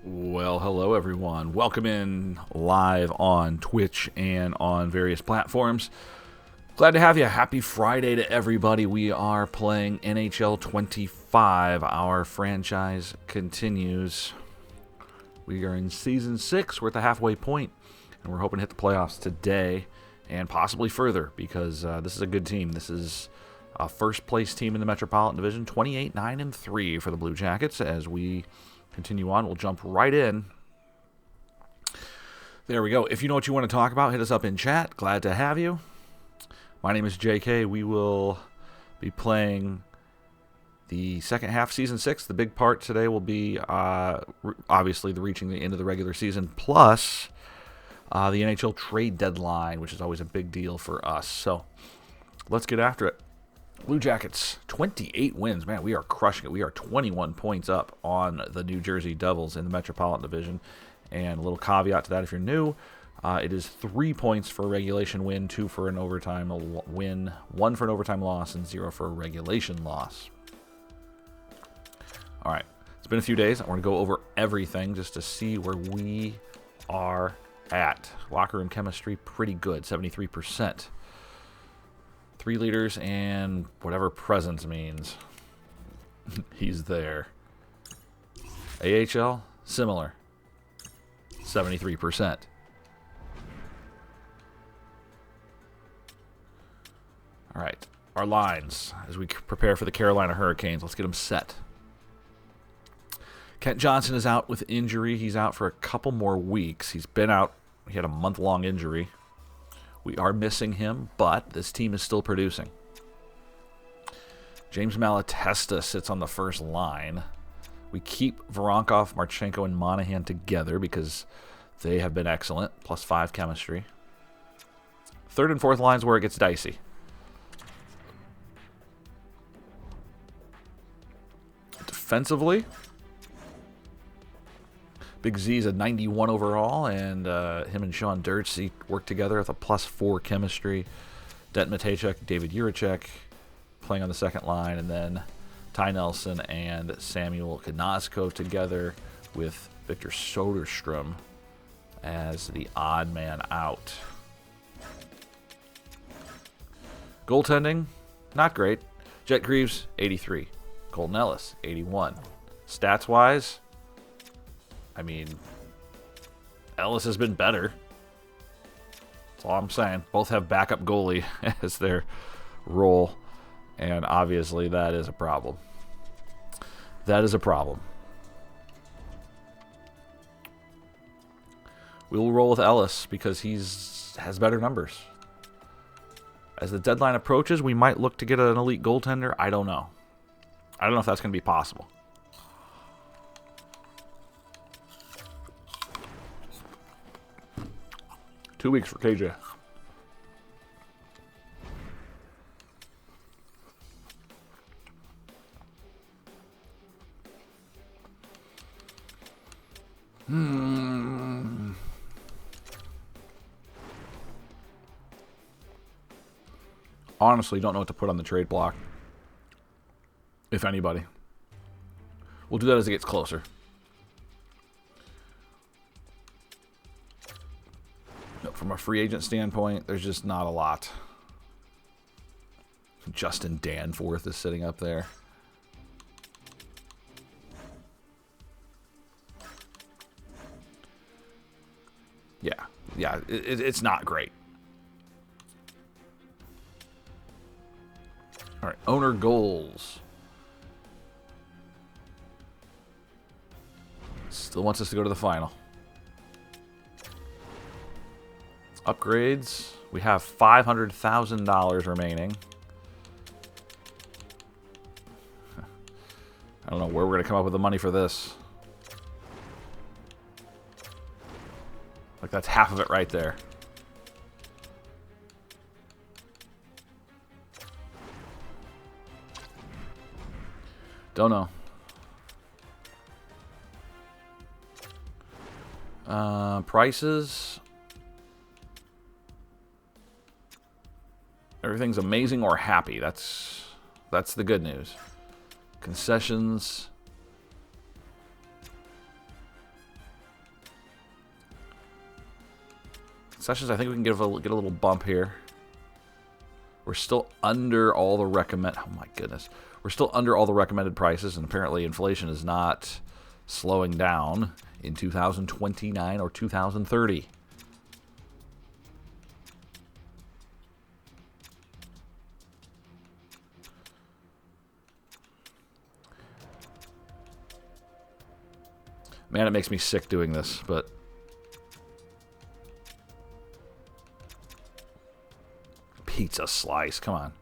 Well, hello everyone. Welcome in live on Twitch and on various platforms. Glad to have you. Happy Friday to everybody. We are playing NHL 25. Our franchise continues. We are in Season 6. We're at the halfway point, and we're hoping to hit the playoffs today and possibly further because this is a good team. This is a first-place team in the Metropolitan Division, 28-9-3 for the Blue Jackets. As we continue on, we'll jump right in. There we go. If you know what you want to talk about, hit us up in chat. Glad to have you. My name is JK. We will be playing the second half, Season 6. The big part today will be, obviously, reaching the end of the regular season, plus the NHL trade deadline, which is always a big deal for us. So let's get after it. Blue Jackets, 28 wins. Man, we are crushing it. We are 21 points up on the New Jersey Devils in the Metropolitan Division. And a little caveat to that, if you're new, it is 3 points for a regulation win, 2 for an overtime win, 1 for an overtime loss, and 0 for a regulation loss. All right, it's been a few days. I want to go over everything just to see where we are at. Locker room chemistry, pretty good, 73%. 3 liters and whatever presence means. He's there. AHL, similar. 73%. All right, our lines as we prepare for the Carolina Hurricanes. Let's get them set. Kent Johnson is out with injury. He's out for a couple more weeks. He's been out. He had a month-long injury. We are missing him, but this team is still producing. James Malatesta sits on the first line. We keep Voronkov, Marchenko, and Monahan together because they have been excellent, +5 chemistry. Third and fourth lines where it gets dicey. Defensively, Big Z's a 91 overall, and him and Sean Dirtsey work together with a +4 chemistry. Det Matejchuk, David Jiricek playing on the second line, and then Ty Nelson and Samuel Knazko together with Victor Soderstrom as the odd man out. Goaltending, not great. Jet Greaves, 83. Colton Ellis, 81. Stats-wise, I mean, Ellis has been better. That's all I'm saying. Both have backup goalie as their role, and obviously that is a problem. That is a problem. We will roll with Ellis because has better numbers. As the deadline approaches, we might look to get an elite goaltender. I don't know. I don't know if that's going to be possible. Two weeks for KJ. Honestly, don't know what to put on the trade block. If anybody. We'll do that as it gets closer. From a free agent standpoint, there's just not a lot. Justin Danforth is sitting up there. Yeah, it's not great. All right, owner goals. Still wants us to go to the final. Upgrades. We have $500,000 remaining. I don't know where we're going to come up with the money for this. Like, that's half of it right there. Don't know. Prices. Everything's amazing or happy. That's the good news. Concessions. Sessions, I think we can get a little bump here. We're still under all the recommend. Oh my goodness, we're still under all the recommended prices, and apparently inflation is not slowing down in 2029 or 2030. Man, it makes me sick doing this, but pizza slice, come on.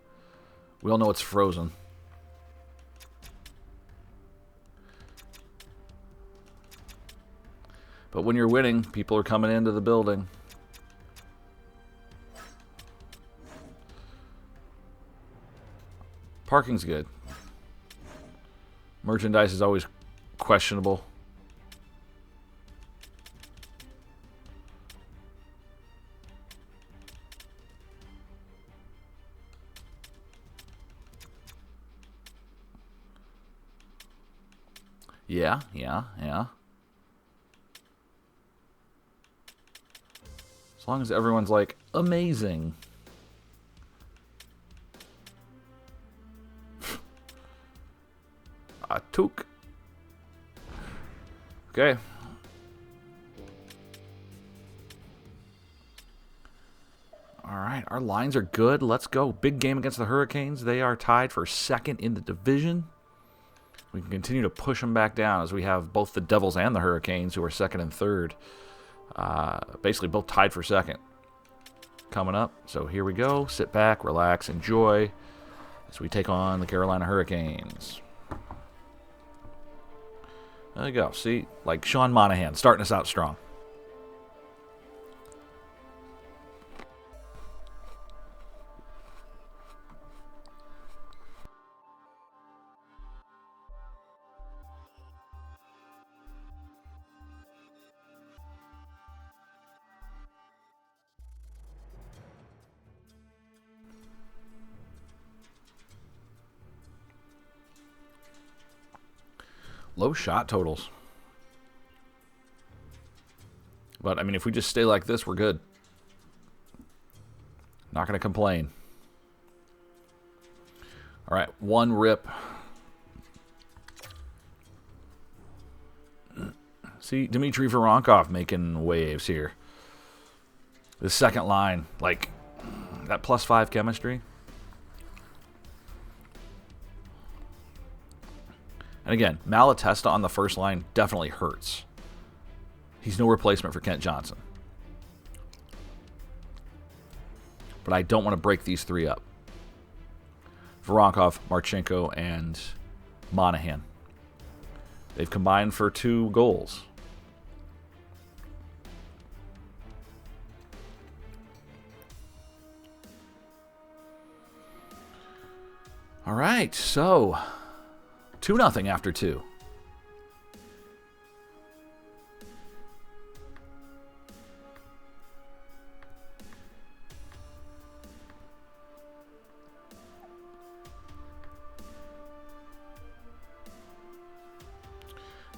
We all know it's frozen. But when you're winning, people are coming into the building. Parking's good. Merchandise is always questionable. Yeah. As long as everyone's like, amazing. A took. Okay. All right, our lines are good. Let's go. Big game against the Hurricanes. They are tied for second in the division. We can continue to push them back down as we have both the Devils and the Hurricanes, who are second and third. Basically both tied for second coming up. So here we go. Sit back, relax, enjoy as we take on the Carolina Hurricanes. There you go. See, like Sean Monahan starting us out strong. Low shot totals. But, I mean, if we just stay like this, we're good. Not going to complain. All right, one rip. See, Dmitry Voronkov making waves here. The second line, like, that +5 chemistry. And again, Malatesta on the first line definitely hurts. He's no replacement for Kent Johnson. But I don't want to break these three up. Voronkov, Marchenko, and Monahan. They've combined for 2 goals. All right, so 2-0 after 2.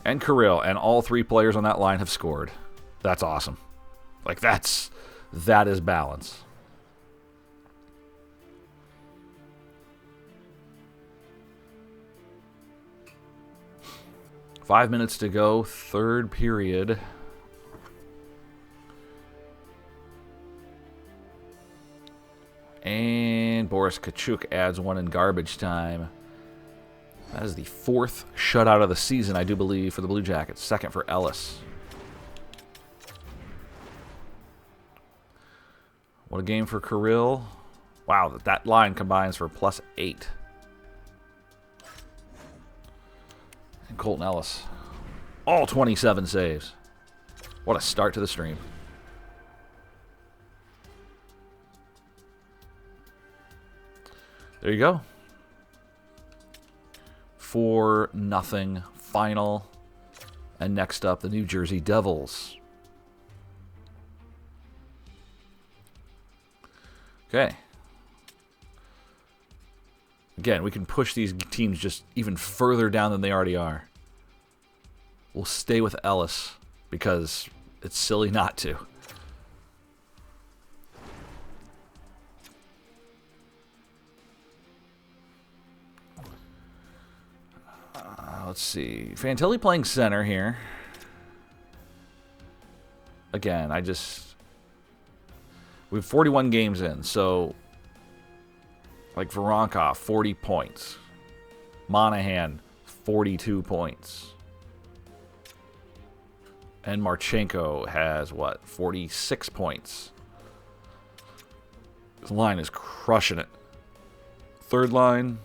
And Kirill, and all 3 players on that line have scored. That's awesome. Like, that is balance. Five minutes to go, third period. And Boris Kachuk adds one in garbage time. That is the 4th shutout of the season, I do believe, for the Blue Jackets. Second for Ellis. What a game for Kirill. Wow, that line combines for +8. And Colton Ellis. All 27 saves. What a start to the stream. There you go. 4-0 final. And next up, the New Jersey Devils. Okay. Again, we can push these teams just even further down than they already are. We'll stay with Ellis because it's silly not to. Let's see. Fantilli playing center here. Again, we have 41 games in, so like Voronkov, 40 points. Monahan, 42 points. And Marchenko has, what, 46 points. This line is crushing it. Third line.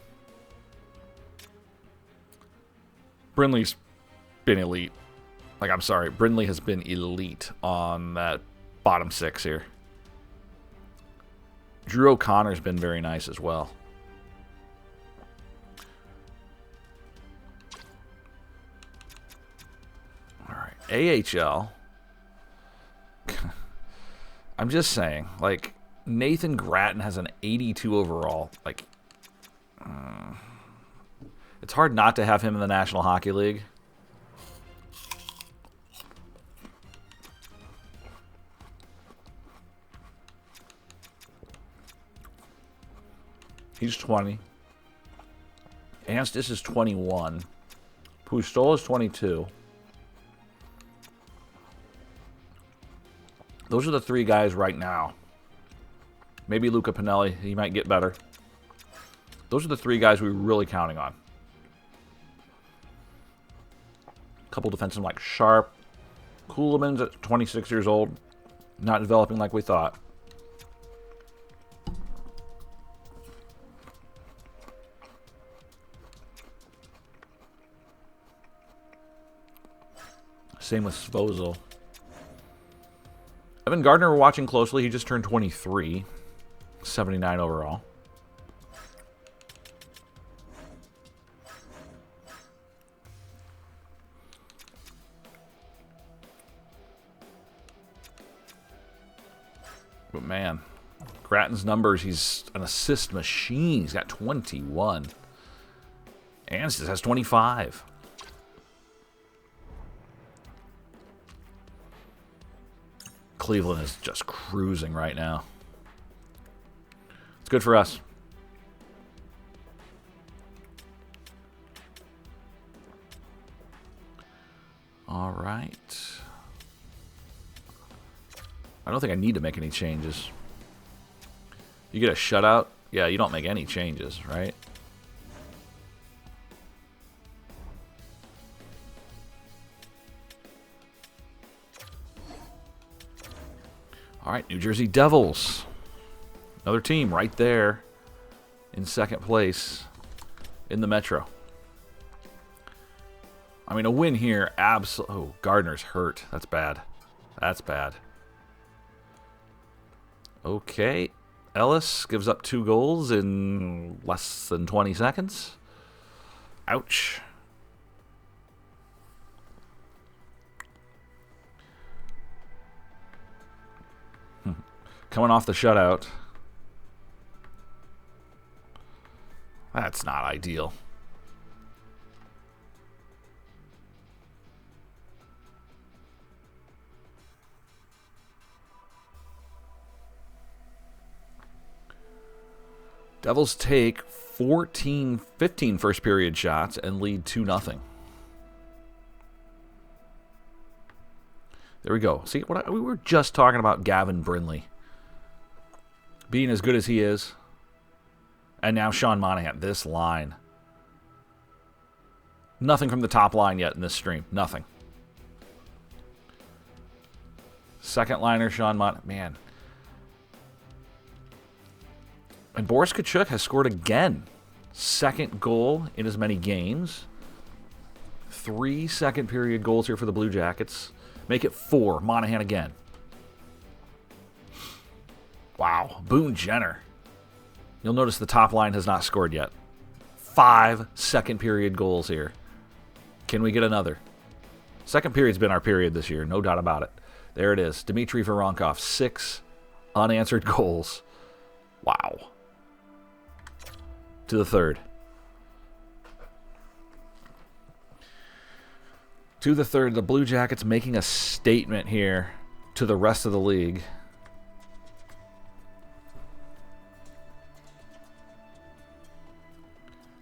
Brindley's been elite. Like, I'm sorry, Brindley has been elite on that bottom six here. Drew O'Connor's been very nice as well. All right, AHL. I'm just saying, like, Nathan Gratton has an 82 overall. Like, it's hard not to have him in the National Hockey League. He's 20. Anstis is 21. Pustol is 22. Those are the three guys right now. Maybe Luca Pinelli. He might get better. Those are the three guys we're really counting on. A couple defensemen like Sharp. Kuhlman's at 26 years old. Not developing like we thought. Same with Svozil. Evan Gardner, we're watching closely. He just turned 23. 79 overall. But man, Gratton's numbers, he's an assist machine. He's got 21. Anstis has 25. Cleveland is just cruising right now. It's good for us. All right. I don't think I need to make any changes. You get a shutout? Yeah, you don't make any changes, right? All right, New Jersey Devils. Another team right there in second place in the Metro. I mean, a win here, absolutely. Oh, Gardner's hurt. That's bad. That's bad. Okay. Ellis gives up 2 goals in less than 20 seconds. Ouch. Coming off the shutout. That's not ideal. Devils take 15 first period shots and lead 2-0. There we go. See, we were just talking about Gavin Brindley being as good as he is. And now Sean Monahan. This line. Nothing from the top line yet in this stream. Nothing. Second liner, Sean Monahan. Man. And Boris Tkachuk has scored again. Second goal in as many games. 3 second period goals here for the Blue Jackets. Make it 4. Monahan again. Wow. Boone Jenner. You'll notice the top line has not scored yet. 5 second period goals here. Can we get another? Second period's been our period this year. No doubt about it. There it is. Dmitry Voronkov. 6 unanswered goals. Wow. To the third. To the third. The Blue Jackets making a statement here to the rest of the league.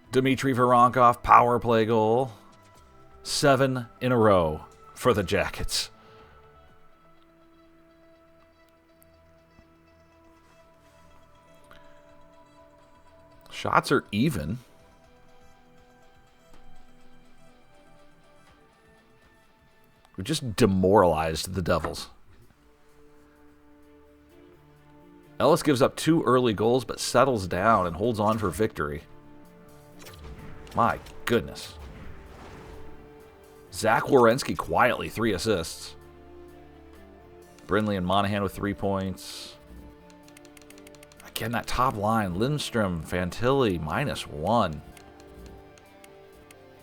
Dmitry Voronkov, power play goal. 7 in a row for the Jackets. Shots are even. We just demoralized the Devils. Ellis gives up 2 early goals, but settles down and holds on for victory. My goodness. Zach Werenski quietly 3 assists. Brindley and Monahan with 3 points. Again, that top line. Lindstrom, Fantilli, -1.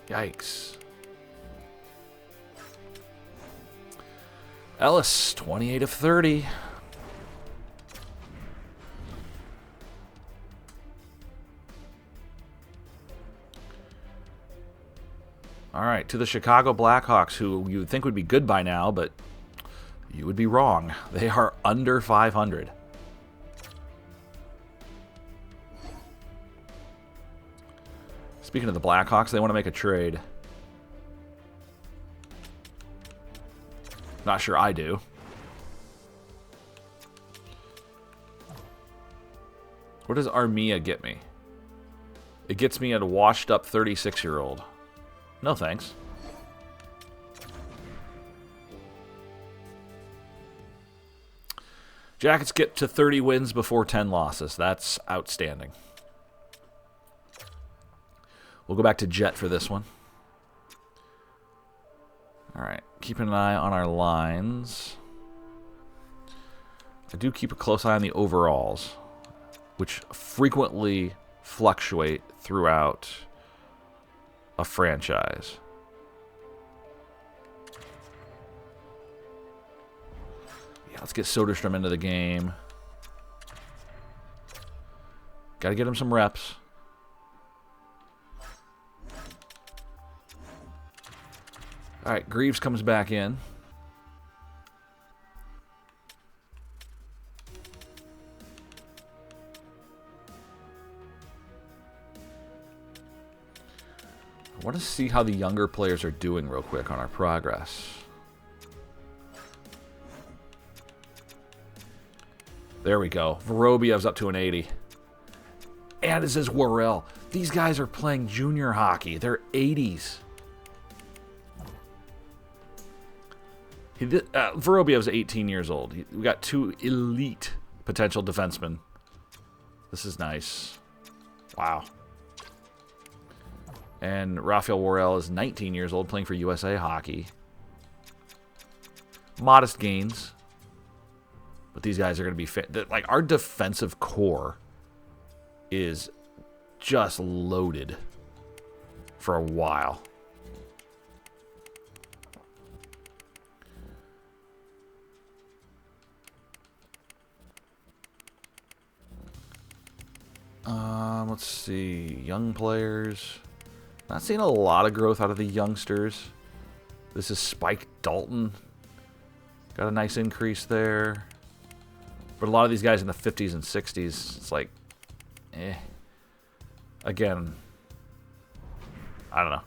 Yikes. Ellis, 28 of 30. All right, to the Chicago Blackhawks, who you would think would be good by now, but you would be wrong. They are under 500. Speaking of the Blackhawks, they want to make a trade. Not sure I do. What does Armia get me? It gets me a washed-up 36-year-old. No thanks. Jackets get to 30 wins before 10 losses. That's outstanding. We'll go back to Jet for this one. All right, keeping an eye on our lines. I do keep a close eye on the overalls, which frequently fluctuate throughout a franchise. Yeah, let's get Soderstrom into the game. Got to get him some reps. All right, Greaves comes back in. I want to see how the younger players are doing real quick on our progress. There we go. Vorobyev's up to an 80. And it says Worrell. These guys are playing junior hockey. They're 80s. Vorobyev's 18 years old. We got 2 elite potential defensemen. This is nice. Wow. And Rafael Worrell is 19 years old, playing for USA Hockey. Modest gains. But these guys are going to be fit. Like, our defensive core is just loaded for a while. Let's see. Young players. Not seeing a lot of growth out of the youngsters. This is Spike Dalton. Got a nice increase there. But a lot of these guys in the 50s and 60s, it's like, eh. Again, I don't know.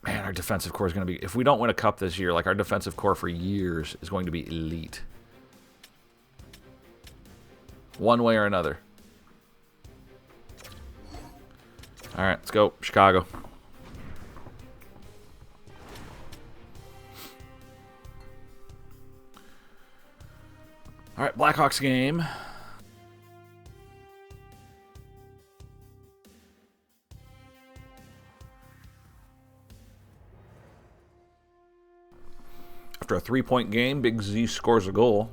Man, our defensive core is going to be, if we don't win a cup this year, like our defensive core for years is going to be elite. One way or another. All right, let's go. Chicago. All right, Blackhawks game. After a 3-point game, Big Z scores a goal.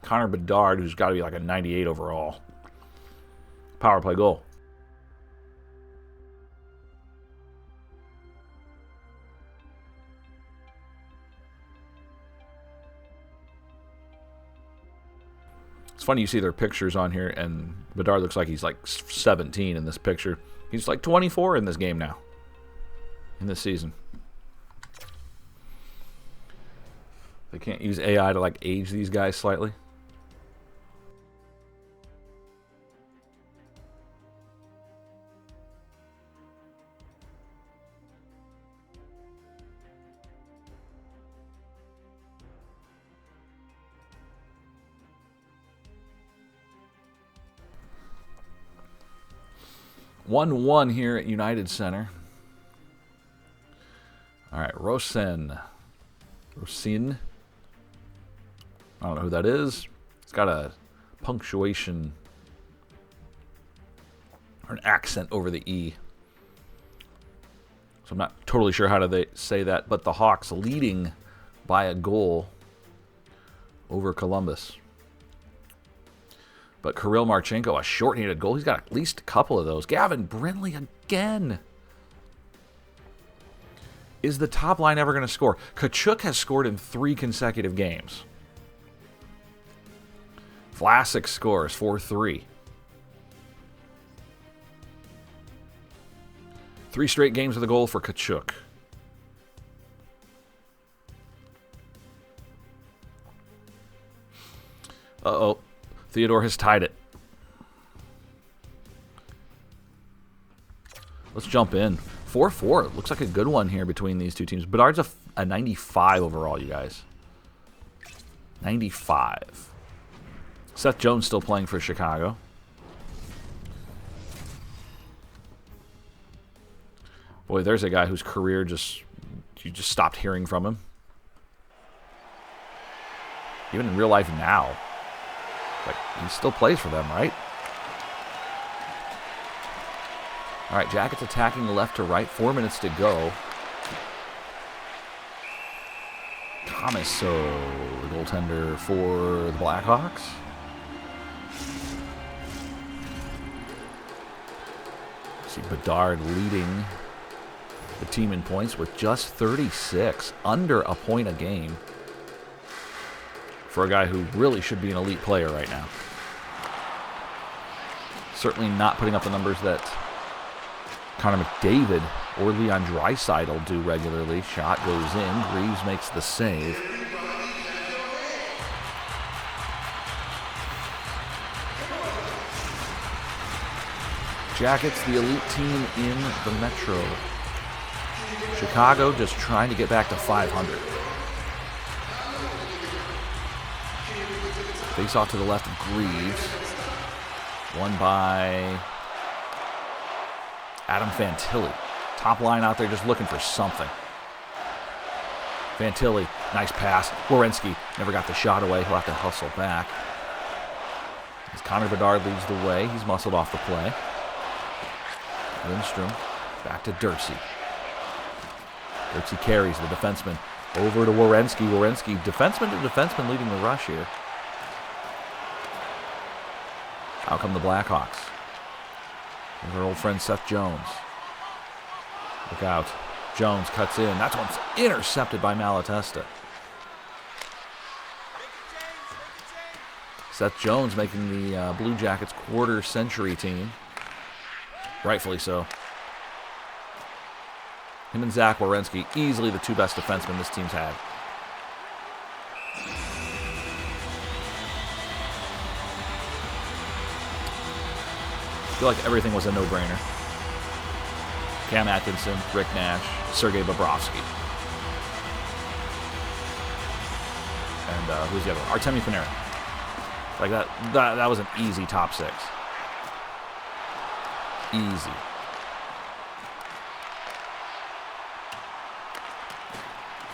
Connor Bedard, who's got to be like a 98 overall. Power play goal. It's funny you see their pictures on here, and Bedard looks like he's like 17 in this picture. He's like 24 in this game now. In this season. They can't use AI to like age these guys slightly. 1-1 here at United Center. All right, Rosin. I don't know who that is. It's got a punctuation or an accent over the E. So I'm not totally sure how they say that, but the Hawks leading by a goal over Columbus. But Kirill Marchenko, a short-handed goal. He's got at least a couple of those. Gavin Brindley again. Is the top line ever going to score? Tkachuk has scored in 3 consecutive games. Vlasic scores 4-3. 3 straight games with a goal for Tkachuk. Uh-oh. Theodore has tied it. Let's jump in. 4-4. Looks like a good one here between these two teams. Bedard's a 95 overall, you guys. 95. Seth Jones still playing for Chicago. Boy, there's a guy whose career you just stopped hearing from him. Even in real life now. Like, he still plays for them, right? All right, Jackets attacking left to right. 4 minutes to go. Tomaso, the goaltender for the Blackhawks. See Bedard leading the team in points with just 36, under a point a game for a guy who really should be an elite player right now. Certainly not putting up the numbers that Connor McDavid or Leon Draisaitl do regularly. Shot goes in. Reeves makes the save. Jackets, the elite team in the Metro. Chicago just trying to get back to 500. Face off to the left of Greaves. Won by Adam Fantilli. Top line out there just looking for something. Fantilli, nice pass. Werenski never got the shot away. He'll have to hustle back. As Connor Bedard leads the way, he's muscled off the play. Lindstrom back to Dursey. Dursey carries the defenseman over to Werenski. Werenski, defenseman to defenseman, leading the rush here. Out come the Blackhawks. There's our old friend Seth Jones. Look out. Jones cuts in. That one's intercepted by Malatesta. Seth Jones making the Blue Jackets quarter-century team. Rightfully so. Him and Zach Werenski, easily the 2 best defensemen this team's had. I feel like everything was a no-brainer. Cam Atkinson, Rick Nash, Sergei Bobrovsky. And who's the other one? Artemi Panarin. Like that was an easy top 6. Easy.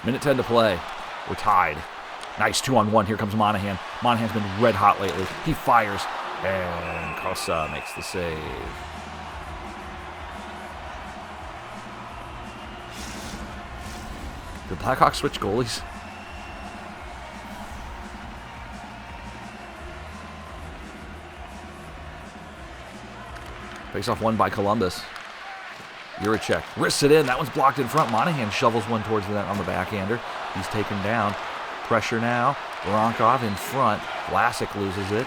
Minute 10 to play. We're tied. Nice 2-on-1. Here comes Monahan. Monahan's been red hot lately. He fires. And Kosa makes the save. Did Blackhawks switch goalies? Face-off won by Columbus. Juracek wrists it in. That one's blocked in front. Monahan shovels one towards the net on the backhander. He's taken down. Pressure now. Voronkov in front. Vlasic loses it.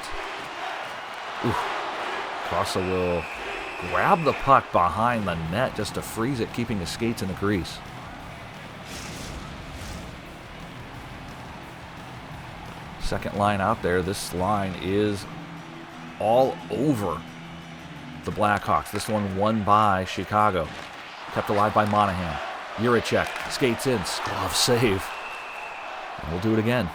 Kosa will grab the puck behind the net just to freeze it, keeping his skates in the crease. Second line out there. This line is all over the Blackhawks. This one won by Chicago. Kept alive by Monahan. Juracek skates in. Glove save. And we'll do it again.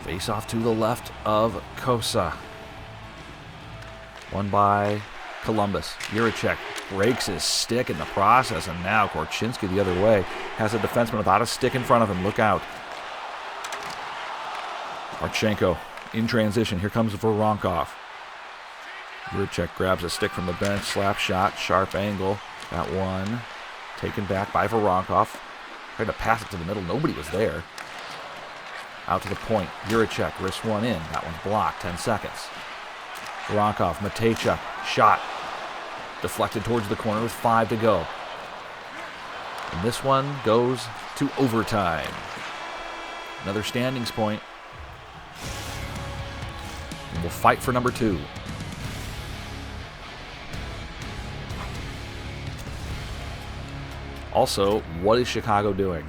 Face off to the left of Kosa. Won by Columbus. Juracek breaks his stick in the process, and now Korchinski the other way has a defenseman without a stick in front of him. Look out. Marchenko in transition. Here comes Voronkov. Juracek grabs a stick from the bench. Slap shot. Sharp angle. That one taken back by Voronkov. Tried to pass it to the middle. Nobody was there. Out to the point. Juracek wrists one in. That one's blocked. 10 seconds. Voronkov. Matejchuk. Shot. Deflected towards the corner with 5 to go. And this one goes to overtime. Another standings point. And we'll fight for number 2. Also, what is Chicago doing?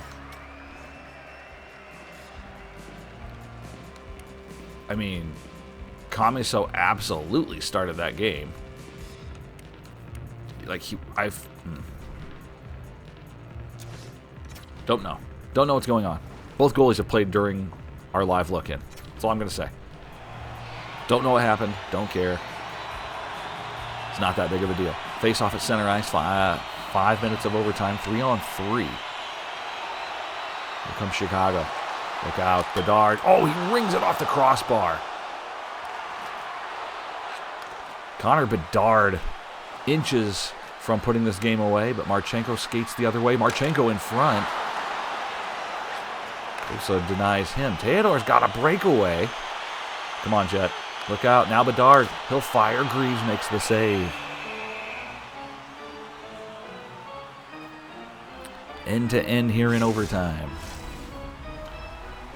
I mean, Kamiso absolutely started that game. Like, don't know. Don't know what's going on. Both goalies have played during our live look-in. That's all I'm going to say. Don't know what happened. Don't care. It's not that big of a deal. Face off at center ice. 5 minutes of overtime. 3-on-3. Here comes Chicago. Look out. Bedard. Oh, he rings it off the crossbar. Connor Bedard inches from putting this game away, but Marchenko skates the other way. Marchenko in front. Also denies him. Theodore's got a breakaway. Come on, Jet. Look out. Now Bedard. He'll fire. Greaves makes the save. End to end here in overtime.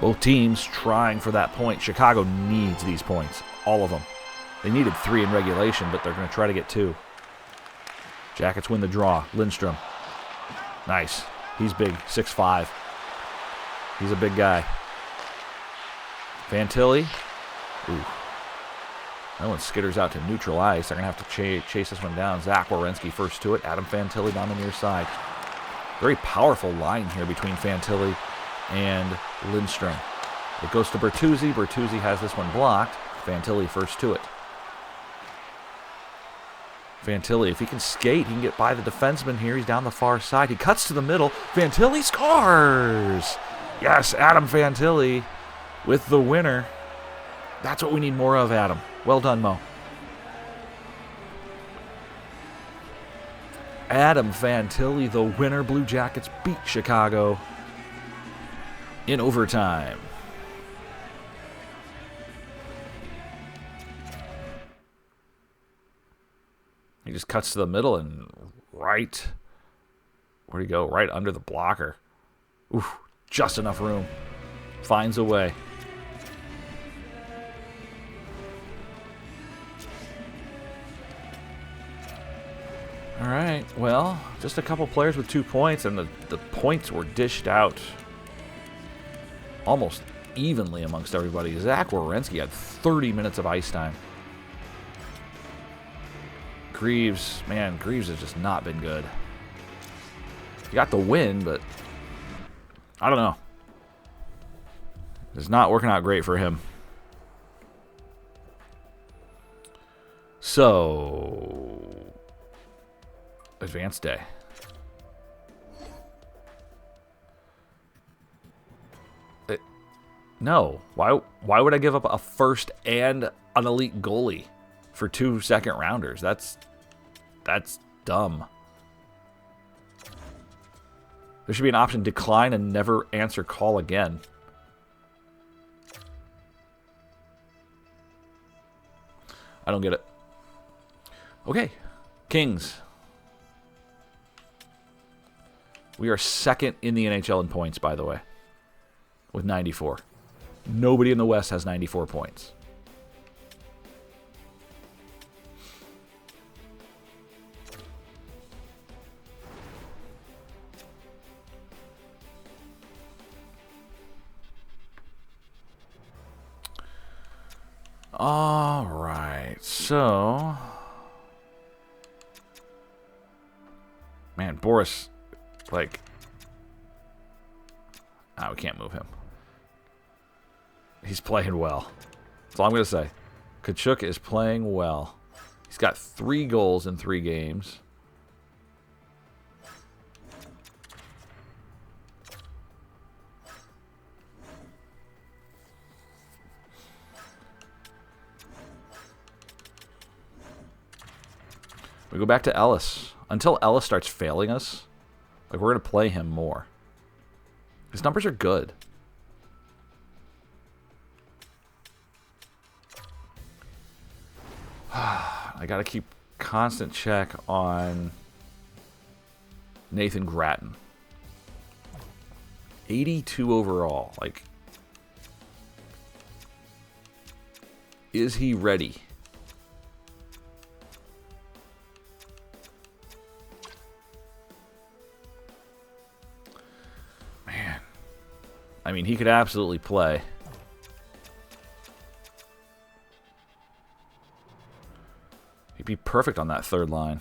Both teams trying for that point. Chicago needs these points. All of them. They needed 3 in regulation, but they're going to try to get 2. Jackets win the draw. Lindstrom. Nice. He's big. 6'5". He's a big guy. Fantilli. Ooh. That one skitters out to neutral ice. They're going to have to chase this one down. Zach Werenski first to it. Adam Fantilli down the near side. Very powerful line here between Fantilli and Lindstrom. It goes to Bertuzzi. Bertuzzi has this one blocked. Fantilli first to it. Fantilli, if he can skate, he can get by the defenseman here. He's down the far side. He cuts to the middle. Fantilli scores! Yes, Adam Fantilli with the winner. That's what we need more of, Adam. Well done, Mo. Adam Fantilli, the winner. Blue Jackets beat Chicago in overtime. He just cuts to the middle and right. Where'd he go? Right under the blocker. Oof, just enough room. Finds a way. All right, well, just a couple players with 2 points, and the points were dished out almost evenly amongst everybody. Zach Werenski had 30 minutes of ice time. Greaves, man, Greaves has just not been good. He got the win, but I don't know. It's not working out great for him. So, advanced day. No. Why would I give up a first and an elite goalie for 2 second rounders? That's dumb. There should be an option: decline and never answer call again. I don't get it. Okay. Kings. We are second in the NHL in points, by the way, with 94. Nobody in the West has 94 points. All right, so, man, Boris, like, we can't move him. He's playing well. That's all I'm going to say. Tkachuk is playing well. He's got 3 goals in 3 games. We go back to Ellis. Until Ellis starts failing us, like, we're going to play him more. His numbers are good. I got to keep constant check on Nathan Gratton. 82 overall. Like, is he ready? Man. I mean, he could absolutely play. He'd be perfect on that 3rd line.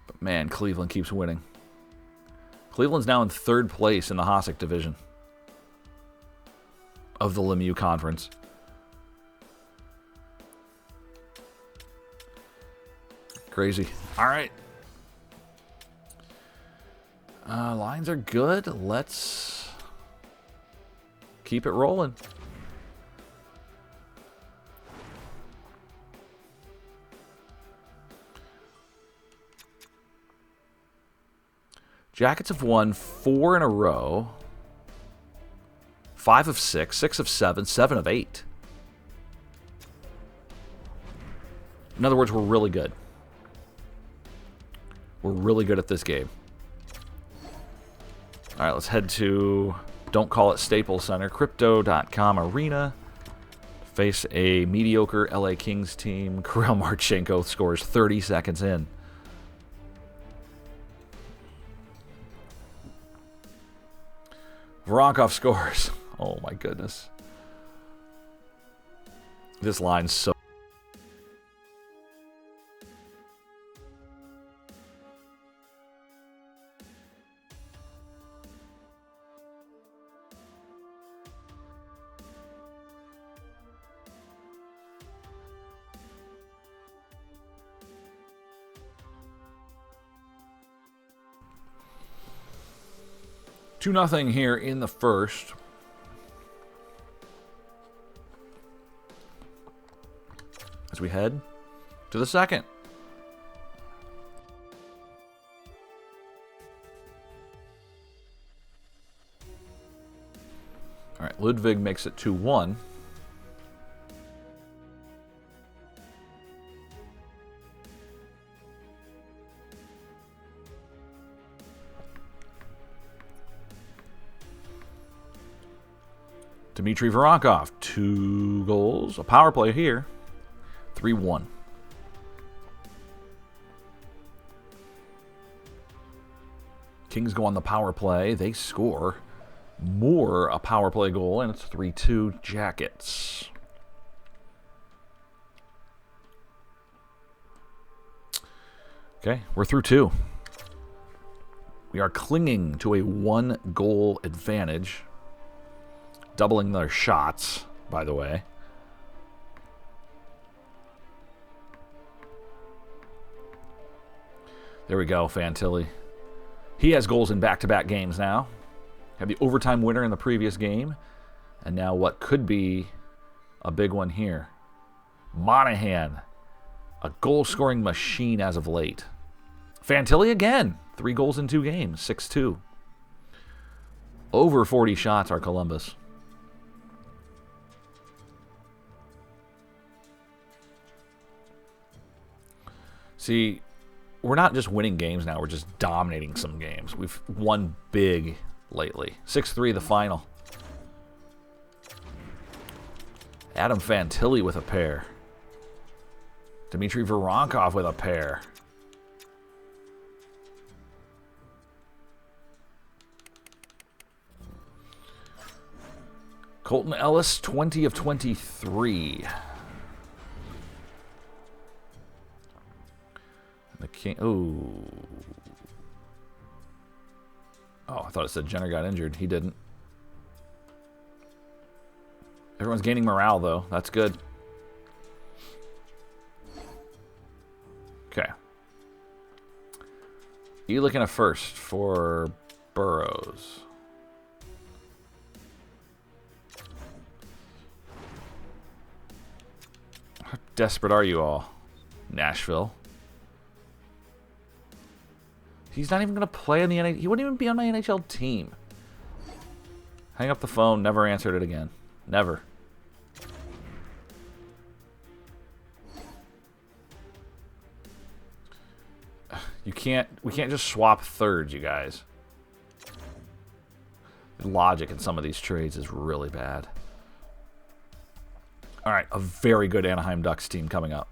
But man, Cleveland keeps winning. Cleveland's now in 3rd place in the Hasek division of the Lemieux Conference. Crazy. All right. Lines are good. Let's keep it rolling. Jackets have won 4 in a row. 5 of 6, 6 of 7, 7 of 8. In other words, we're really good. We're really good at this game. All right, let's head to, don't call it Staples Center, Crypto.com Arena. Face a mediocre LA Kings team. Kirill Marchenko scores 30 seconds in. Voronkov scores. Oh my goodness. This line's so... Two nothing here in the first. As we head to the second. All right, Ludwig makes it 2-1. Dmitry Voronkov, 2 goals. A power play here. 3-1. Kings go on the power play. They score more a power play goal, and it's 3-2 Jackets. Okay, we're through 2. We are clinging to a 1-goal advantage. Doubling their shots, by the way. There we go, Fantilli. He has goals in back-to-back games now. Had the overtime winner in the previous game. And now what could be a big one here. Monahan, a goal-scoring machine as of late. Fantilli again. 3 goals in 2 games, 6-2. Over 40 shots are Columbus. See, we're not just winning games now, we're just dominating some games. We've won big lately. 6-3 the final. Adam Fantilli with a pair. Dmitry Voronkov with a pair. Colton Ellis, 20 of 23. The King. Ooh. Oh, I thought it said Jenner got injured. He didn't. Everyone's gaining morale, though. That's good. Okay. You looking at first for Burrows. How desperate are you all? Nashville. He's not even going to play in the NHL. He wouldn't even be on my NHL team. Hang up the phone. Never answered it again. Never. We can't just swap thirds, you guys. The logic in some of these trades is really bad. All right, a very good Anaheim Ducks team coming up.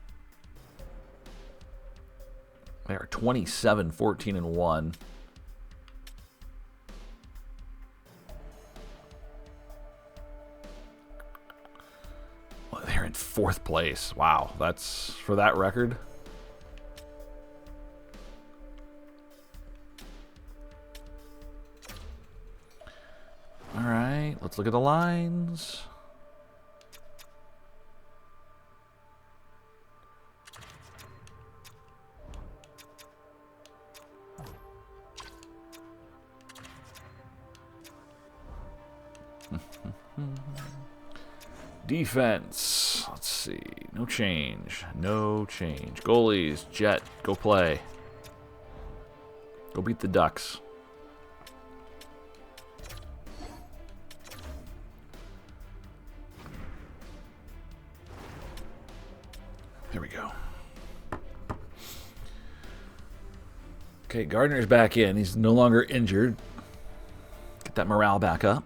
They are 27, 14, and 1. Well, they're in 4th place. Wow, that's for that record. All right, let's look at the lines. Defense. Let's see. No change. No change. Goalies. Jet. Go play. Go beat the Ducks. There we go. Okay, Gardner's back in. He's no longer injured. Get that morale back up.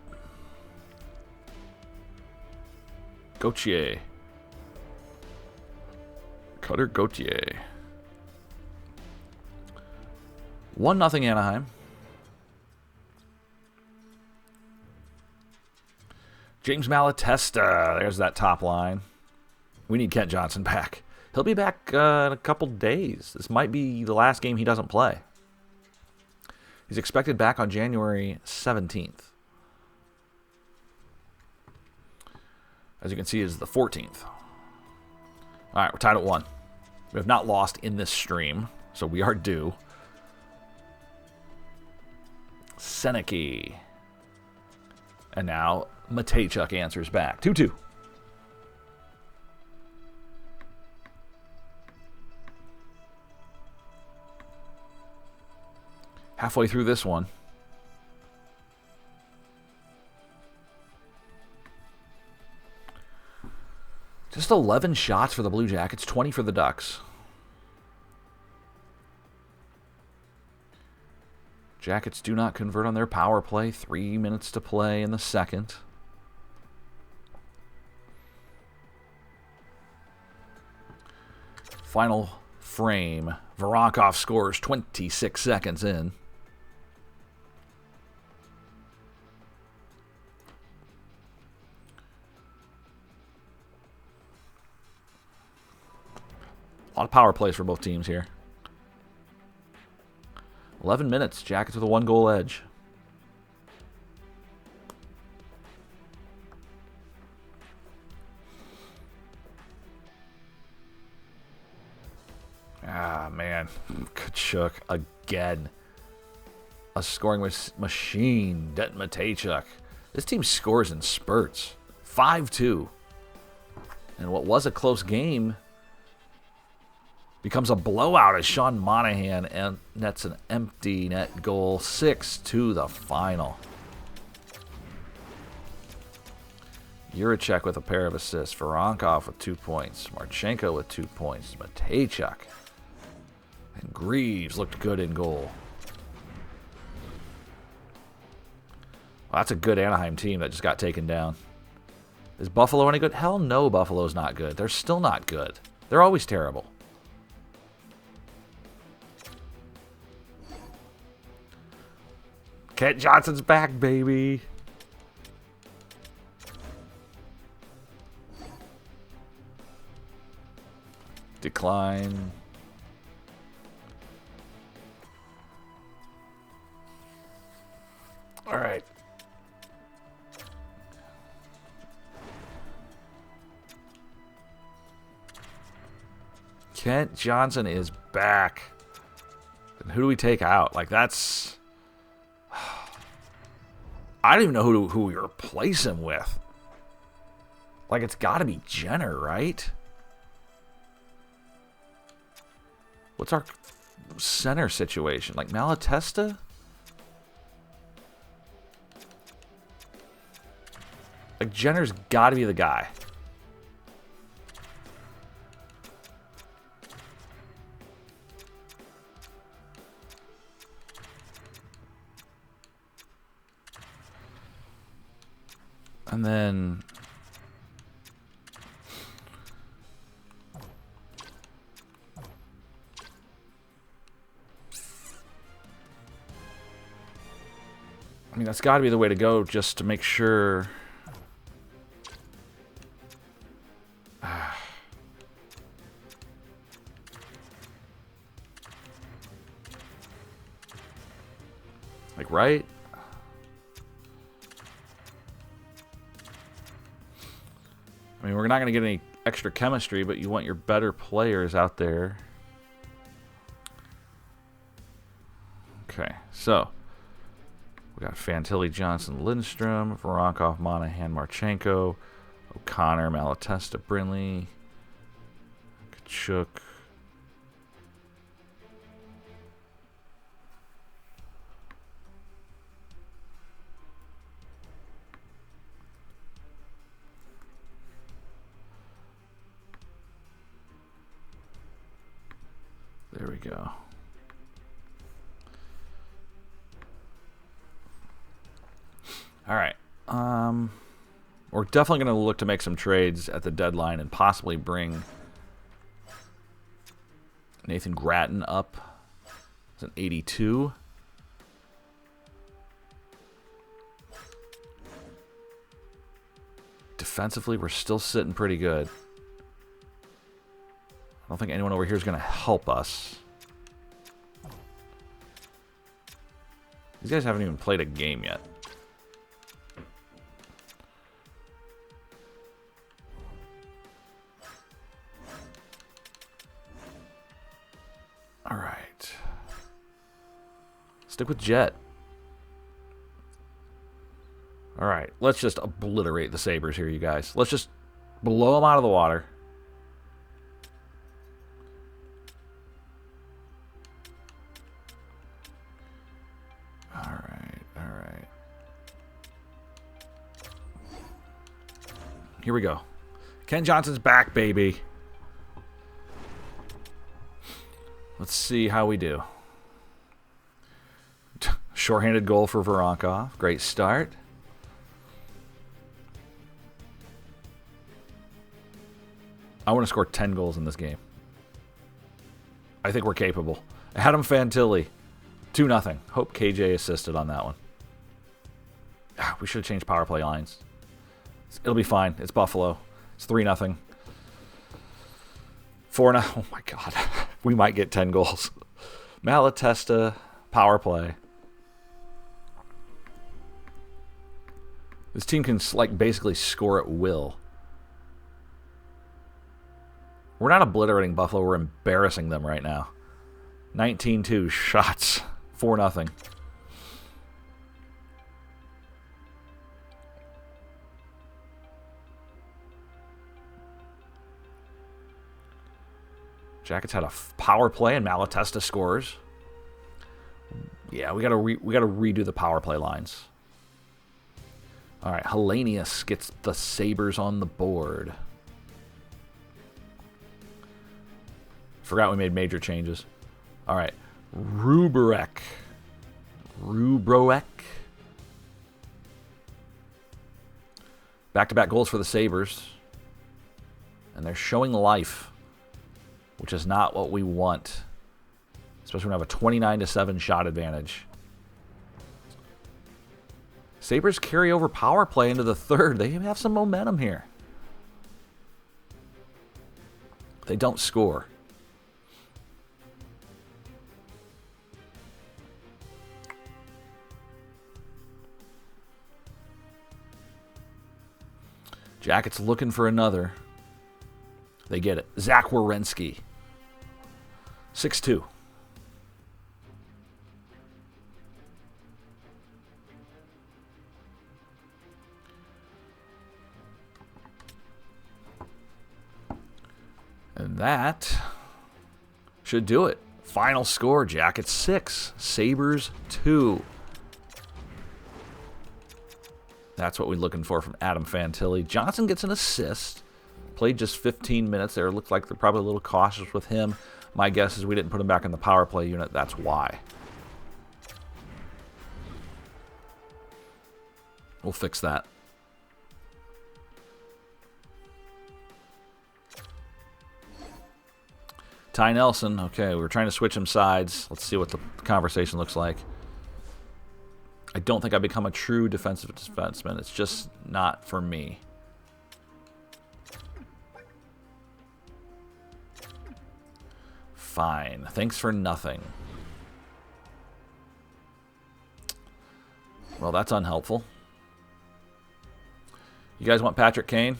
Gauthier. Cutter Gauthier. 1-0 Anaheim. James Malatesta. There's that top line. We need Kent Johnson back. He'll be back in a couple days. This might be the last game he doesn't play. He's expected back on January 17th. As you can see, is the 14th. All right, we're tied at 1. We have not lost in this stream, so we are due. Seneke. And now Matejchuk answers back. 2-2. Halfway through this one. Just 11 shots for the Blue Jackets, 20 for the Ducks. Jackets do not convert on their power play. 3 minutes to play in the second. Final frame. Voronkov scores 26 seconds in. A lot of power plays for both teams here. 11 minutes. Jackets with a 1-goal edge. Ah, man. Tkachuk again. A scoring machine. Denton Matejchuk. This team scores in spurts. 5-2. And what was a close game becomes a blowout as Sean Monahan and nets an empty net goal. 6-2 the final. Juracek with a pair of assists. Voronkov with 2 points. Marchenko with 2 points. Matejchuk. And Greaves looked good in goal. Well, that's a good Anaheim team that just got taken down. Is Buffalo any good? Hell no, Buffalo's not good. They're still not good. They're always terrible. Kent Johnson's back, baby. Decline. All right. Kent Johnson is back. And who do we take out? Like, that's... I don't even know who we replace him with. Like, it's got to be Jenner, right? What's our center situation? Like, Malatesta? Like, Jenner's got to be the guy. And then... I mean, that's got to be the way to go just to make sure... Like, right? I mean, we're not going to get any extra chemistry, but you want your better players out there. Okay, so we got Fantilli, Johnson, Lindstrom, Voronkov, Monahan, Marchenko, O'Connor, Malatesta, Brinley, Kachuk. There we go. All right. We're definitely going to look to make some trades at the deadline and possibly bring Nathan Gratton up. It's an 82. Defensively, we're still sitting pretty good. I don't think anyone over here is going to help us. These guys haven't even played a game yet. All right. Stick with Jet. All right. Let's just obliterate the Sabres here, you guys. Let's just blow them out of the water. Here we go. Ken Johnson's back, baby. Let's see how we do. Shorthanded goal for Voronkov. Great start. I want to score 10 goals in this game. I think we're capable. Adam Fantilli. 2-0. Hope KJ assisted on that one. We should have changed power play lines. It'll be fine. It's Buffalo. It's 3-0. 4-0. Oh, my God. We might get 10 goals. Malatesta, power play. This team can, like, basically score at will. We're not obliterating Buffalo. We're embarrassing them right now. 19-2 shots. 4-0. Jackets had a power play and Malatesta scores. Yeah, we gotta redo the power play lines. All right, Hellenius gets the Sabres on the board. Forgot we made major changes. All right, Rubroek. Back-to-back goals for the Sabres. And they're showing life, which is not what we want. Especially when we have a 29-7 shot advantage. Sabres carry over power play into the third. They have some momentum here. They don't score. Jackets looking for another. They get it. Zach Werenski. 6'2". And that should do it. Final score, Jackets 6, Sabres 2. That's what we're looking for from Adam Fantilli. Johnson gets an assist. Played just 15 minutes there. Looked like they're probably a little cautious with him. My guess is we didn't put him back in the power play unit. That's why. We'll fix that. Ty Nelson. Okay, we're trying to switch him sides. Let's see what the conversation looks like. I don't think I've become a true defensive defenseman. It's just not for me. Fine. Thanks for nothing. Well, that's unhelpful. You guys want Patrick Kane?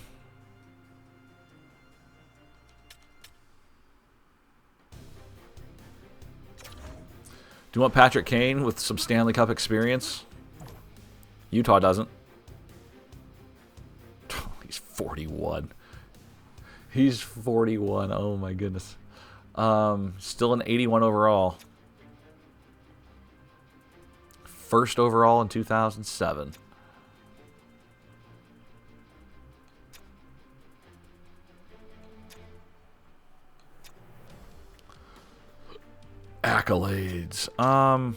Do you want Patrick Kane with some Stanley Cup experience? Utah doesn't. He's 41. He's 41. Oh, my goodness. Still an 81 overall. First overall in 2007. Accolades. I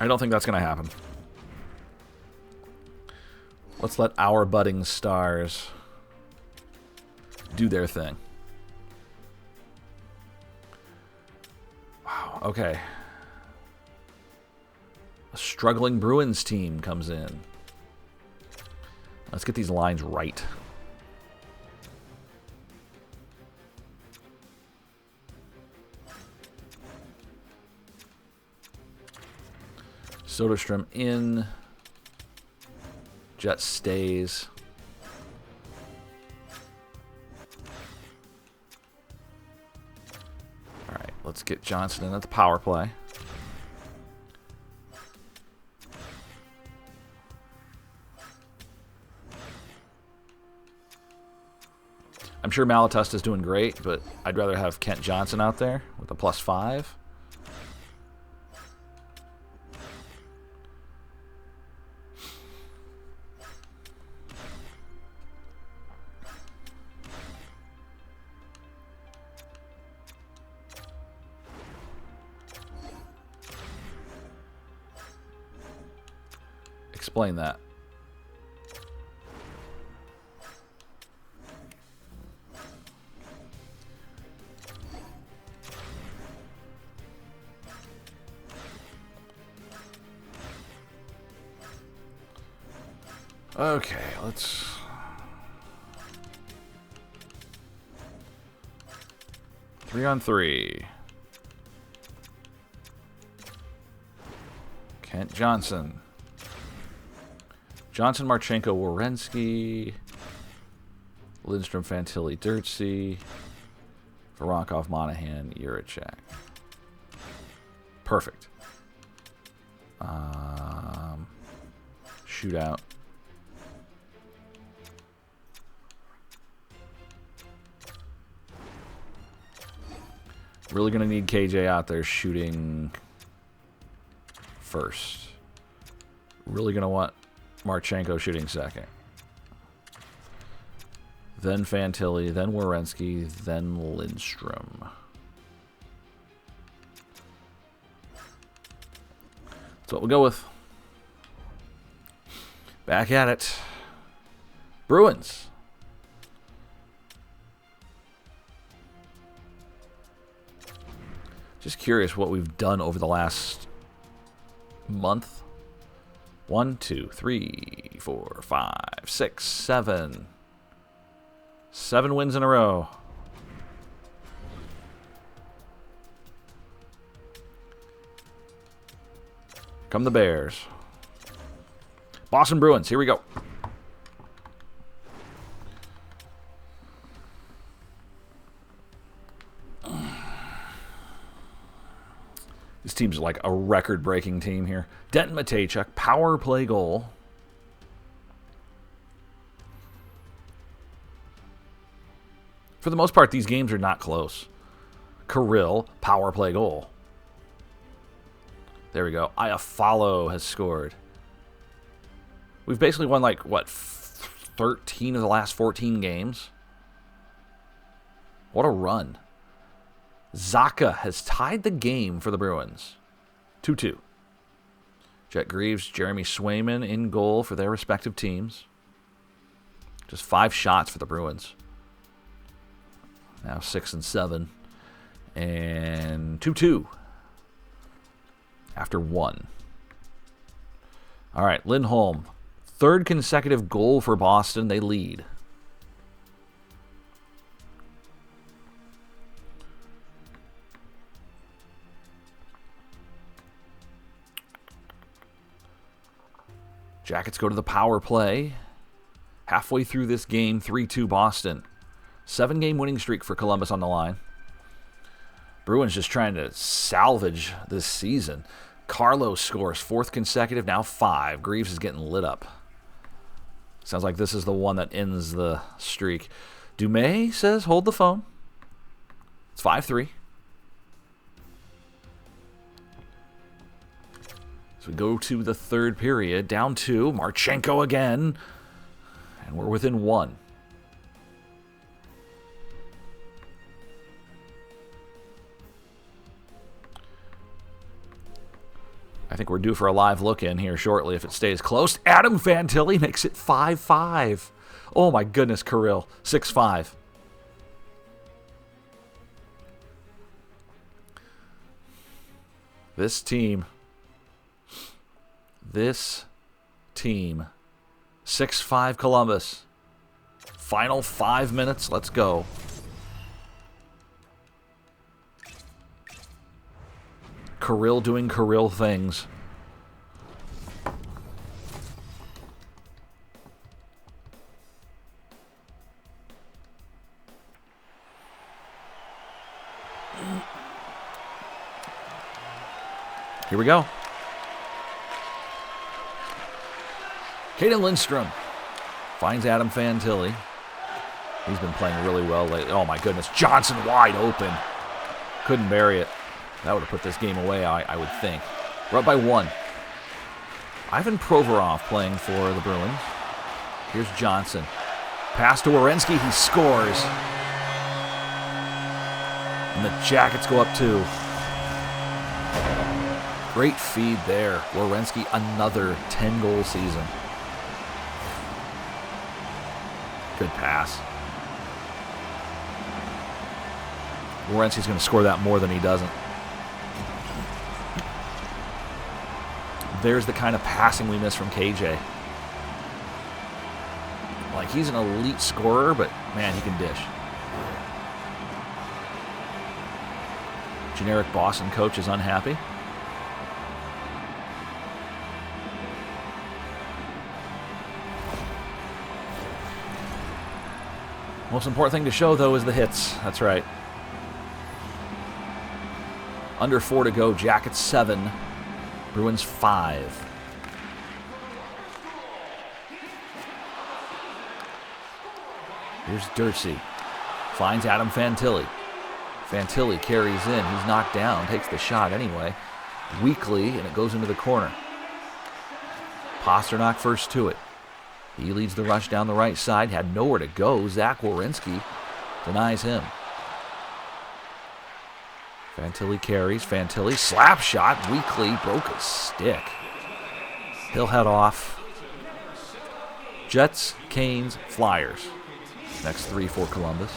don't think that's going to happen. Let's let our budding stars do their thing. Wow, okay. A struggling Bruins team comes in. Let's get these lines right. Soderstrom in. Jet stays. All right, let's get Johnson in at the power play. I'm sure Malatesta is doing great, but I'd rather have Kent Johnson out there with a +5. Explain that. Okay, let's... Three on three. Kent Johnson. Johnson, Marchenko, Werenski, Lindstrom, Fantilli, Dirtsey, Voronkov, Monahan, Juracek. Perfect. Shootout. Really going to need KJ out there shooting first. Really going to want Marchenko shooting second. Then Fantilli, then Werenski, then Lindstrom. That's what we'll go with. Back at it. Bruins. Just curious what we've done over the last month. 1, 2, 3, 4, 5, 6, 7. 7 wins in a row. come the Bears. Boston Bruins, here we go. This team's like a record-breaking team here. Denton Matejchuk, power play goal. For the most part, these games are not close. Kirill, power play goal. There we go. Iafallo has scored. We've basically won, like, what, 13 of the last 14 games? What a run. Zaka has tied the game for the Bruins. 2-2. Jet Greaves, Jeremy Swayman in goal for their respective teams. Just 5 shots for the Bruins. Now 6 and 7. And 2-2. After 1. All right, Lindholm. 3rd consecutive goal for Boston. They lead. Jackets go to the power play. Halfway through this game, 3-2 Boston. 7-game winning streak for Columbus on the line. Bruins just trying to salvage this season. Carlos scores 4th consecutive, now 5. Greaves is getting lit up. Sounds like this is the one that ends the streak. Dumais says, hold the phone. It's 5-3. So we go to the 3rd period. Down 2. Marchenko again. And we're within 1. I think we're due for a live look in here shortly if it stays close. Adam Fantilli makes it 5-5. Oh my goodness, Kirill. 6-5. This team. 6-5 Columbus. Final 5 minutes. Let's go. Kirill doing Kirill things. Here we go. Caden Lindstrom finds Adam Fantilli. He's been playing really well lately. Oh my goodness. Johnson wide open. Couldn't bury it. That would have put this game away, I would think. We're up by 1. Ivan Provorov playing for the Bruins. Here's Johnson. Pass to Werenski. He scores. And the Jackets go up 2. Great feed there. Werenski, another 10-goal season. Good pass. Werenski's going to score that more than he doesn't. There's the kind of passing we miss from KJ. Like, he's an elite scorer, but, man, he can dish. Generic Boston coach is unhappy. Most important thing to show, though, is the hits. That's right. Under 4 to go. Jackets 7. Bruins 5. Here's Dursey. Finds Adam Fantilli. Fantilli carries in. He's knocked down. Takes the shot anyway. Weakly, and it goes into the corner. Pasternak first to it. He leads the rush down the right side. Had nowhere to go. Zach Werenski denies him. Fantilli carries. Fantilli, slap shot. Weakly broke a stick. He'll head off. Jets, Canes, Flyers. Next 3 for Columbus.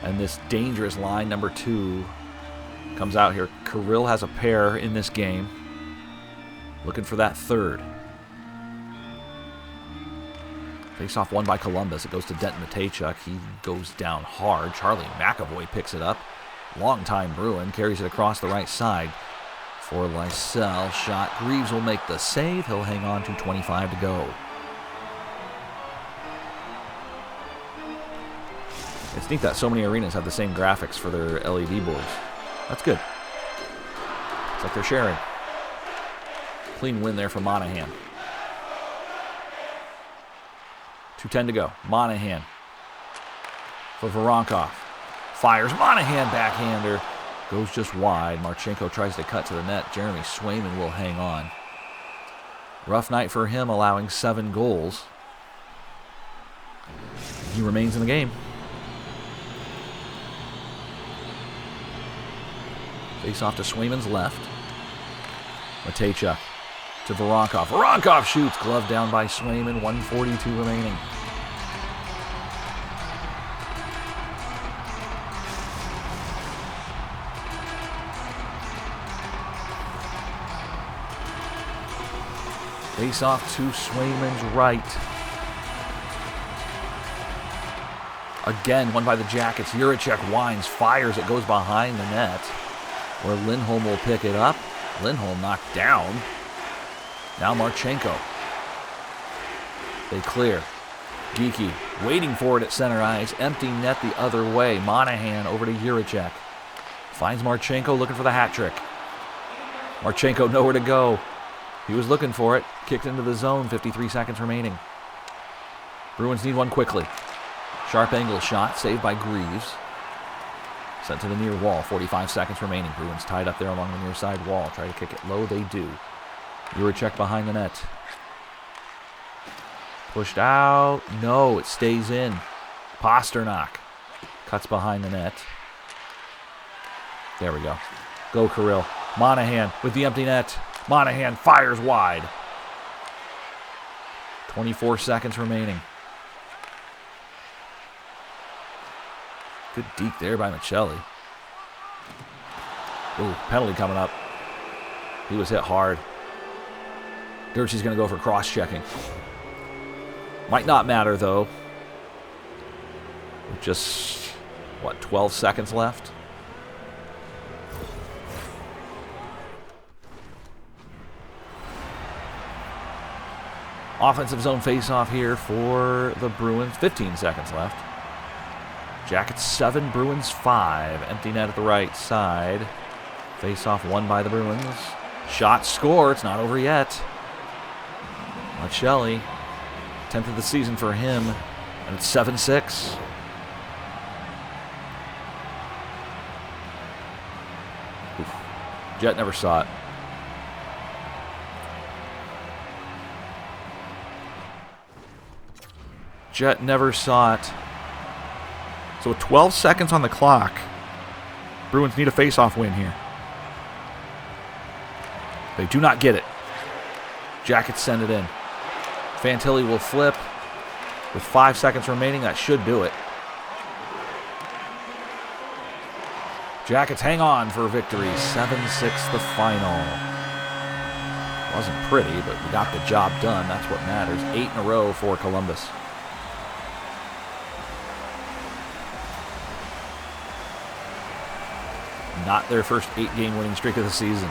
And this dangerous line, number 2, comes out here. Kirill has a pair in this game. Looking for that 3rd. Face-off won by Columbus. It goes to Denton Matejchuk. He goes down hard. Charlie McAvoy picks it up. Long-time Bruin. Carries it across the right side. For Lysell, shot. Greaves will make the save. He'll hang on to 25 to go. It's neat that so many arenas have the same graphics for their LED boards. That's good. It's like they're sharing. Clean win there for Monahan. 2:10 to go. Monahan for Voronkov. Fires. Monahan backhander. Goes just wide. Marchenko tries to cut to the net. Jeremy Swayman will hang on. Rough night for him, allowing 7 goals. He remains in the game. Face off to Swayman's left. Matejchuk to Voronkov. Voronkov shoots. Glove down by Swayman. 1:42 remaining. Face off to Swayman's right. Again, won by the Jackets. Juracek winds, fires. It goes behind the net, where Lindholm will pick it up. Lindholm knocked down. Now Marchenko. They clear. Geekie waiting for it at center ice. Empty net the other way. Monahan over to Juracek. Finds Marchenko looking for the hat trick. Marchenko nowhere to go. He was looking for it. Kicked into the zone. 53 seconds remaining. Bruins need one quickly. Sharp angle shot. Saved by Greaves. Sent to the near wall. 45 seconds remaining. Bruins tied up there along the near side wall. Try to kick it low. They do. Juracek behind the net. Pushed out. No, it stays in. Pasternak cuts behind the net. There we go. Go Kirill. Monahan with the empty net. Monahan fires wide. 24 seconds remaining. Good deke there by Michelli. Ooh, penalty coming up. He was hit hard. Dirtsy's going to go for cross-checking. Might not matter, though. Just, 12 seconds left? Offensive zone face-off here for the Bruins. 15 seconds left. Jackets 7, Bruins 5. Empty net at the right side. Face-off won by the Bruins. Shot, score. It's not over yet. Michelli, 10th of the season for him. And it's 7-6. Oof. Jet never saw it. Jet never saw it. So with 12 seconds on the clock, Bruins need a face-off win here. They do not get it. Jackets send it in. Fantilli will flip. With 5 seconds remaining, that should do it. Jackets hang on for a victory. 7-6 the final. Wasn't pretty, but we got the job done. That's what matters. 8 in a row for Columbus. Not their first 8-game winning streak of the season.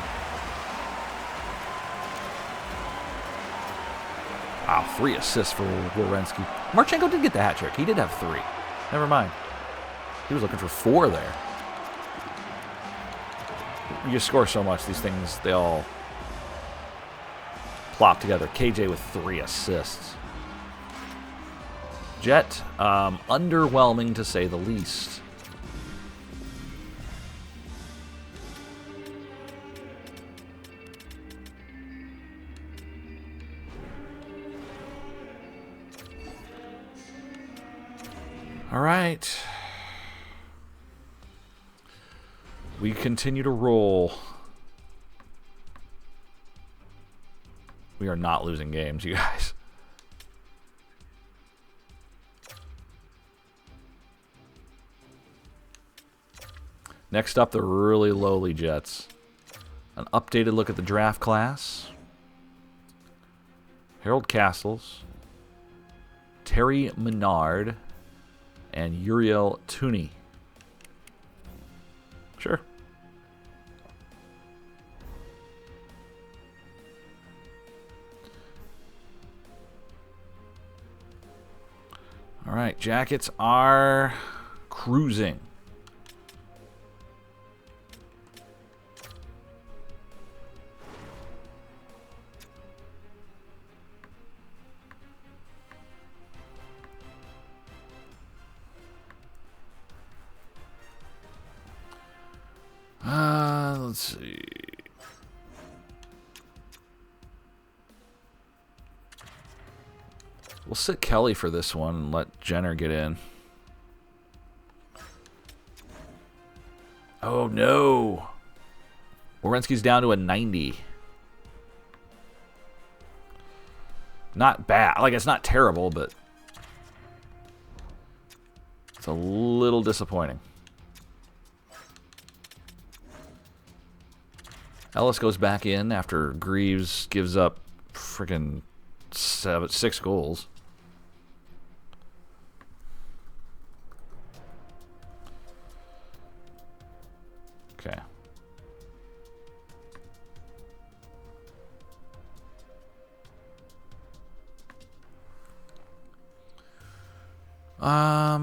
Wow, 3 assists for Werenski. Marchenko did get the hat trick. He did have 3. Never mind. He was looking for 4 there. You score so much, these things, they all plop together. KJ with 3 assists. Jet, underwhelming to say the least. All right. We continue to roll. We are not losing games, you guys. Next up, the really lowly Jets. An updated look at the draft class. Harold Castles, Terry Menard, and Uriel Tooney. Sure. All right, Jackets are cruising. Let's see. We'll sit Kelly for this one and let Jenner get in. Oh, no. Werenski's down to a 90. Not bad. Like, it's not terrible, but it's a little disappointing. Ellis goes back in after Greaves gives up freaking 6 goals. Okay. I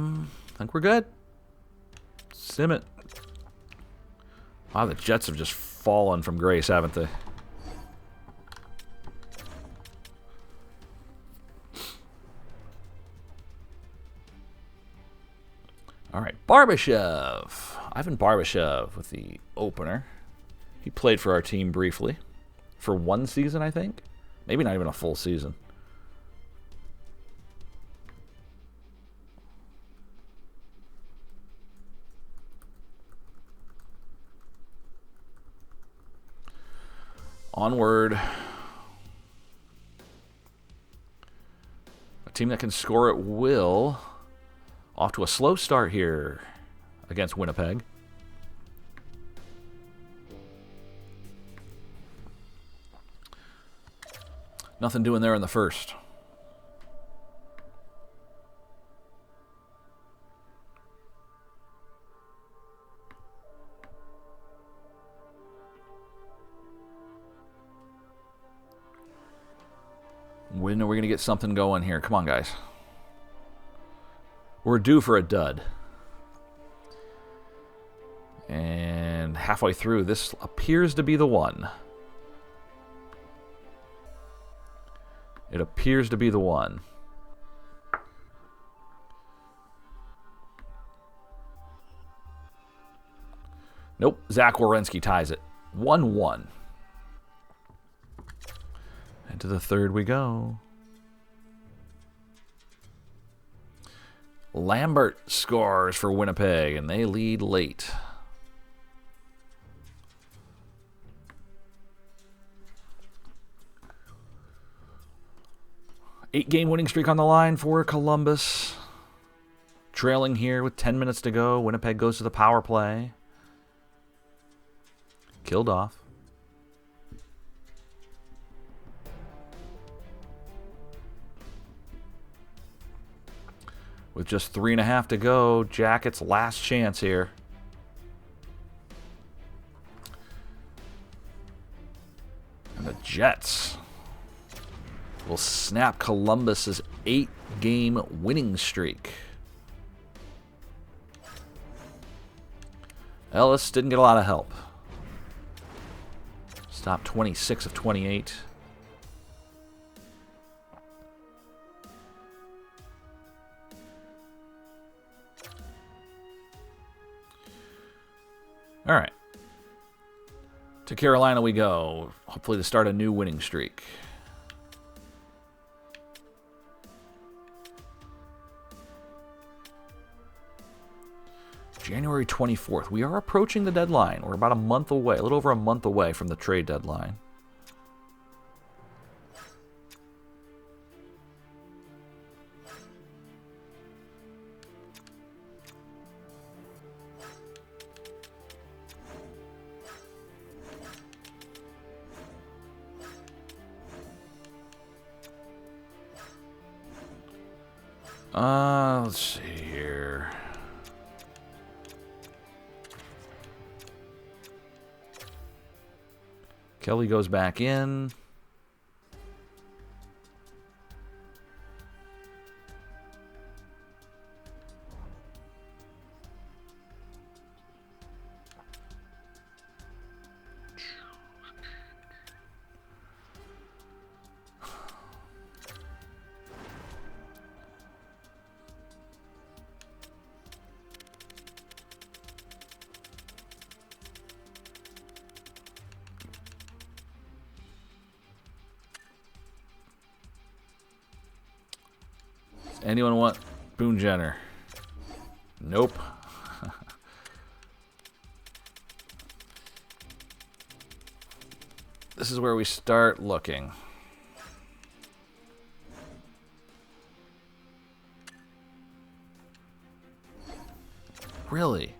think we're good. Sim it. Wow, the Jets have just fallen from grace, haven't they? All right, Barbashev. Ivan Barbashev with the opener. He played for our team briefly. For 1 season, I think. Maybe not even a full season. Onward. A team that can score at will. Off to a slow start here against Winnipeg. Nothing doing there in the first. When are we going to get something going here? Come on, guys. We're due for a dud. And halfway through, this appears to be the one. It appears to be the one. Nope. Zach Werenski ties it. 1-1. And to the third we go. Lambert scores for Winnipeg, and they lead late. Eight-game winning streak on the line for Columbus. Trailing here with 10 minutes to go. Winnipeg goes to the power play. Killed off. With just 3.5 to go, Jackets' last chance here. And the Jets will snap Columbus's 8-game winning streak. Ellis didn't get a lot of help. Stopped 26 of 28. All right. To Carolina we go. Hopefully to start a new winning streak. January 24th. We are approaching the deadline. We're about a month away, a little over a month away from the trade deadline. Let's see here. Kelly goes back in. Anyone want Boone Jenner? Nope. This is where we start looking. Really?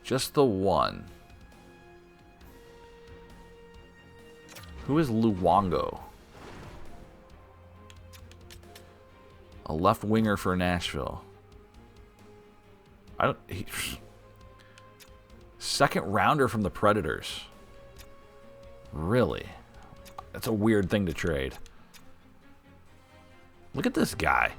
Just the one. Who is Luongo? A left winger for Nashville. Second rounder from the Predators. Really? That's a weird thing to trade. Look at this guy.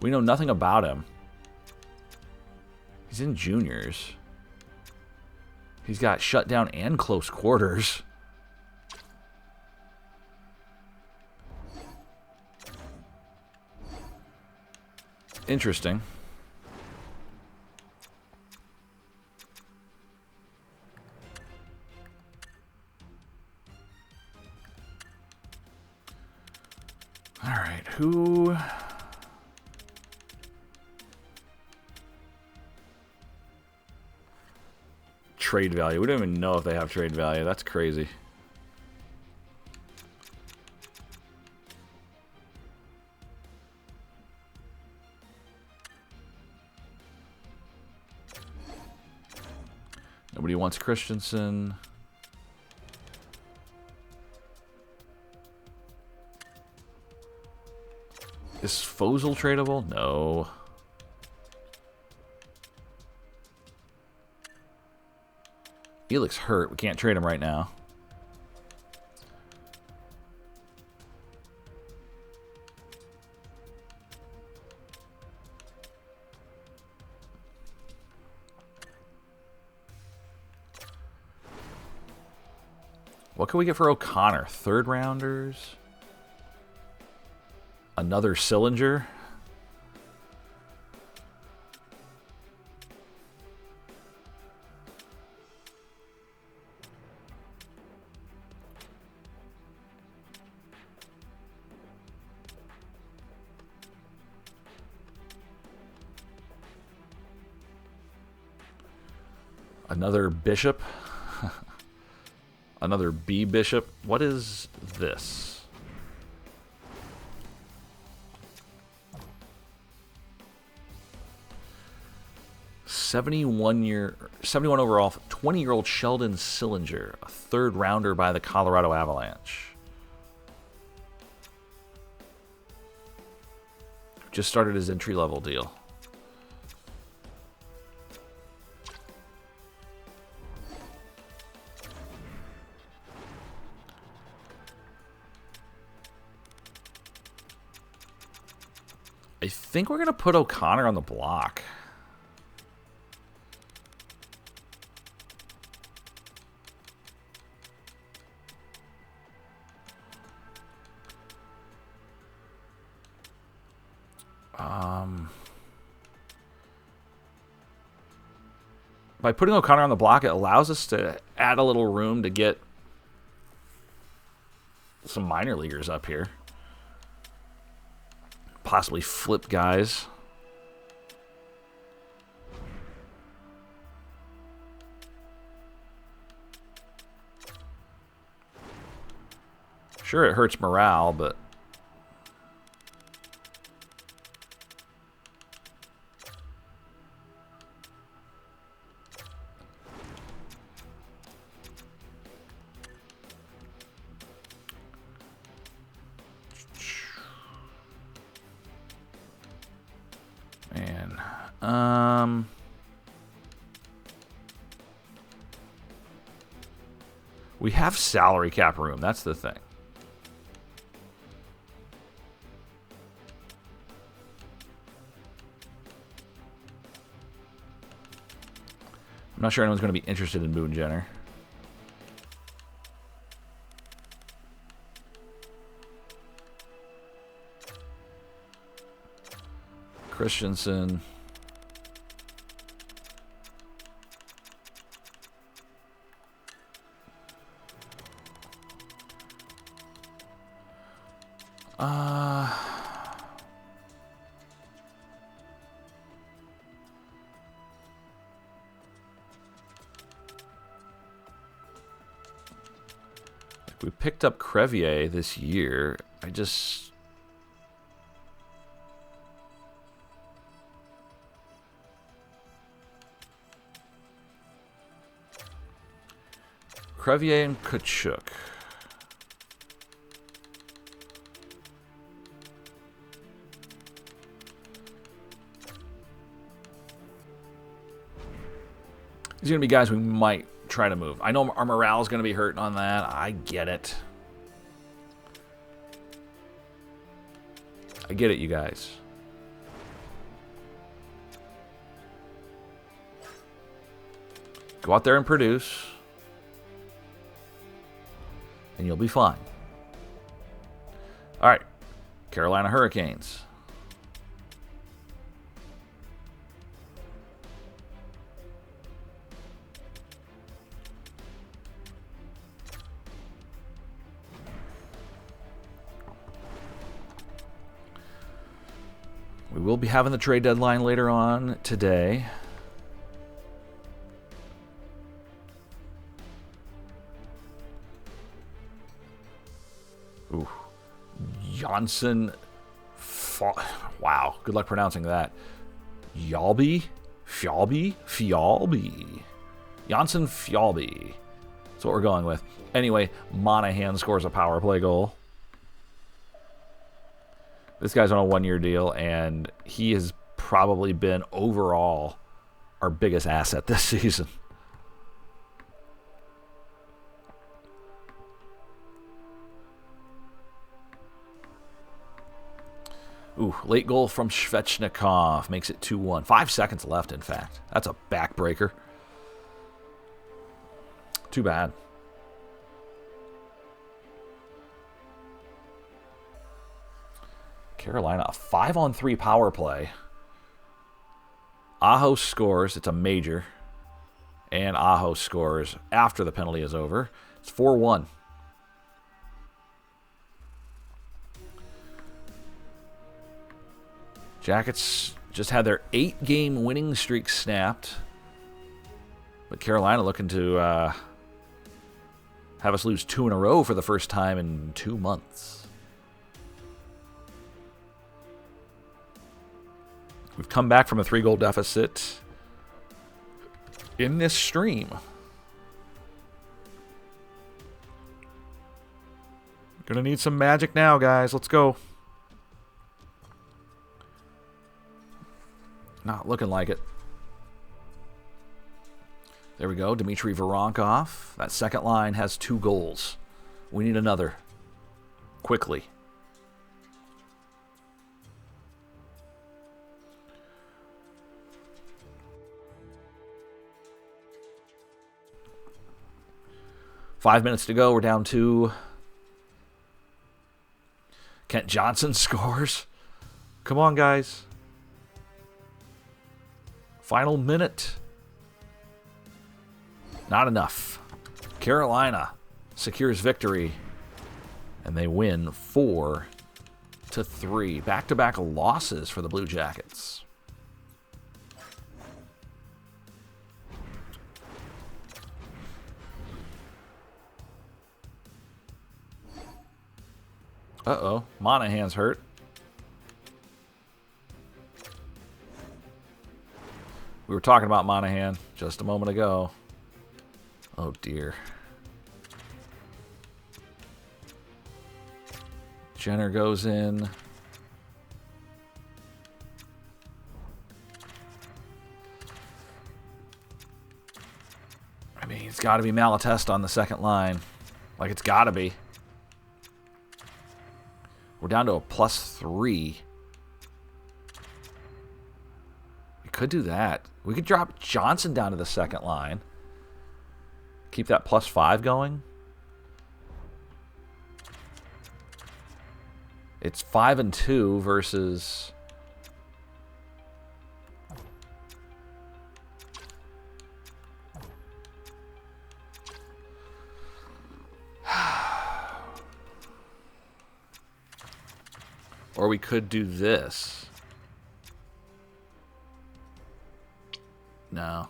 We know nothing about him. He's in juniors. He's got shutdown and close quarters. Interesting. All right, who... Trade value. We don't even know if they have trade value. That's crazy. Nobody wants Christensen. Is Fozil tradable? No. He looks hurt. We can't trade him right now. What can we get for O'Connor? Third rounders? Another Sillinger? Another Bishop? Another B Bishop? What is this? '71 overall, 20-year-old Sheldon Sillinger, a third rounder by the Colorado Avalanche. Just started his entry-level deal. I think we're going to put O'Connor on the block. By putting O'Connor on the block, it allows us to add a little room to get some minor leaguers up here. Possibly flip guys. Sure, it hurts morale, but... we have salary cap room. That's the thing. I'm not sure anyone's going to be interested in Boone Jenner. Christensen. We picked up Crevier this year. Crevier and Kachuk. These are going to be guys we might try to move. I know our morale is going to be hurting on that. I get it. I get it, you guys. Go out there and produce. And you'll be fine. All right. Carolina Hurricanes. We will be having the trade deadline later on today. Ooh. Janssen. Wow. Good luck pronouncing that. Fjallby? Janssen Fjallby. That's what we're going with. Anyway, Monahan scores a power play goal. This guy's on a one-year deal, and he has probably been overall our biggest asset this season. Ooh, late goal from Svechnikov makes it 2-1. 5 seconds left, in fact. That's a backbreaker. Too bad. Carolina, a 5-on-3 power play. Aho scores. It's a major. And Aho scores after the penalty is over. It's 4-1. Jackets just had their 8-game winning streak snapped. But Carolina looking to have us lose 2 in a row for the first time in 2 months. We've come back from a 3-goal deficit in this stream. Gonna need some magic now, guys. Let's go. Not looking like it. There we go. Dmitry Voronkov. That second line has 2 goals. We need another. Quickly. Five minutes to go. We're down 2. Kent Johnson scores. Come on, guys. Final minute. Not enough. Carolina secures victory. And they win 4-3. Back-to-back losses for the Blue Jackets. Uh-oh. Monahan's hurt. We were talking about Monahan just a moment ago. Oh, dear. Jenner goes in. I mean, it's got to be Malatesta on the second line. Like, it's got to be. We're down to a +3. We could do that. We could drop Johnson down to the second line. Keep that +5 going. It's 5-2 versus... Or we could do this. No.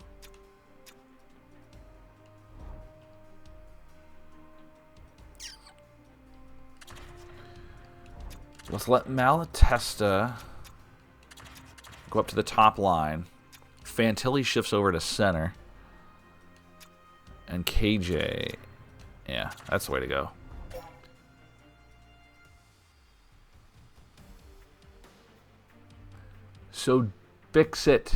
Let's let Malatesta go up to the top line. Fantilli shifts over to center. And KJ. Yeah, that's the way to go. So fix it.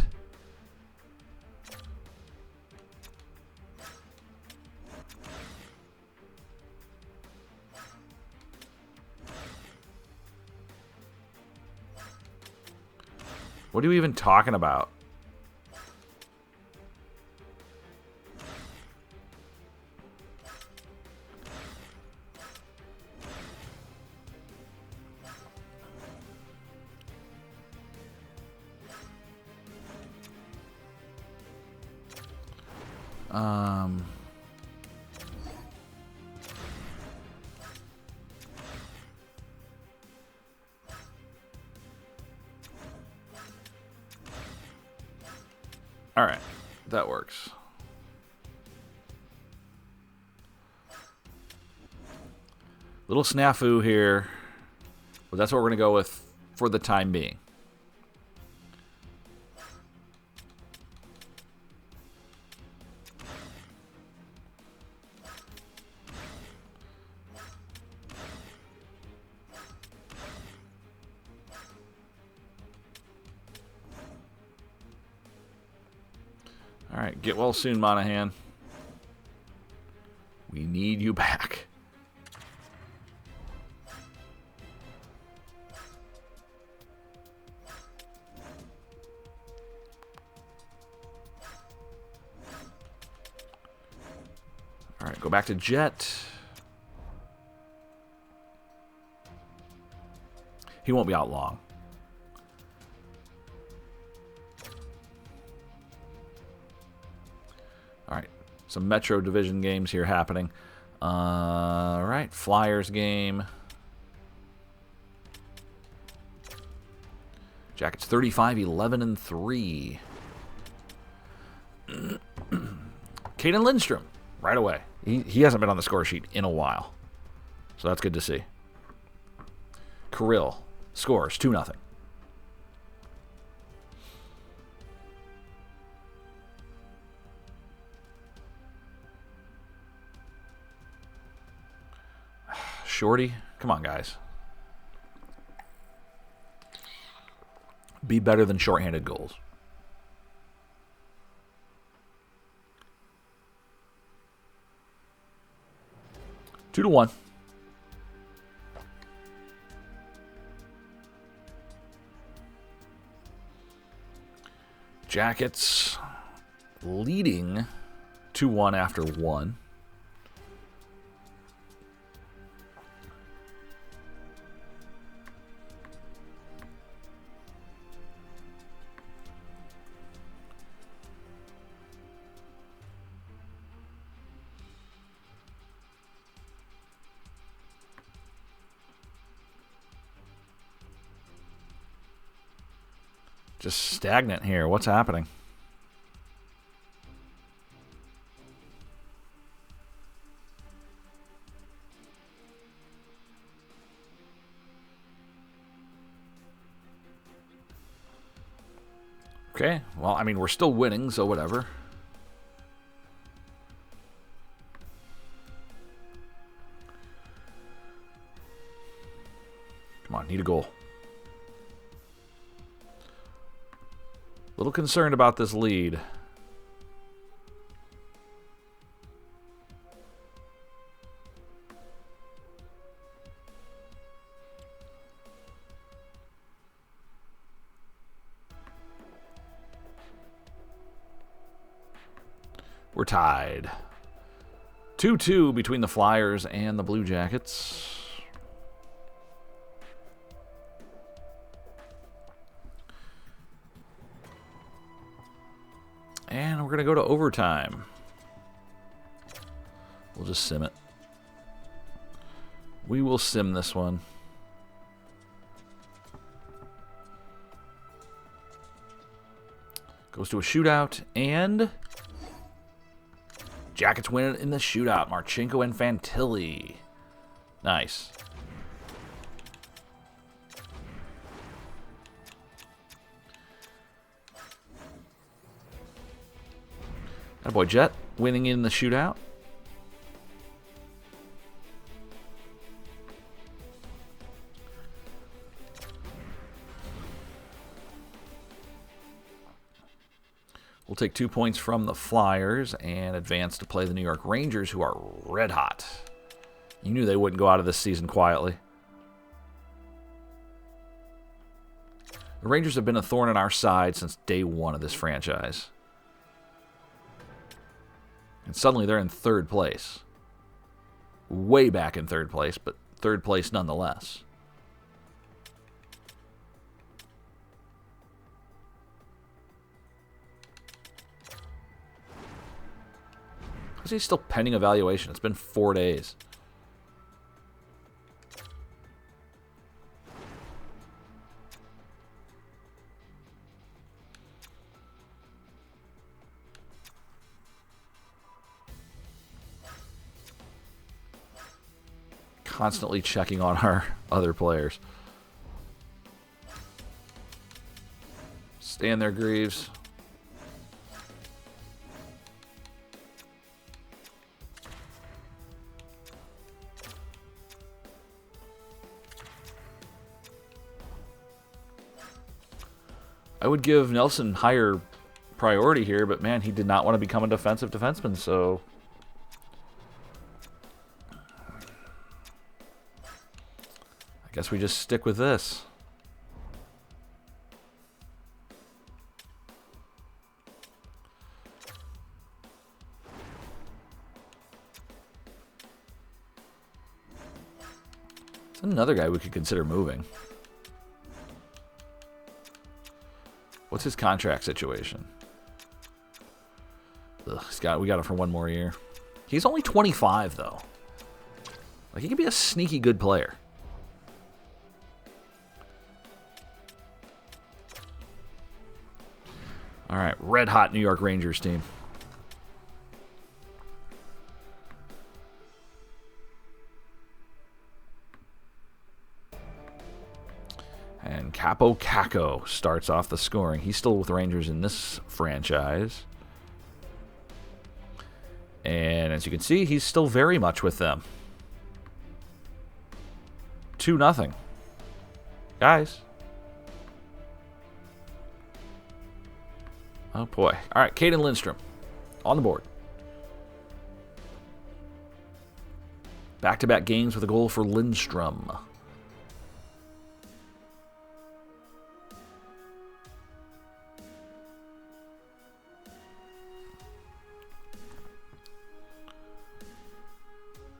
What are you even talking about? All right, that works. Little snafu here, but that's what we're going to go with for the time being. All right, get well soon, Monahan. We need you back. All right, go back to Jet. He won't be out long. All right, some Metro Division games here happening. All right, Flyers game. Jackets 35, 11, and 3. Caden Lindstrom, right away. He hasn't been on the score sheet in a while, so that's good to see. Kirill scores 2-0. Shorty, come on, guys. Be better than shorthanded goals. Two to 1. Jackets leading 2-1 after 1. Just stagnant here. What's happening? Okay, well, I mean, we're still winning, so whatever. Come on, need a goal. Little concerned about this lead. We're tied. 2-2 between the Flyers and the Blue Jackets. And we're going to go to overtime. We'll just sim it. We will sim this one. Goes to a shootout, and Jackets win it in the shootout. Marchenko and Fantilli. Nice. Attaboy Jet winning in the shootout. We'll take 2 points from the Flyers and advance to play the New York Rangers, who are red hot. You knew they wouldn't go out of this season quietly. The Rangers have been a thorn in our side since day one of this franchise. And suddenly they're in third place. Way back in third place, but third place nonetheless. How's he still pending evaluation? It's been 4 days. Constantly checking on our other players. Stand there, Greaves. I would give Nelson higher priority here, but man, he did not want to become a defensive defenseman, so I guess we just stick with this. It's another guy we could consider moving. What's his contract situation? Ugh, we got him for 1 more year. He's only 25, though. Like, he could be a sneaky good player. All right, red hot New York Rangers team. And Capo Caco starts off the scoring. He's still with the Rangers in this franchise. And as you can see, he's still very much with them. 2-0. Guys. Oh, boy. All right, Caden Lindstrom on the board. Back-to-back games with a goal for Lindstrom.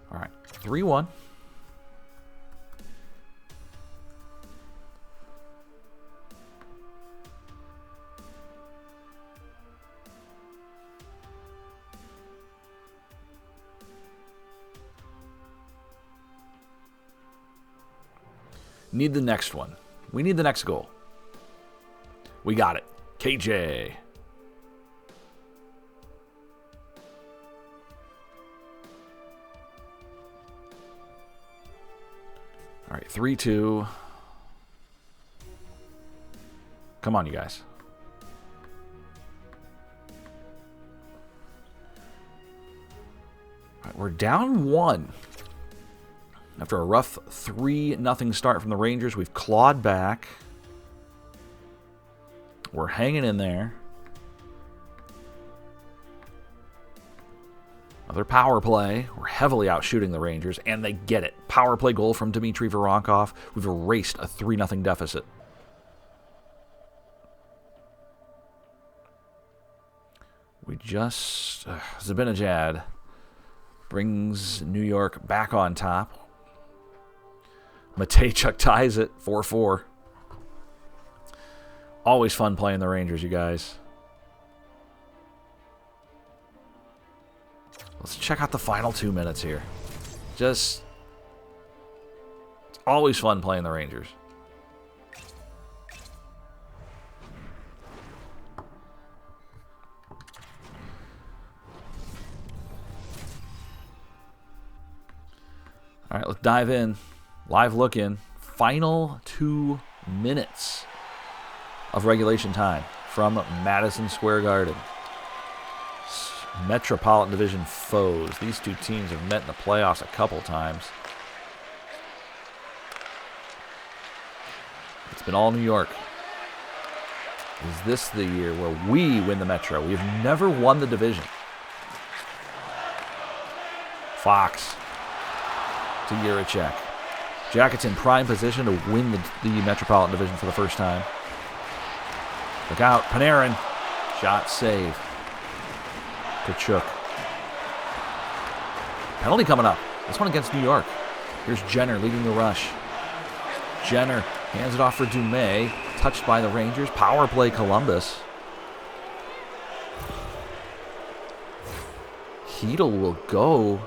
All right, 3-1. Need the next one. We need the next goal. We got it. KJ. All right, 3-2. Come on, you guys. All right, we're down 1. After a rough 3-0 start from the Rangers, we've clawed back. We're hanging in there. Another power play. We're heavily outshooting the Rangers, and they get it. Power play goal from Dmitry Voronkov. We've erased a 3-0 deficit. We just... Zibanejad brings New York back on top. Matejchuk ties it, 4-4. Always fun playing the Rangers, you guys. Let's check out the final 2 minutes here. It's always fun playing the Rangers. All right, let's dive in. Live look in. Final 2 minutes of regulation time from Madison Square Garden. Metropolitan Division foes. These two teams have met in the playoffs a couple times. It's been all New York. Is this the year where we win the Metro? We've never won the division. Fox to Yurichek. Jackets in prime position to win the Metropolitan Division for the first time. Look out, Panarin. Shot save. Kachuk. Penalty coming up. This one against New York. Here's Jenner leading the rush. Jenner hands it off for Dumais. Touched by the Rangers. Power play Columbus. Hedl will go.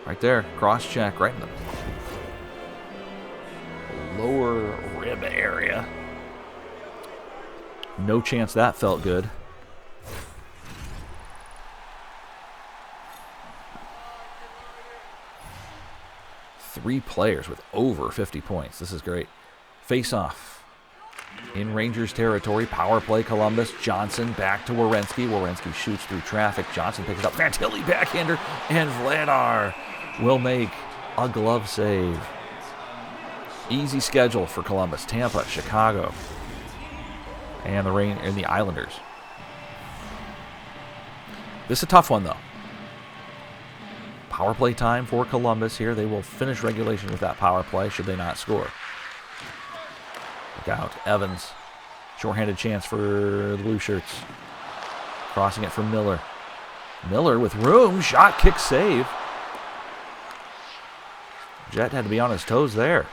Right there. Cross check. Right in the lower rib area. No chance that felt good. Three players with over 50 points. This is great. Face-off. In Rangers territory. Power play Columbus. Johnson back to Werenski. Werenski shoots through traffic. Johnson picks it up. Fantilli backhander. And Vladar will make a glove save. Easy schedule for Columbus. Tampa, Chicago, and the Islanders. This is a tough one, though. Power play time for Columbus here. They will finish regulation with that power play should they not score. Look out. Evans. Shorthanded chance for the Blue Shirts. Crossing it for Miller. Miller with room. Shot, kick, save. Jet had to be on his toes there.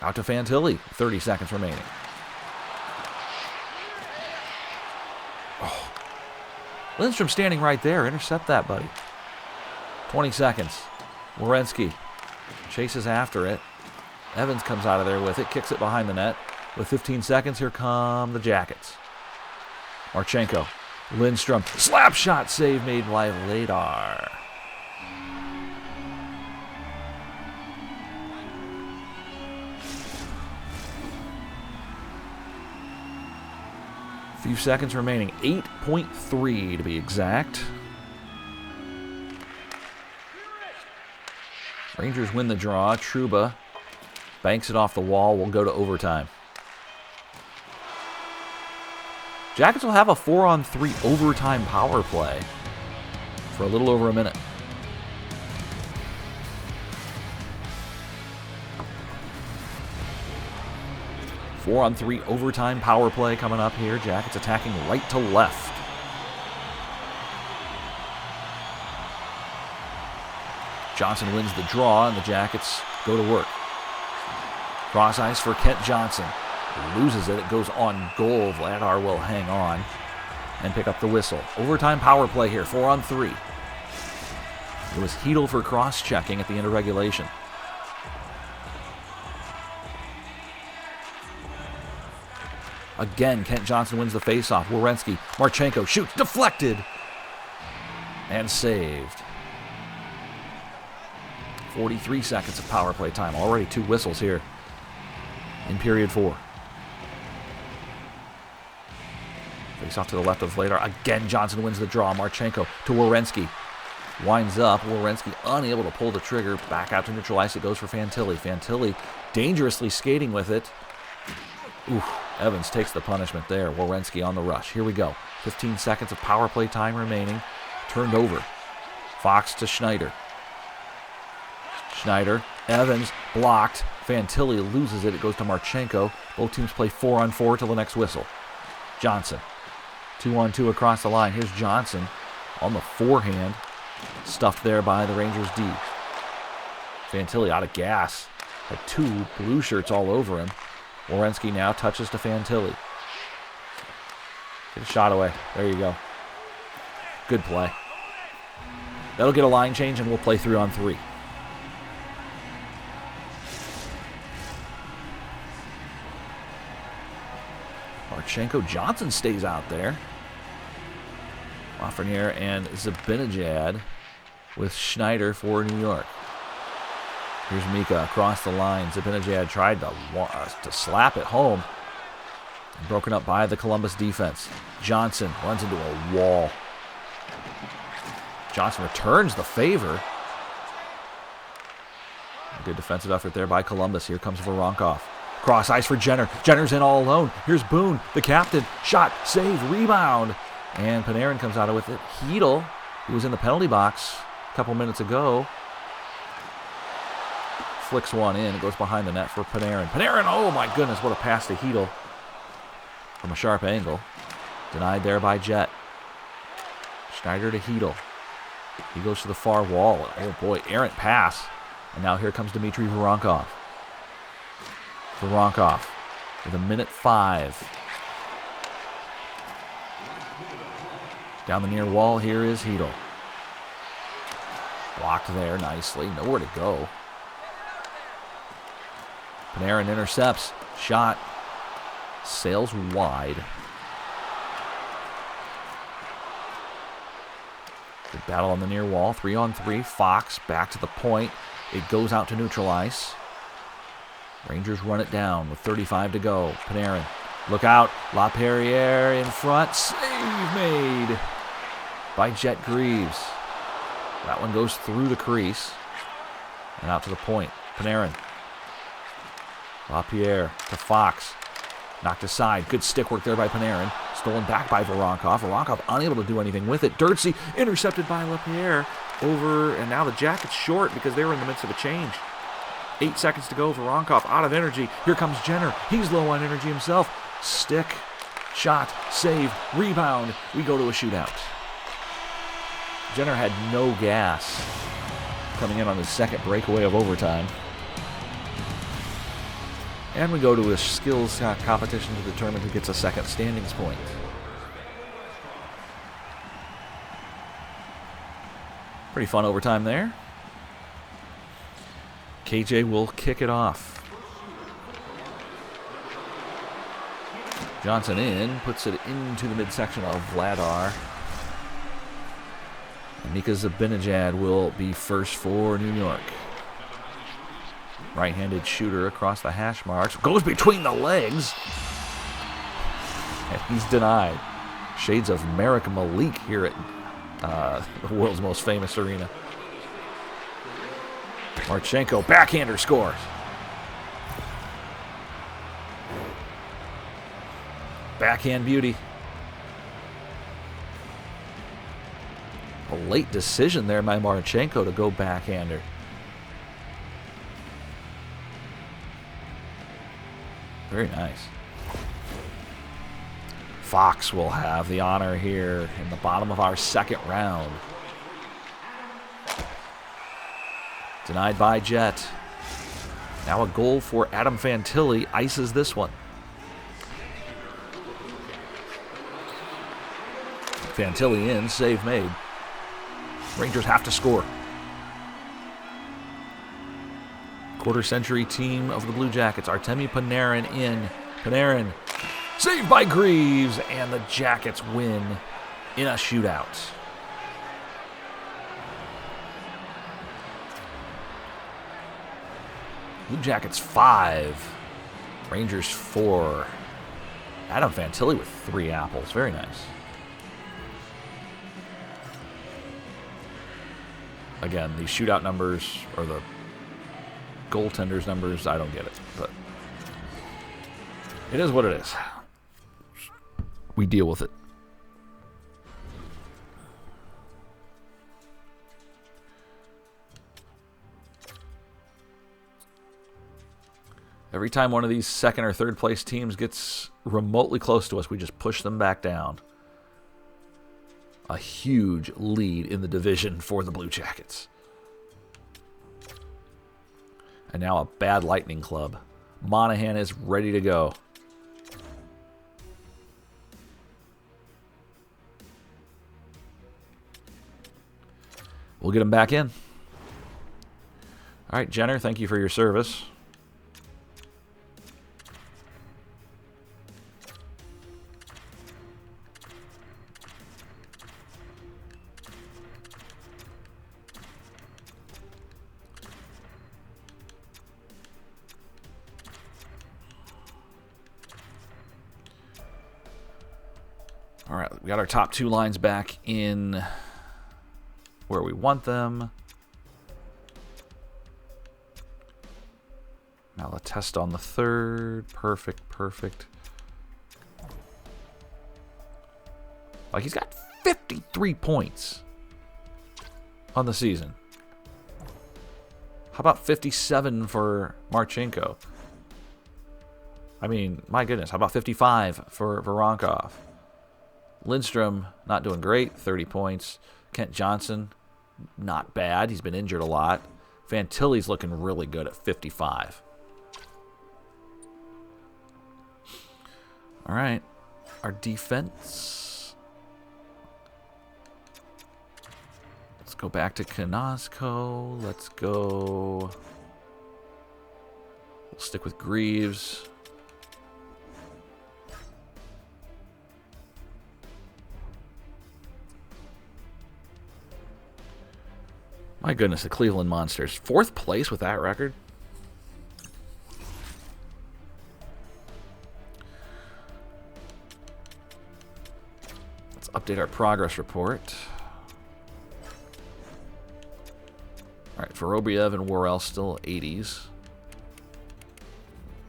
Out to Fantilli. 30 seconds remaining. Oh. Lindstrom standing right there. Intercept that, buddy. 20 seconds. Werenski chases after it. Evans comes out of there with it. Kicks it behind the net. With 15 seconds, here come the Jackets. Marchenko. Lindstrom. Slap shot save made by Vladar. Few seconds remaining. 8.3 to be exact. Rangers win the draw. Trouba banks it off the wall. We'll go to overtime. Jackets will have a 4-on-3 overtime power play for a little over a minute. Four-on-three overtime power play coming up here. Jackets attacking right to left. Johnson wins the draw, and the Jackets go to work. Cross ice for Kent Johnson. Loses it. It goes on goal. Vladar will hang on and pick up the whistle. Overtime power play here. 4-on-3. It was Hedl for cross-checking at the end of regulation. Again, Kent Johnson wins the faceoff. Werenski, Marchenko shoots, deflected, and saved. 43 seconds of power play time. Already 2 whistles here in period 4. Face-off to the left of Vladar. Again, Johnson wins the draw. Marchenko to Werenski. Winds up. Werenski unable to pull the trigger. Back out to neutral ice. It goes for Fantilli. Fantilli dangerously skating with it. Oof. Evans takes the punishment there. Werenski on the rush. Here we go. 15 seconds of power play time remaining. Turned over. Fox to Schneider. Schneider. Evans blocked. Fantilli loses it. It goes to Marchenko. Both teams play 4-on-4 till the next whistle. Johnson. 2-on-2 across the line. Here's Johnson on the forehand. Stuffed there by the Rangers D. Fantilli out of gas. Had 2 blue shirts all over him. Werenski now touches to Fantilli. Get a shot away. There you go. Good play. That'll get a line change, and we'll play 3-on-3. Marchenko. Johnson stays out there. Lafreniere and Zibanejad with Schneider for New York. Here's Mika across the line. Zibanejad tried to slap it home. Broken up by the Columbus defense. Johnson runs into a wall. Johnson returns the favor. Good defensive effort there by Columbus. Here comes Voronkov. Cross ice for Jenner. Jenner's in all alone. Here's Boone, the captain. Shot, save, rebound. And Panarin comes out with it. Hedl, who was in the penalty box a couple minutes ago, flicks one in. It goes behind the net for Panarin. Panarin, oh my goodness, what a pass to Hedl from a sharp angle. Denied there by Jet. Schneider to Hedl. He goes to the far wall. Oh boy, errant pass. And now here comes Dmitry Voronkov. Voronkov with 1:05. Down the near wall, here is Hedl. Blocked there nicely. Nowhere to go. Panarin intercepts. Shot. Sails wide. Good battle on the near wall. 3-on-3. Fox back to the point. It goes out to neutral ice. Rangers run it down with 35 to go. Panarin. Look out. LaPerriere in front. Save made by Jet Greaves. That one goes through the crease and out to the point. Panarin. LaPierre to Fox. Knocked aside. Good stick work there by Panarin. Stolen back by Voronkov. Voronkov unable to do anything with it. Dirtsey intercepted by LaPierre over, and now the Jackets short because they were in the midst of a change. 8 seconds to go. Voronkov out of energy. Here comes Jenner. He's low on energy himself. Stick, shot, save, rebound. We go to a shootout. Jenner had no gas coming in on his second breakaway of overtime. And we go to a skills competition to determine who gets a second standings point. Pretty fun overtime there. KJ will kick it off. Johnson in, puts it into the midsection of Vladar. And Mika Zibanejad will be first for New York. Right-handed shooter across the hash marks. Goes between the legs. And he's denied. Shades of Marek Malik here at the world's most famous arena. Marchenko, backhander, scores. Backhand beauty. A late decision there by Marchenko to go backhander. Very nice. Fox will have the honor here in the bottom of our second round. Denied by Jet. Now a goal for Adam Fantilli ices this one. Fantilli in, save made. Rangers have to score. Quarter-century team of the Blue Jackets. Artemi Panarin in. Panarin saved by Greaves, and the Jackets win in a shootout. Blue Jackets 5, Rangers 4. Adam Fantilli with 3 apples. Very nice. Again, the shootout numbers, or the goaltenders numbers, I don't get it. But it is what it is. We deal with it. Every time one of these second or third place teams gets remotely close to us, we just push them back down. A huge lead in the division for the Blue Jackets. And now a bad Lightning club. Monahan is ready to go. We'll get him back in. All right, Jenner, thank you for your service. All right, we got our top 2 lines back in where we want them. Malatesta on the 3rd. Perfect, perfect. Like, he's got 53 points on the season. How about 57 for Marchenko? I mean, my goodness, how about 55 for Voronkov? Lindstrom, not doing great, 30 points. Kent Johnson, not bad. He's been injured a lot. Fantilli's looking really good at 55. All right, our defense. Let's go back to Kanazko. Let's go. We'll stick with Greaves. My goodness, the Cleveland Monsters. 4th place with that record. Let's update our progress report. All right, Vorobiev and Worrell still 80s.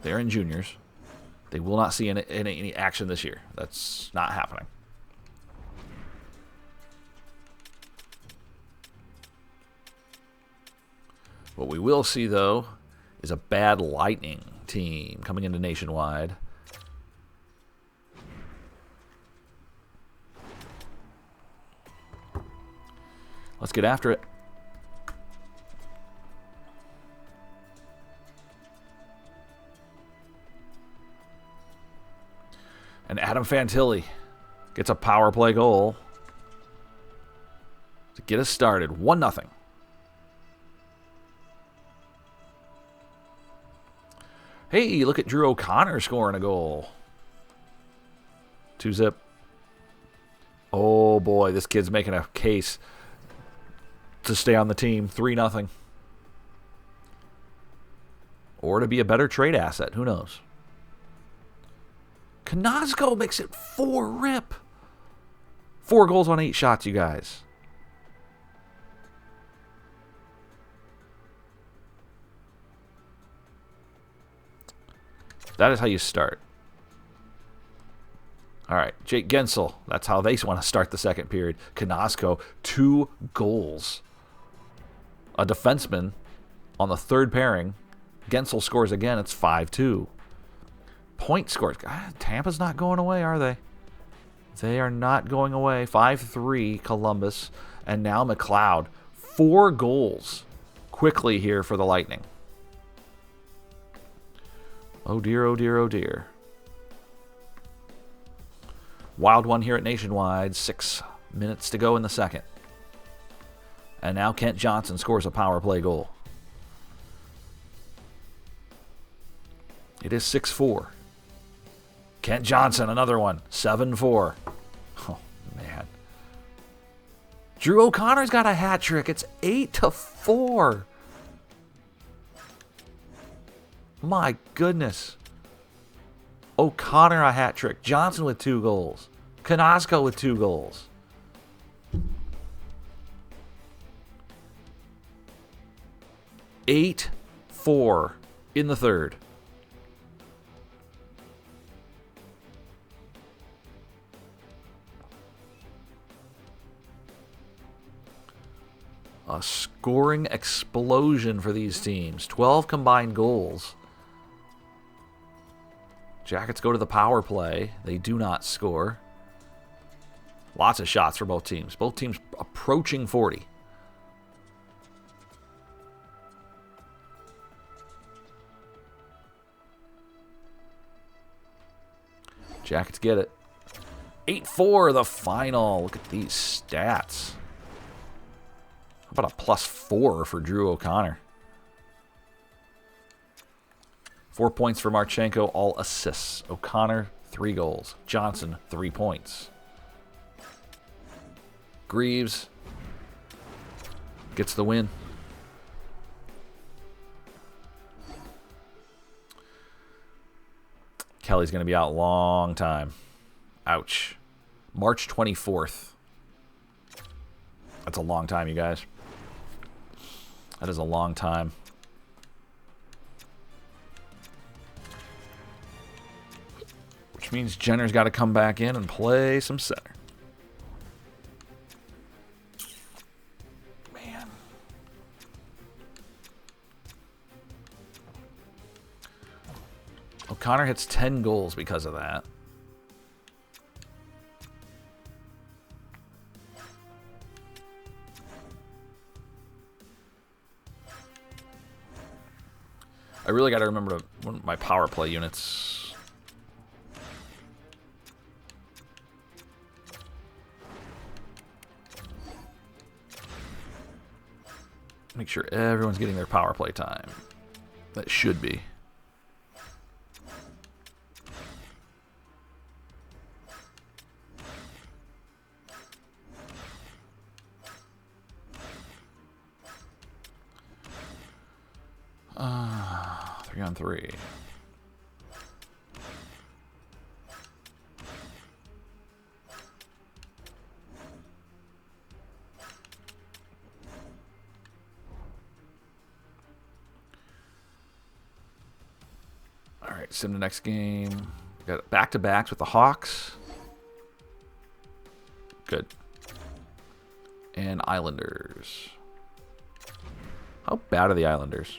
They're in juniors. They will not see any action this year. That's not happening. What we will see, though, is a bad Lightning team coming into Nationwide. Let's get after it. And Adam Fantilli gets a power play goal to get us started. 1-0. Hey, look at Drew O'Connor scoring a goal. 2-0. Oh, boy, this kid's making a case to stay on the team. 3-0. Or to be a better trade asset. Who knows? Kanazko makes it 4-rip. 4 goals on 8 shots, you guys. That is how you start. All right, Jake Gensel. That's how they want to start the second period. Kanazko, 2 goals. A defenseman on the 3rd pairing. Gensel scores again. It's 5-2. Point scores. God, Tampa's not going away, are they? They are not going away. 5-3 Columbus. And now McLeod. 4 goals quickly here for the Lightning. Oh dear, oh dear, oh dear. Wild one here at Nationwide. 6 minutes to go in the second. And now Kent Johnson scores a power play goal. It is 6-4. Kent Johnson, another one. 7-4. Oh, man. Drew O'Connor's got a hat trick. It's 8-4. My goodness. O'Connor a hat trick. Johnson with 2 goals. Kanazko with 2 goals. 8-4 in the third. A scoring explosion for these teams. 12 combined goals. Jackets go to the power play. They do not score. Lots of shots for both teams. Both teams approaching 40. Jackets get it. 8-4 the final. Look at these stats. How about a +4 for Drew O'Connor? 4 points for Marchenko, all assists. O'Connor, 3 goals. Johnson, 3 points. Greaves gets the win. Kelly's going to be out a long time. Ouch. March 24th. That's a long time, you guys. That is a long time. Which means Jenner's got to come back in and play some center. Man. O'Connor hits 10 goals because of that. I really got to remember my power play units. Make sure everyone's getting their power play time. That should be. Three on three. All right, sim the next game. We got back-to-backs with the Hawks. Good. And Islanders. How bad are the Islanders?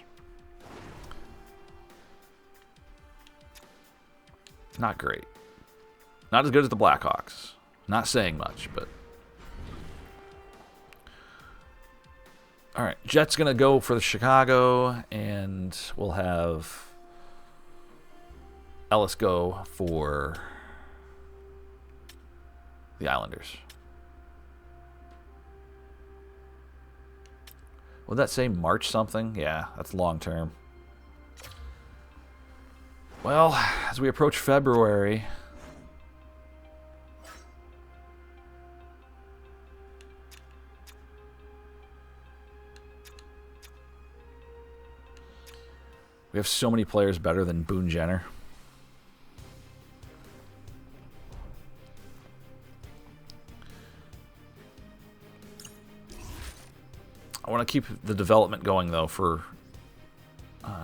Not great. Not as good as the Blackhawks. Not saying much, but... Alright, Jets going to go for the Chicago, and we'll have Ellis go for the Islanders. Would that say March something? Yeah, that's long term. Well, as we approach February, we have so many players better than Boone Jenner. I want to keep the development going, though, for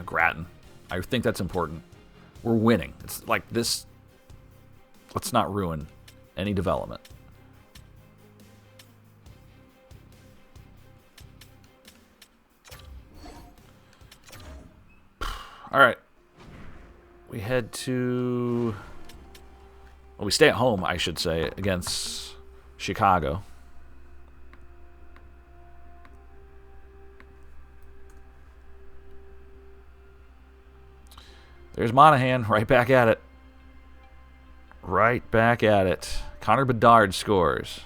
Grattan. I think that's important. We're winning. It's like this. Let's not ruin any development. All right. We head to... Well, we stay at home, I should say, against Chicago. There's Monahan, right back at it. Right back at it. Connor Bedard scores.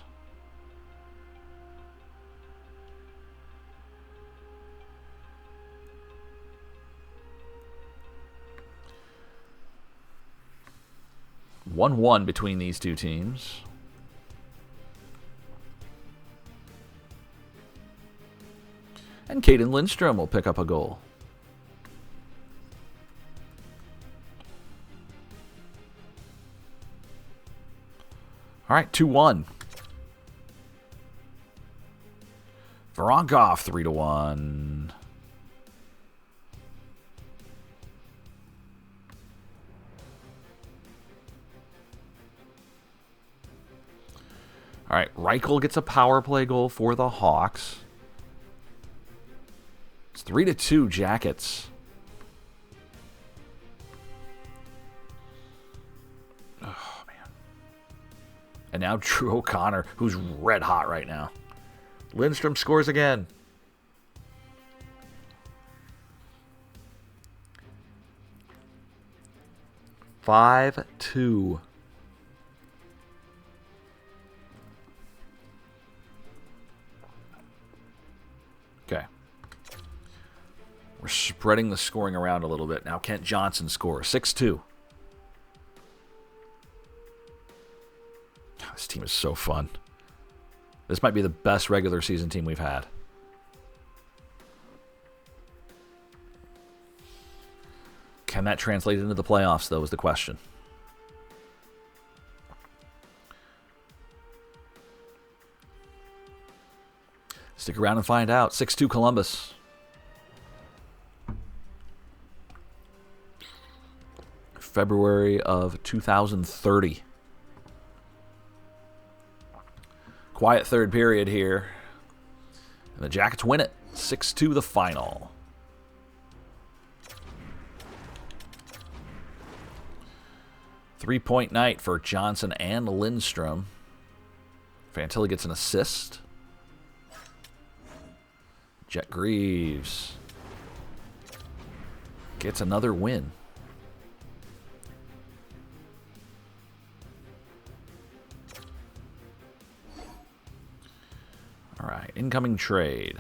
(1-1) between these two teams. And Caden Lindstrom will pick up a goal. All right, 2-1. Voronkov, 3-1. All right, Reichel gets a power play goal for the Hawks. It's 3-2 Jackets. And now Drew O'Connor, who's red hot right now. Lindstrom scores again. (5-2). Okay. We're spreading the scoring around a little bit. Now Kent Johnson scores. 6-2. This team is so fun. This might be the best regular season team we've had. Can that translate into the playoffs, though, is the question. Stick around and find out. 6-2 Columbus. February of 2030. Quiet third period here. And the Jackets win it. 6-2 the final. Three-point night for Johnson and Lindstrom. Fantilli gets an assist. Jet Greaves gets another win. All right, incoming trade.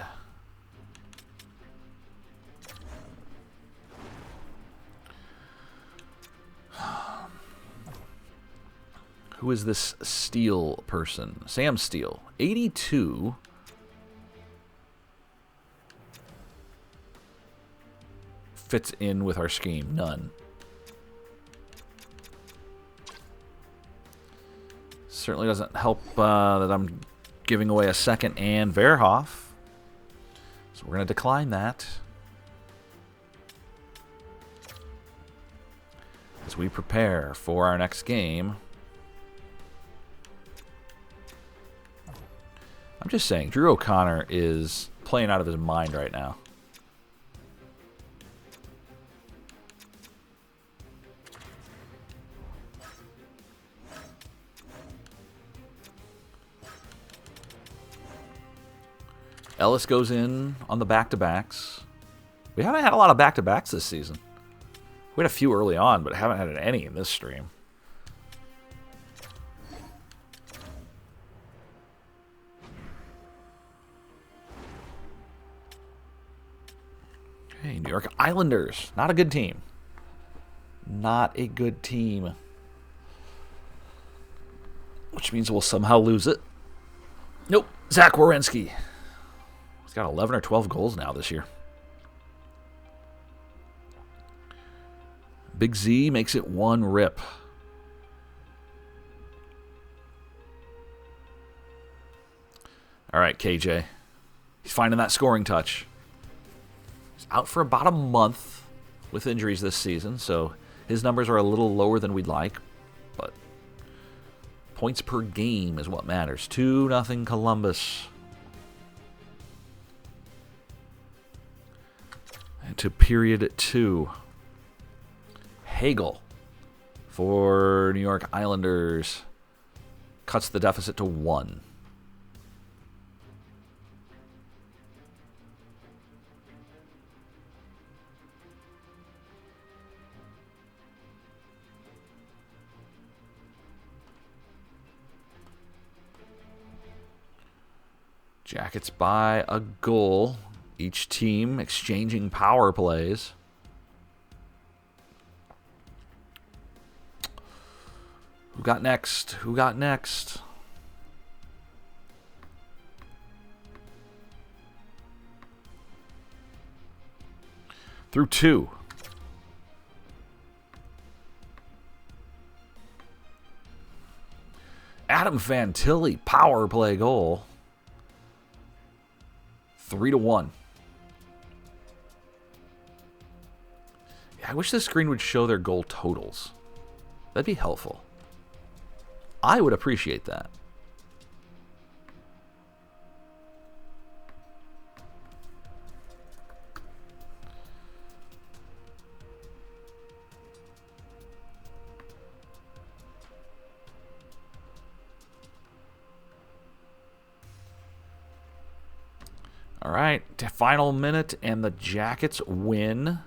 Who is this Steele person? Sam Steele, 82. Fits in with our scheme. None. Certainly doesn't help that I'm giving away a second and Verhoff. So we're going to decline that. As we prepare for our next game. I'm just saying, Drew O'Connor is playing out of his mind right now. Ellis goes in on the back-to-backs. We haven't had a lot of back-to-backs this season. We had a few early on, but haven't had any in this stream. Okay, New York Islanders. Not a good team. Not a good team. Which means we'll somehow lose it. Nope. Zach Werenski. He's got 11 or 12 goals now this year. Big Z makes it one rip. All right, KJ. He's finding that scoring touch. He's out for about a month with injuries this season, so his numbers are a little lower than we'd like, but points per game is what matters. 2-0 Columbus. And to period 2. Hagel for New York Islanders cuts the deficit to 1. Jackets by a goal. Each team exchanging power plays. Who got next? Who got next? Through 2. Adam Fantilli, power play goal. 3-1. Yeah, I wish this screen would show their goal totals. That'd be helpful. I would appreciate that. All right, final minute, and the Jackets win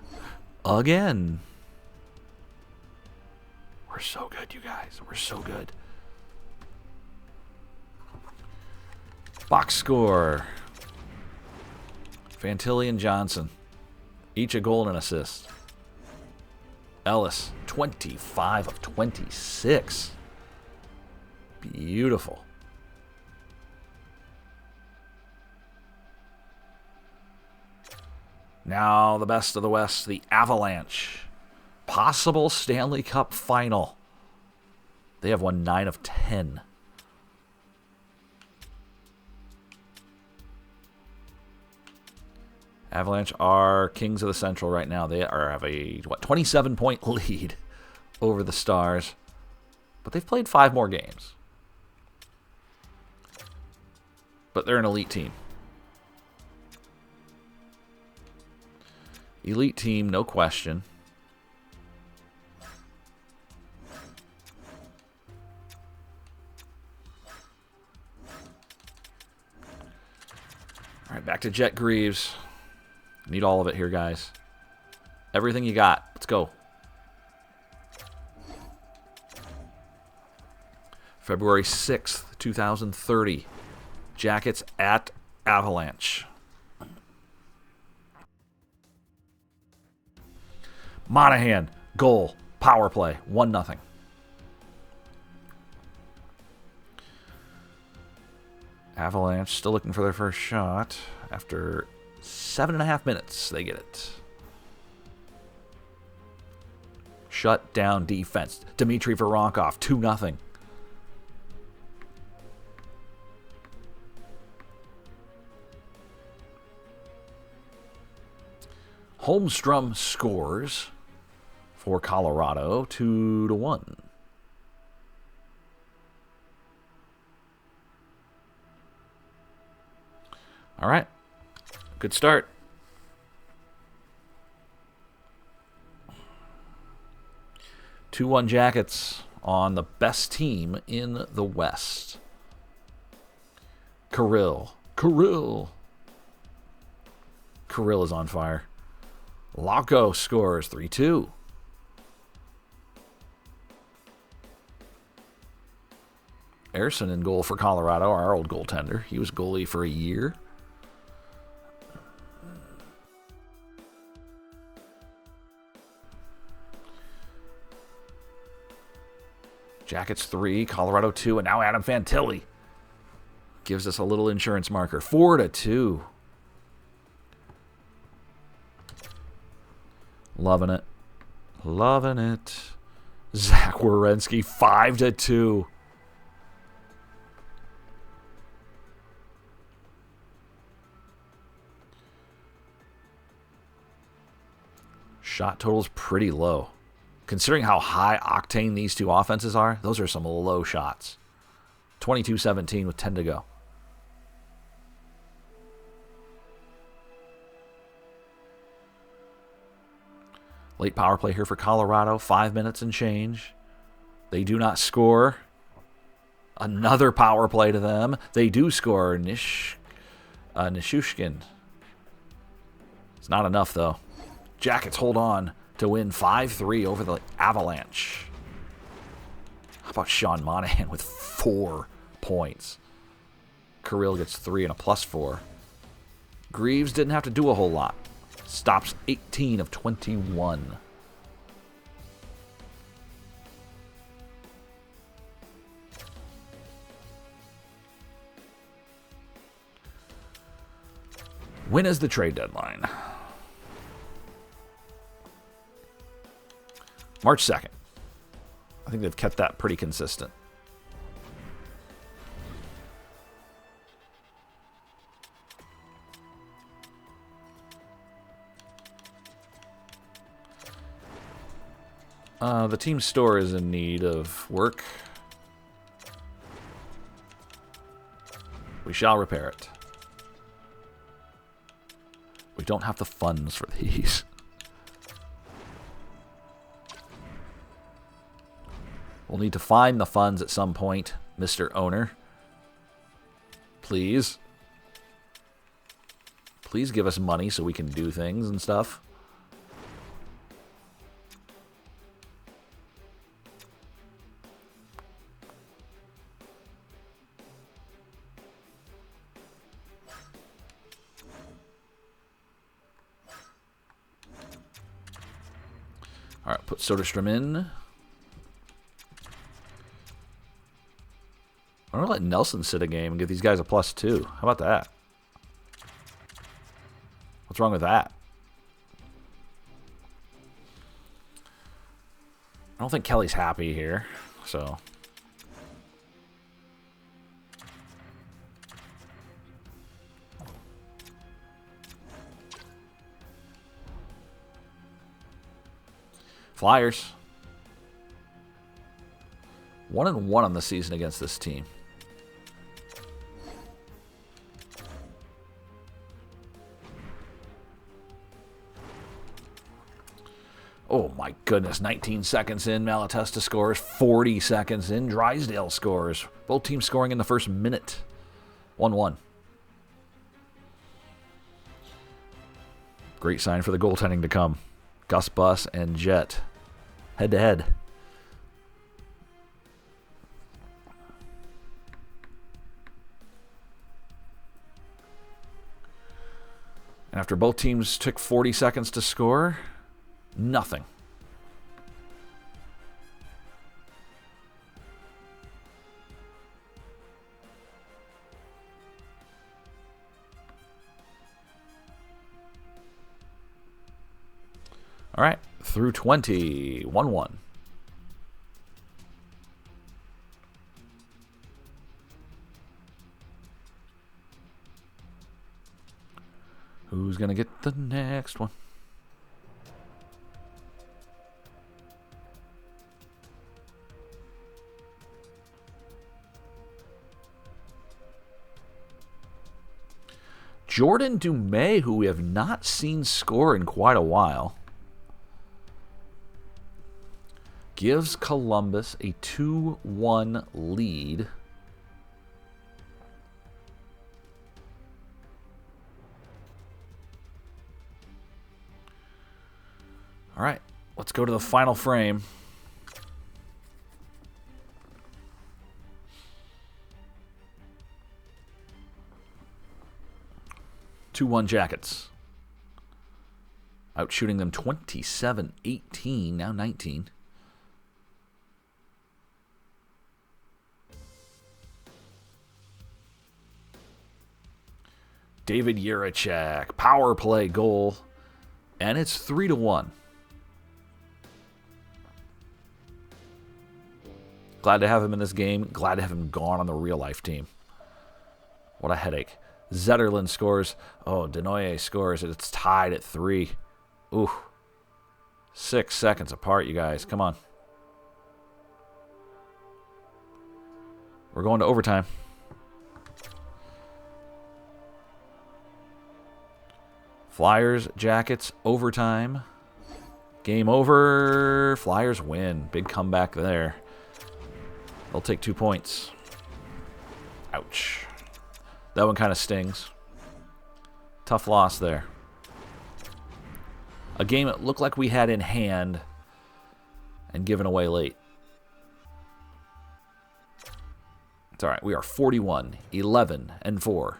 again. We're so good, you guys. We're so good. Box score. Fantilli and Johnson. Each a goal and an assist. Ellis, 25 of 26. Beautiful. Now the best of the West, the Avalanche. Possible Stanley Cup final. They have won 9 of 10. Avalanche are kings of the Central right now. They have a 27-point lead over the Stars, but they've played 5 more games. But they're an elite team. Elite team, no question. All right, back to Jet Greaves. Need all of it here, guys. Everything you got. Let's go. February 6th, 2030. Jackets at Avalanche. Monahan, goal, power play, 1-0. Avalanche still looking for their first shot. After 7.5 minutes, they get it. Shut down defense. Dmitry Voronkov, 2-0. Holmstrom scores for Colorado, 2-1. All right. Good start. Two 2-1 Jackets on the best team in the West. Kirill is on fire. Lauko scores 3-2. Ersson in goal for Colorado, our old goaltender. He was goalie for a year. Jackets 3, Colorado 2, and now Adam Fantilli gives us a little insurance marker. 4-2. Loving it. Loving it. Zach Werenski, 5-2. Shot total's pretty low. Considering how high octane these two offenses are, those are some low shots. 22-17 with 10 to go. Late power play here for Colorado. 5 minutes and change. They do not score. Another power play to them. They do score. Nishushkin. It's not enough, though. Jackets hold on to win 5-3 over the Avalanche. How about Sean Monahan with 4 points? Kirill gets 3 and a +4. Greaves didn't have to do a whole lot. Stops 18 of 21. When is the trade deadline? March 2nd. I think they've kept that pretty consistent. The team store is in need of work. We shall repair it. We don't have the funds for these. We'll need to find the funds at some point, Mr. Owner. Please. Please give us money so we can do things and stuff. All right, put Soderstrom in. I'm going to let Nelson sit a game and give these guys a +2. How about that? What's wrong with that? I don't think Kelly's happy here, so... Flyers. 1-1 on the season against this team. Oh my goodness, 19 seconds in, Malatesta scores. 40 seconds in, Drysdale scores. Both teams scoring in the first minute. 1-1. Great sign for the goaltending to come. Gus Bus and Jet. Head to head. And after both teams took 40 seconds to score, nothing. All right, through 20, 1-1. Who's going to get the next one? Jordan Dumais, who we have not seen score in quite a while, gives Columbus a 2-1 lead. All right, let's go to the final frame. Two-1 Jackets. Outshooting them 27-18, now 19. David Jiricek, power play goal, and it's 3-1. Glad to have him in this game. Glad to have him gone on the real-life team. What a headache. Zetterlund scores. Oh, Denoye scores. It's tied at 3. Ooh. 6 seconds apart, you guys. Come on. We're going to overtime. Flyers, Jackets, overtime. Game over. Flyers win. Big comeback there. They'll take 2 points. Ouch. That one kind of stings. Tough loss there. A game it looked like we had in hand and given away late. It's all right. We are 41, 11, and 4.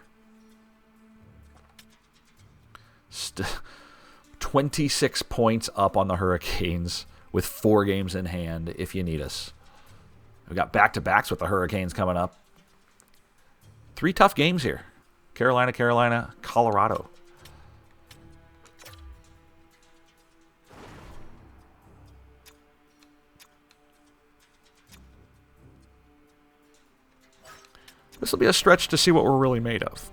26 points up on the Hurricanes with 4 games in hand if you need us. We got back-to-backs with the Hurricanes coming up. 3 tough games here. Carolina, Carolina, Colorado. This will be a stretch to see what we're really made of.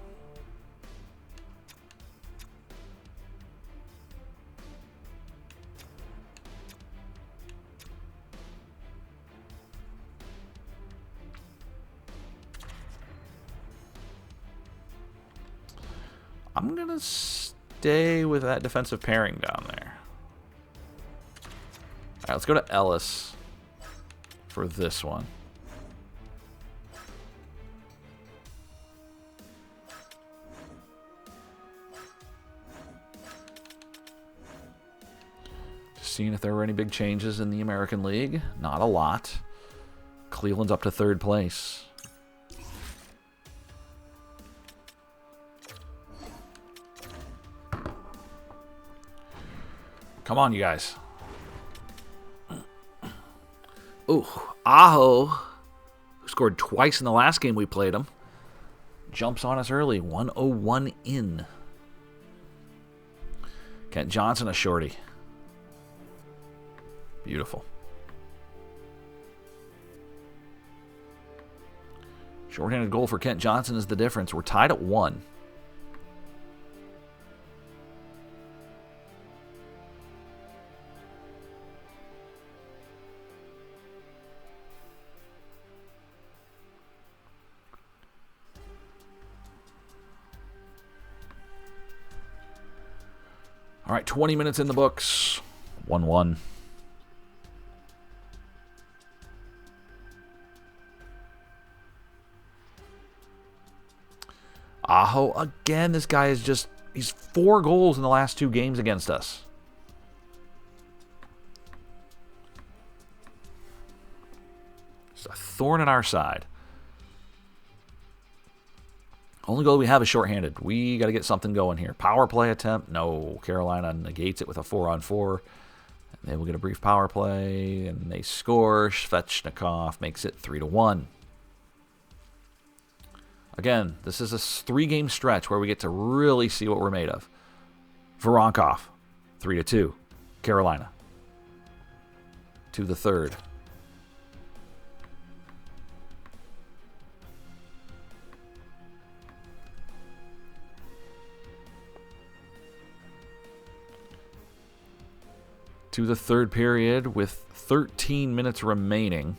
I'm going to stay with that defensive pairing down there. All right, let's go to Ellis for this one. Just seeing if there were any big changes in the American League. Not a lot. Cleveland's up to 3rd place. Come on, you guys. Ooh, Aho, who scored twice in the last game we played him, jumps on us early. 101 in. Kent Johnson, a shorty. Beautiful. Shorthanded goal for Kent Johnson is the difference. We're tied at 1. All right, 20 minutes in the books. 1-1. Aho again. This guy is just... He's 4 goals in the last 2 games against us. It's a thorn in our side. Only goal we have is shorthanded. We got to get something going here. Power play attempt. No. Carolina negates it with a 4-on-4. And they will get a brief power play. And they score. Svechnikov makes it 3-1. Again, this is a 3-game stretch where we get to really see what we're made of. Voronkov, 3-2. Carolina. To the third. To the third period with 13 minutes remaining.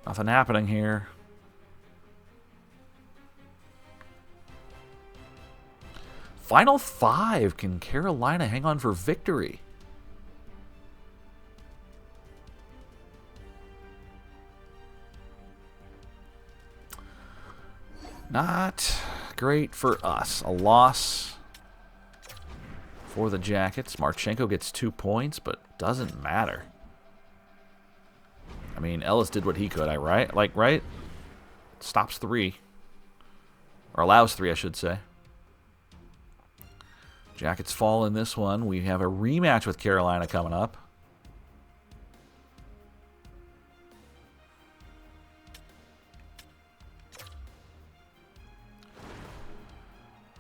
Nothing happening here. Final 5. Can Carolina hang on for victory? Not great for us. A loss for the Jackets. Marchenko gets 2 points, but doesn't matter. I mean, Ellis did what he could, right? Right? Stops 3. Or allows 3, I should say. Jackets fall in this one. We have a rematch with Carolina coming up.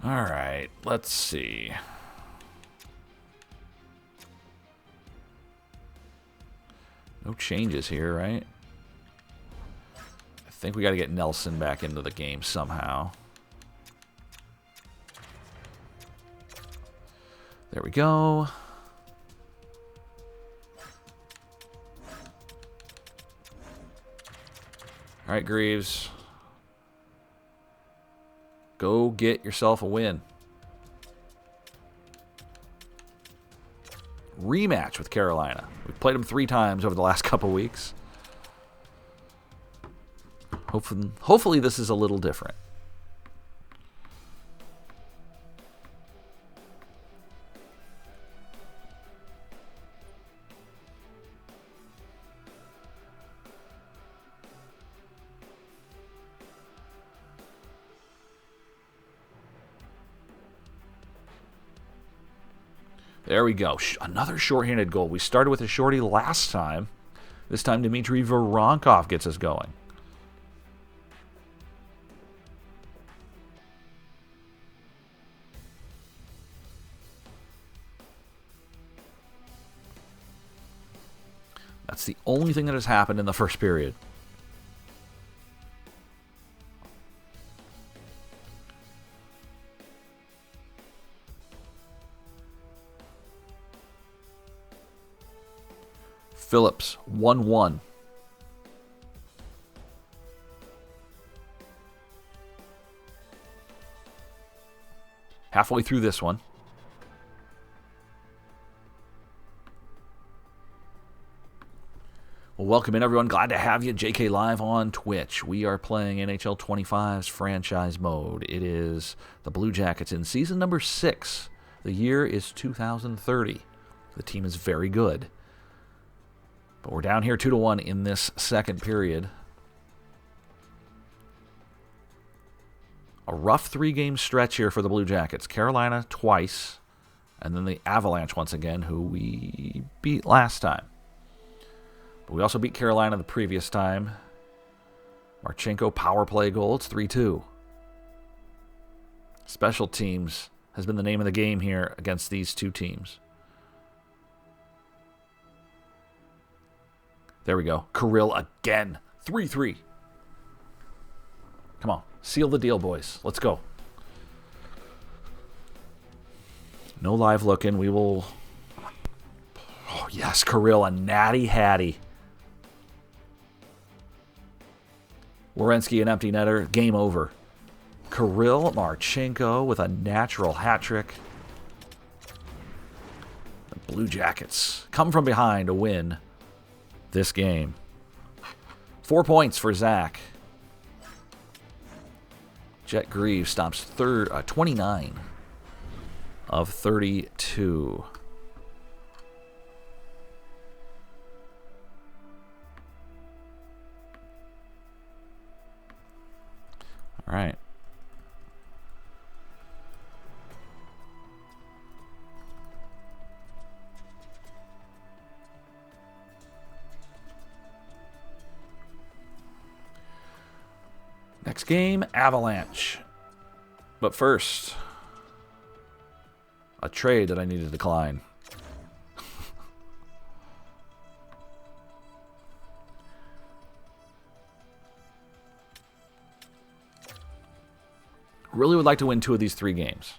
All right, let's see. No changes here, right? I think we got to get Nelson back into the game somehow. There we go. All right, Greaves. Go get yourself a win. Rematch with Carolina. We've played them 3 times over the last couple weeks. Hopefully this is a little different. There we go. Another shorthanded goal. We started with a shorty last time. This time Dmitry Voronkov gets us going. That's the only thing that has happened in the first period. Phillips, 1-1. Halfway through this one. Well, welcome in, everyone. Glad to have you. JK Live on Twitch. We are playing NHL 25's franchise mode. It is the Blue Jackets in season number 6. The year is 2030. The team is very good. But we're down here 2-1 in this second period. A rough 3-game stretch here for the Blue Jackets. Carolina twice, and then the Avalanche once again, who we beat last time. But we also beat Carolina the previous time. Marchenko power play goal. It's 3-2. Special teams has been the name of the game here against these 2 teams. There we go. Kirill again. 3-3. Come on. Seal the deal, boys. Let's go. No live looking. We will... Oh, yes, Kirill. A natty hattie. Werenski, an empty netter. Game over. Kirill Marchenko with a natural hat trick. The Blue Jackets come from behind to win this game. 4 points for Zach. Jet Greaves stops 29 of 32. All right. Next game, Avalanche. But first, a trade that I need to decline. Really would like to win 2 of these 3 games.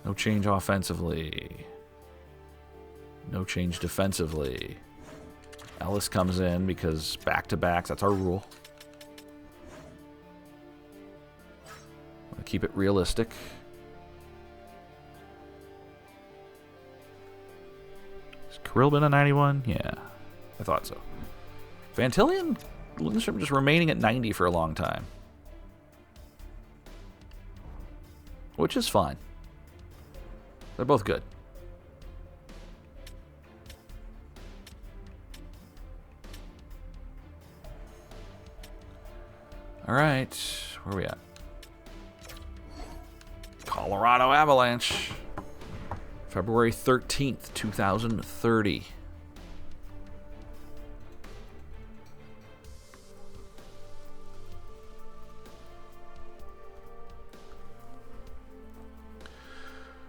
No change offensively. No change defensively. Ellis comes in because back-to-backs, that's our rule. Want to keep it realistic. Has Kirill been a 91? Yeah, I thought so. Fantilli and Lindstrom just remaining at 90 for a long time. Which is fine. They're both good. All right, where are we at? Colorado Avalanche. February 13th, 2030.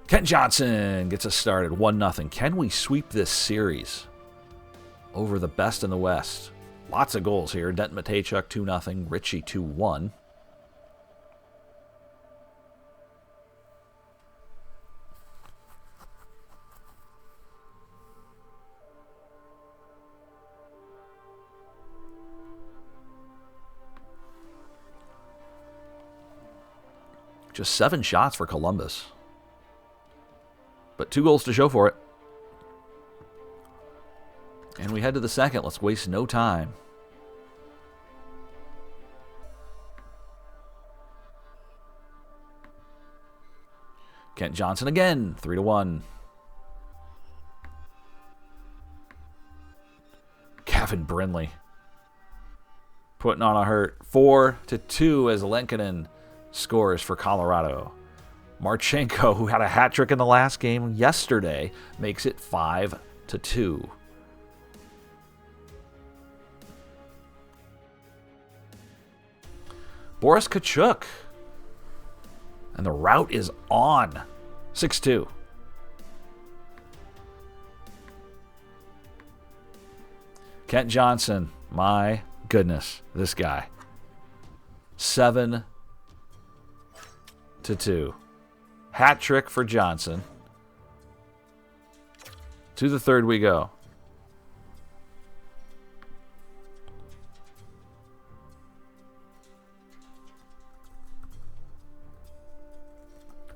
Kent Johnson gets us started 1-0. Can we sweep this series over the best in the West? Lots of goals here. Denton Matejchuk 2-0. Ritchie 2-1. Just 7 shots for Columbus. But 2 goals to show for it. And we head to the second. Let's waste no time. Kent Johnson again, 3-1. Kevin Brindley putting on a hurt. 4-2 as Lenkinen scores for Colorado. Marchenko, who had a hat trick in the last game yesterday, makes it 5-2. Boris Tkachuk. And the route is on. 6-2. Kent Johnson. My goodness. This guy. 7-2. Hat trick for Johnson. To the third we go.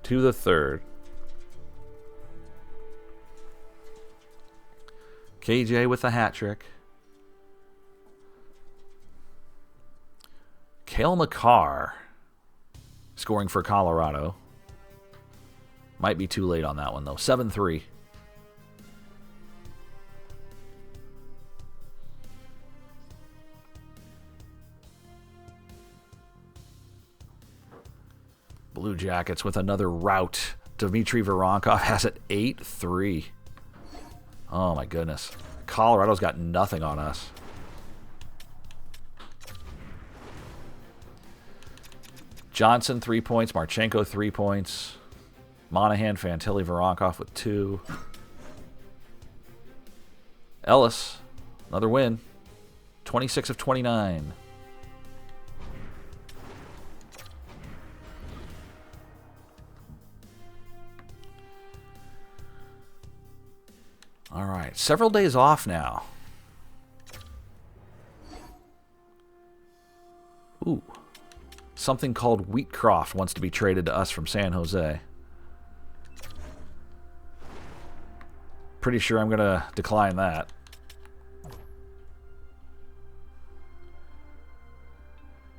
To the third. KJ with the hat trick. Cale Makar scoring for Colorado. Might be too late on that one, though. 7-3. Blue Jackets with another rout. Dmitry Voronkov has it 8-3. Oh, my goodness. Colorado's got nothing on us. Johnson, 3 points. Marchenko, 3 points. Monahan, Fantilli, Voronkov with 2. Ellis, another win. 26 of 29. All right, several days off now. Ooh. Something called Wheatcroft wants to be traded to us from San Jose. Pretty sure I'm going to decline that.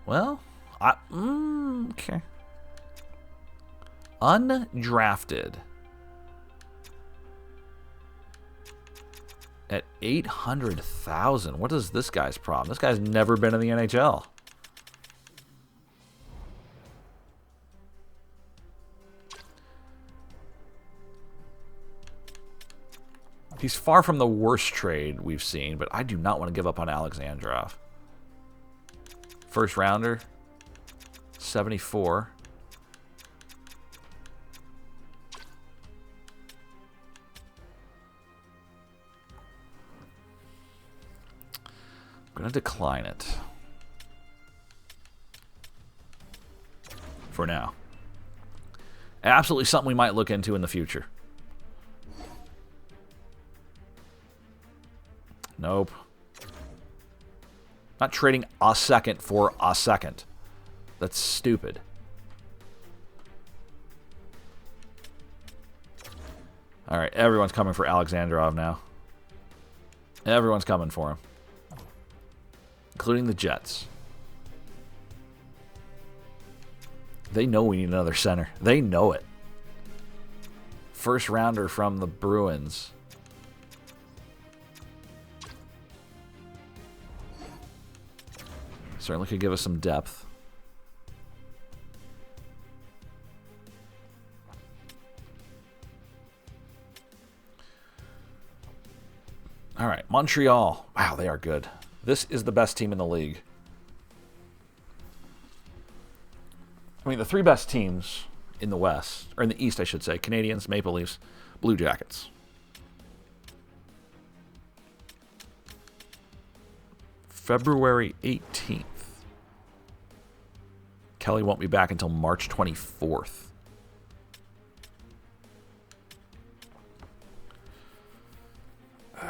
Well, okay. Undrafted. At 800,000. What is this guy's problem? This guy's never been in the NHL. He's far from the worst trade we've seen, but I do not want to give up on Alexandrov. First rounder, 74. I'm going to decline it. For now. Absolutely something we might look into in the future. Nope. Not trading a second for a second. That's stupid. All right, everyone's coming for Alexandrov now. Everyone's coming for him. Including the Jets. They know we need another center. They know it. First rounder from the Bruins. Certainly could give us some depth. All right, Montreal. Wow, they are good. This is the best team in the league. I mean, the three best teams in the West, or in the East, I should say, Canadiens, Maple Leafs, Blue Jackets. February 18th. Kelly won't be back until March 24th. All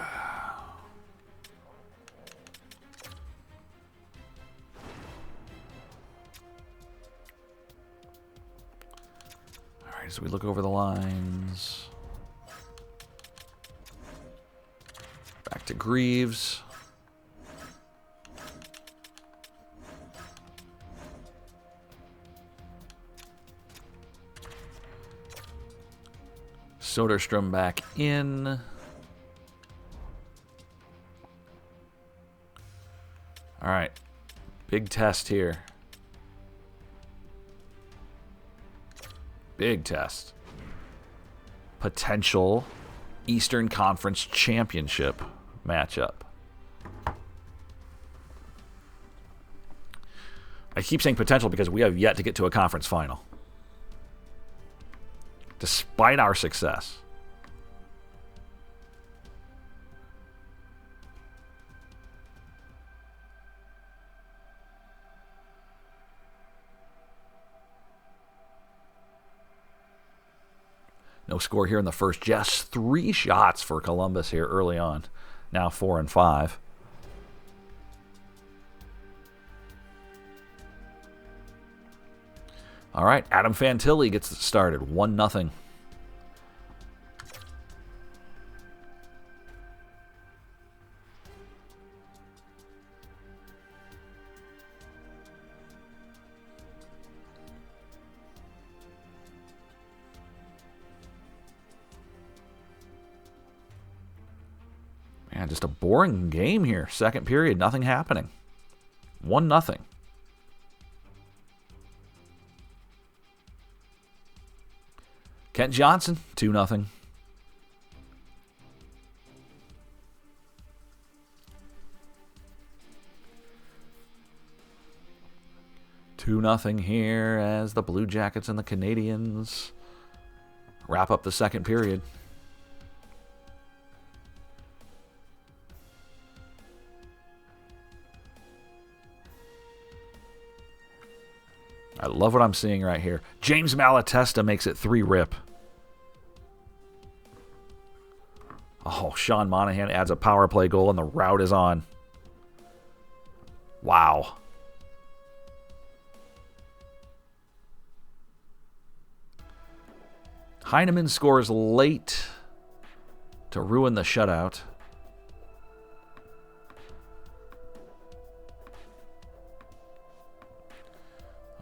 right, so we look over the lines. Back to Greaves. Soderstrom back in. All right. Big test here. Big test. Potential Eastern Conference Championship matchup. I keep saying potential because we have yet to get to a conference final. Despite our success. No score here in the first. Just 3 shots for Columbus here early on. Now 4 and 5. All right, Adam Fantilli gets it started. 1-0. Man, just a boring game here. Second period, nothing happening. 1-0. Kent Johnson, 2-0. Two nothing here as the Blue Jackets and the Canadiens wrap up the second period. I love what I'm seeing right here. James Malatesta makes it 3-rip. Oh, Sean Monahan adds a power play goal, and the route is on. Wow. Heineman scores late to ruin the shutout.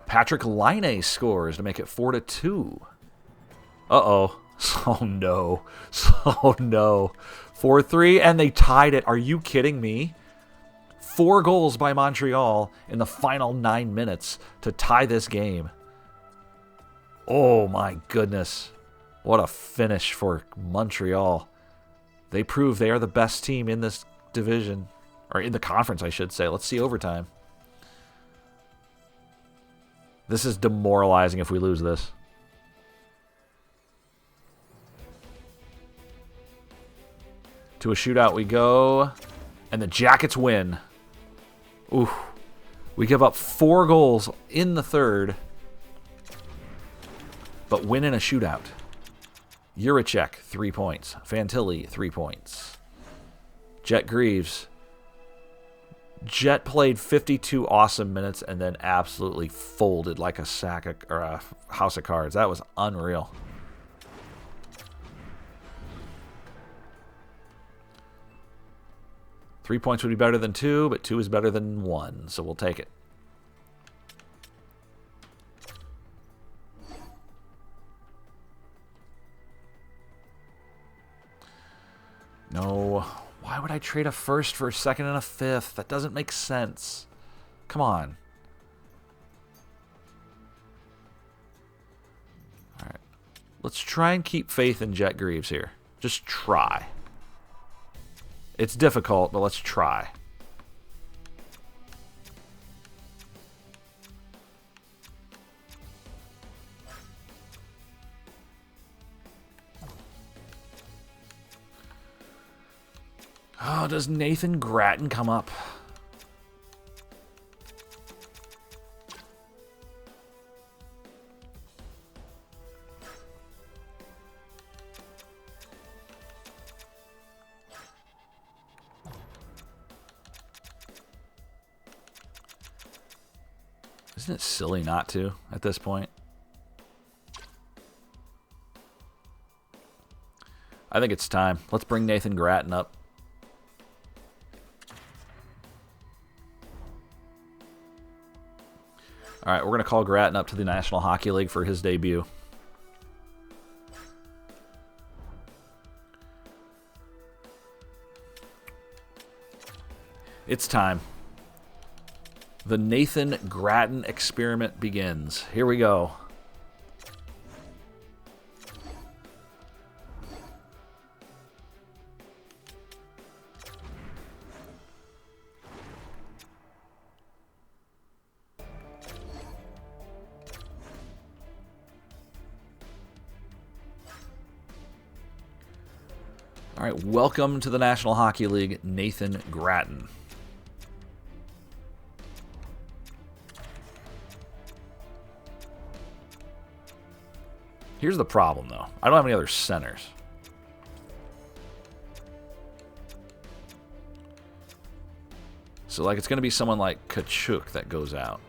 Patrick Laine scores to make it 4-2. Uh-oh. Oh, no. Oh, no. 4-3, and they tied it. Are you kidding me? 4 goals by Montreal in the final 9 minutes to tie this game. Oh, my goodness. What a finish for Montreal. They prove they are the best team in this division. Or in the conference, I should say. Let's see overtime. This is demoralizing if we lose this. To a shootout we go. And the Jackets win. Ooh. We give up 4 goals in the third. But win in a shootout. Juracek, 3 points. Fantilli, 3 points. Jet Greaves. Jet played 52 awesome minutes and then absolutely folded like a sack of, or a house of cards. That was unreal. Three points would be better than 2, but 2 is better than 1, so we'll take it. No. Why would I trade a first for a second and a fifth? That doesn't make sense. Come on. All right. Let's try and keep faith in Jet Greaves here. Just try. It's difficult, but let's try. Oh, does Nathan Gratton come up? Isn't it silly not to at this point? I think it's time. Let's bring Nathan Gratton up. All right, we're going to call Gratton up to the National Hockey League for his debut. It's time. The Nathan Gratton experiment begins. Here we go. All right, welcome to the National Hockey League, Nathan Gratton. Here's the problem, though. I don't have any other centers. So, like, it's going to be someone like Kachuk that goes out.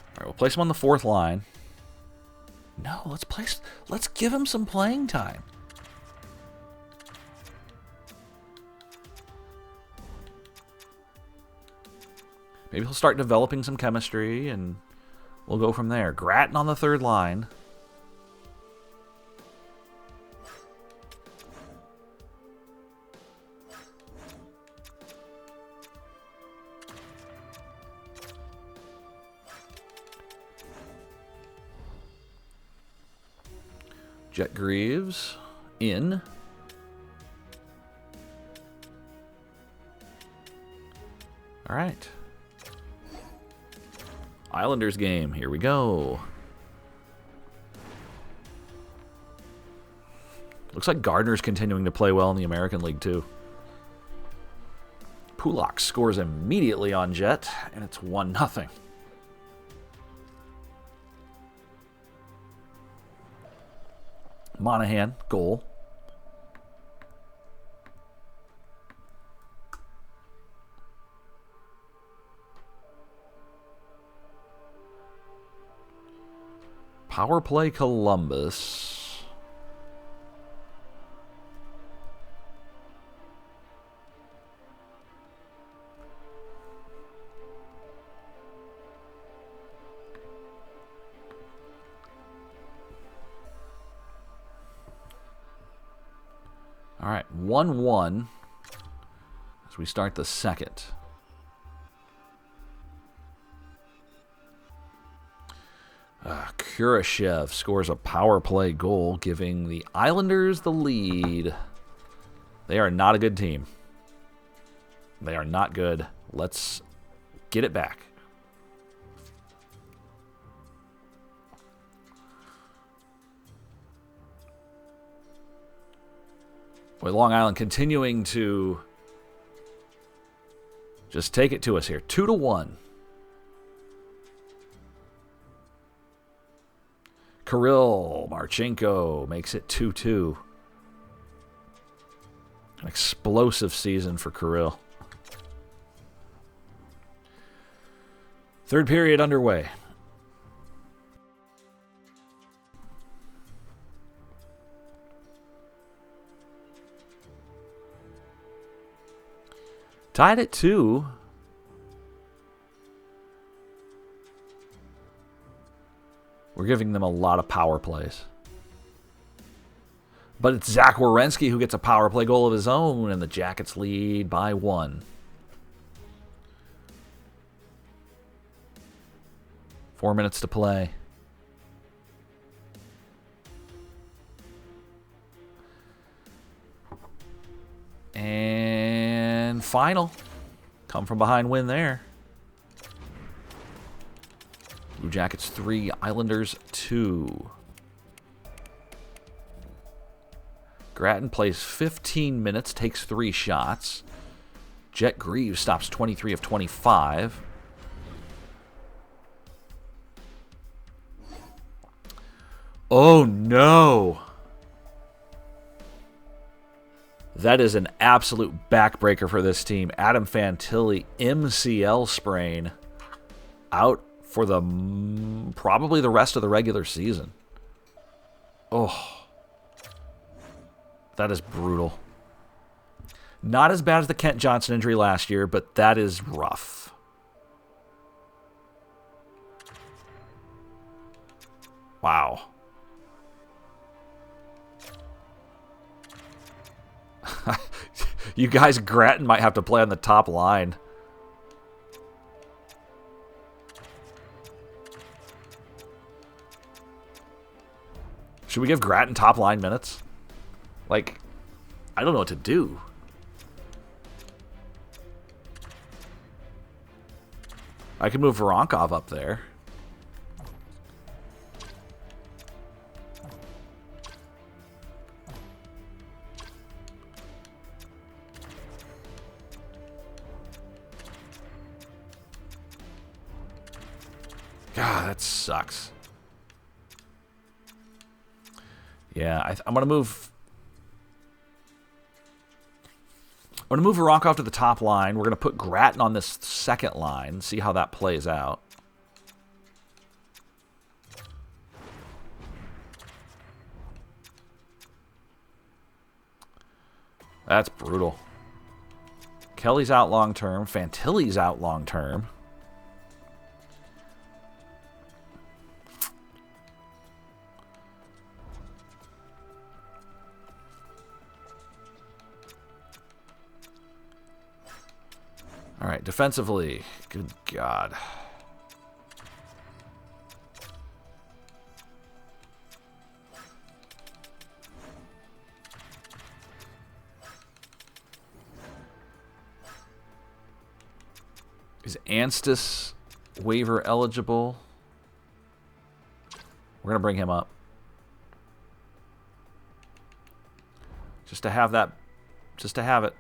All right, we'll place him on the 4th line. No, let's give him some playing time. Maybe he'll start developing some chemistry, and we'll go from there. Gratton on the 3rd line. Jet Greaves in. All right. Islanders game. Here we go. Looks like Gardner's continuing to play well in the American League, too. Pulak scores immediately on Jet, and it's 1-0. Monahan, goal. Power play Columbus. All right, 1-1 as we start the second. Kurashev scores a power play goal, giving the Islanders the lead. They are not a good team. They are not good. Let's get it back. Boy, Long Island continuing to just take it to us here. 2-1. Kirill Marchenko makes it 2-2. An explosive season for Kirill. Third period underway. Tied at 2. We're giving them a lot of power plays. But it's Zach Werenski who gets a power play goal of his own, and the Jackets lead by 1. 4 minutes to play. And final. Come from behind win there. Blue Jackets 3, Islanders 2. Gratton plays 15 minutes, takes 3 shots. Jet Greaves stops 23 of 25. Oh no! That is an absolute backbreaker for this team. Adam Fantilli, MCL sprain, out for the probably the rest of the regular season. Oh, that is brutal. Not as bad as the Kent Johnson injury last year, but that is rough. Wow. You guys, Gratton might have to play on the top line. Should we give Gratton top line minutes? Like, I don't know what to do. I could move Voronkov up there. God, that sucks. Yeah, I'm gonna move. I'm gonna move Voronkov to the top line. We're gonna put Gratton on this second line. See how that plays out. That's brutal. Kelly's out long term. Fantilli's out long term. All right, defensively. Good God. Is Anstis waiver eligible? We're going to bring him up. Just to have that. Just to have it.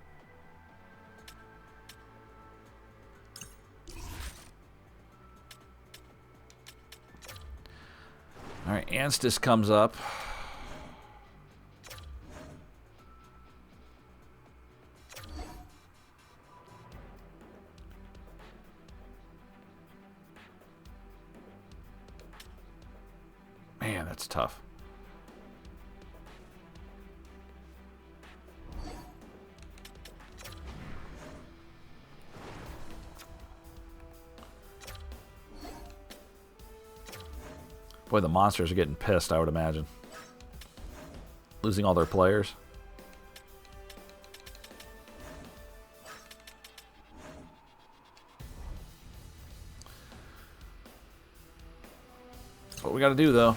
Alright, Anstis comes up. Man, that's tough. Boy, the monsters are getting pissed, I would imagine. Losing all their players. That's what we got to do, though.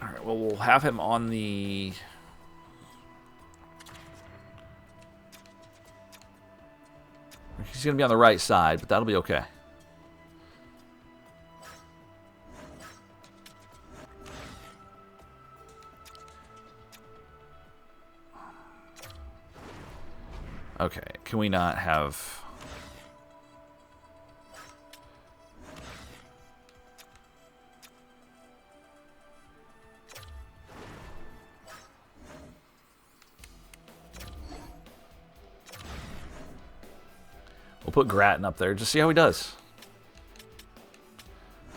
Alright, well, we'll have him on the... He's going to be on the right side, but that'll be okay. Okay, can we not have... We'll put Grattan up there. Just see how he does.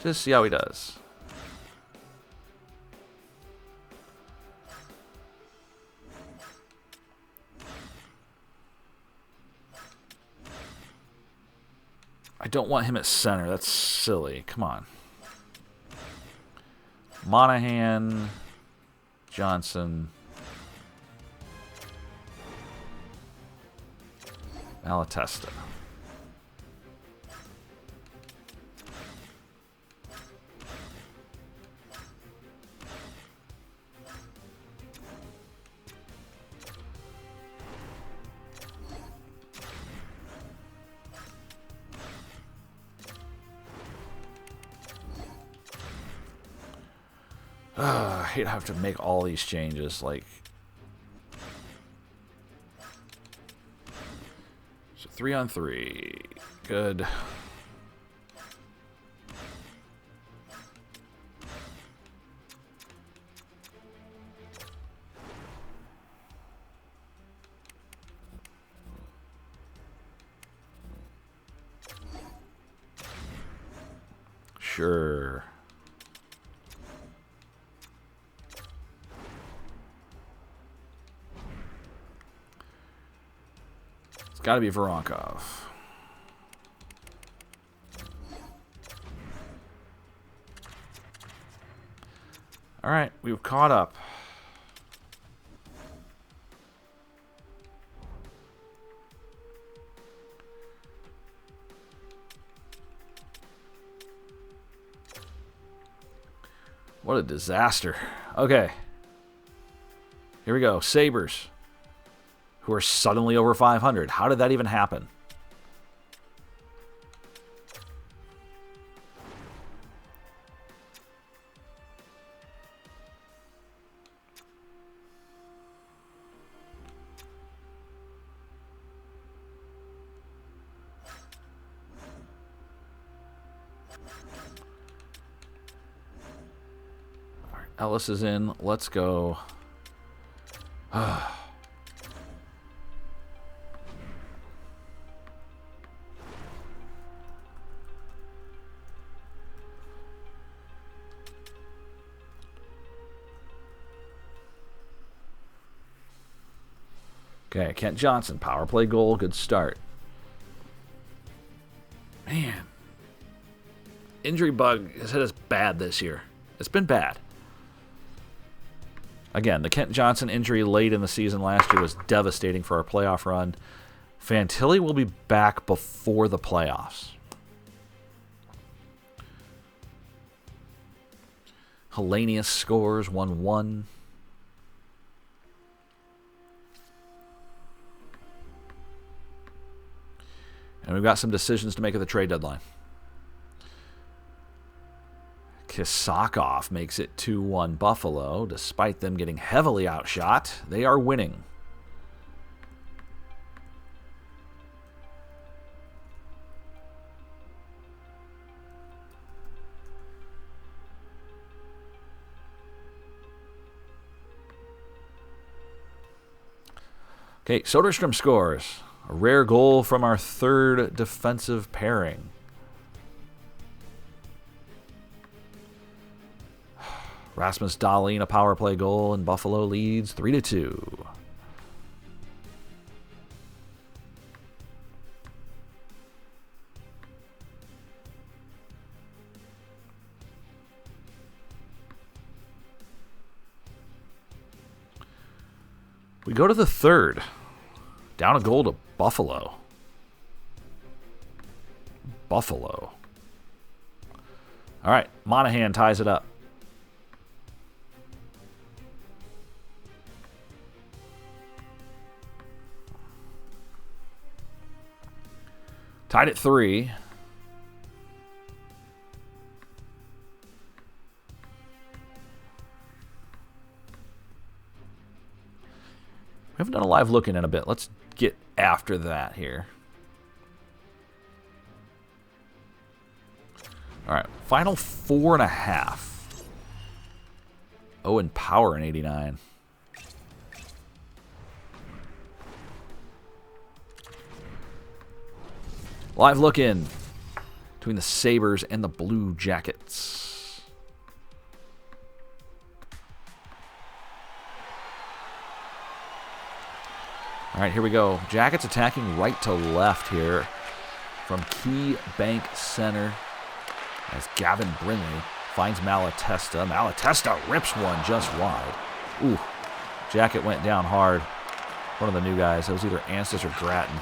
Just see how he does. I don't want him at center. That's silly. Come on. Monahan, Johnson, Malatesta. I hate to have to make all these changes, like... So 3-on-3. Good. Sure. Got to be Voronkov. All right, we've caught up. What a disaster. Okay. Here we go. Sabres, who are suddenly over 500. How did that even happen? All right, Ellis is in. Let's go. Okay, Kent Johnson, power play goal, good start. Man, injury bug has hit us bad this year. It's been bad. Again, the Kent Johnson injury late in the season last year was devastating for our playoff run. Fantilli will be back before the playoffs. Hellenius scores 1-1. And we've got some decisions to make at the trade deadline. Kisakov makes it 2-1 Buffalo. Despite them getting heavily outshot, they are winning. Okay, Soderstrom scores. A rare goal from our third defensive pairing. Rasmus Dahlin, a power play goal, and Buffalo leads 3-2. We go to the third. Down a goal to Buffalo. Buffalo. All right, Monahan ties it up. Tied at 3. We haven't done a live look-in in a bit. Let's get after that here. All right, final 4.5. Owen Power in 89. Live look-in between the Sabres and the Blue Jackets. All right, here we go. Jackets attacking right to left here from Key Bank Center as Gavin Brindley finds Malatesta. Malatesta rips one just wide. Ooh, Jacket went down hard. One of the new guys. It was either Anstis or Grattan.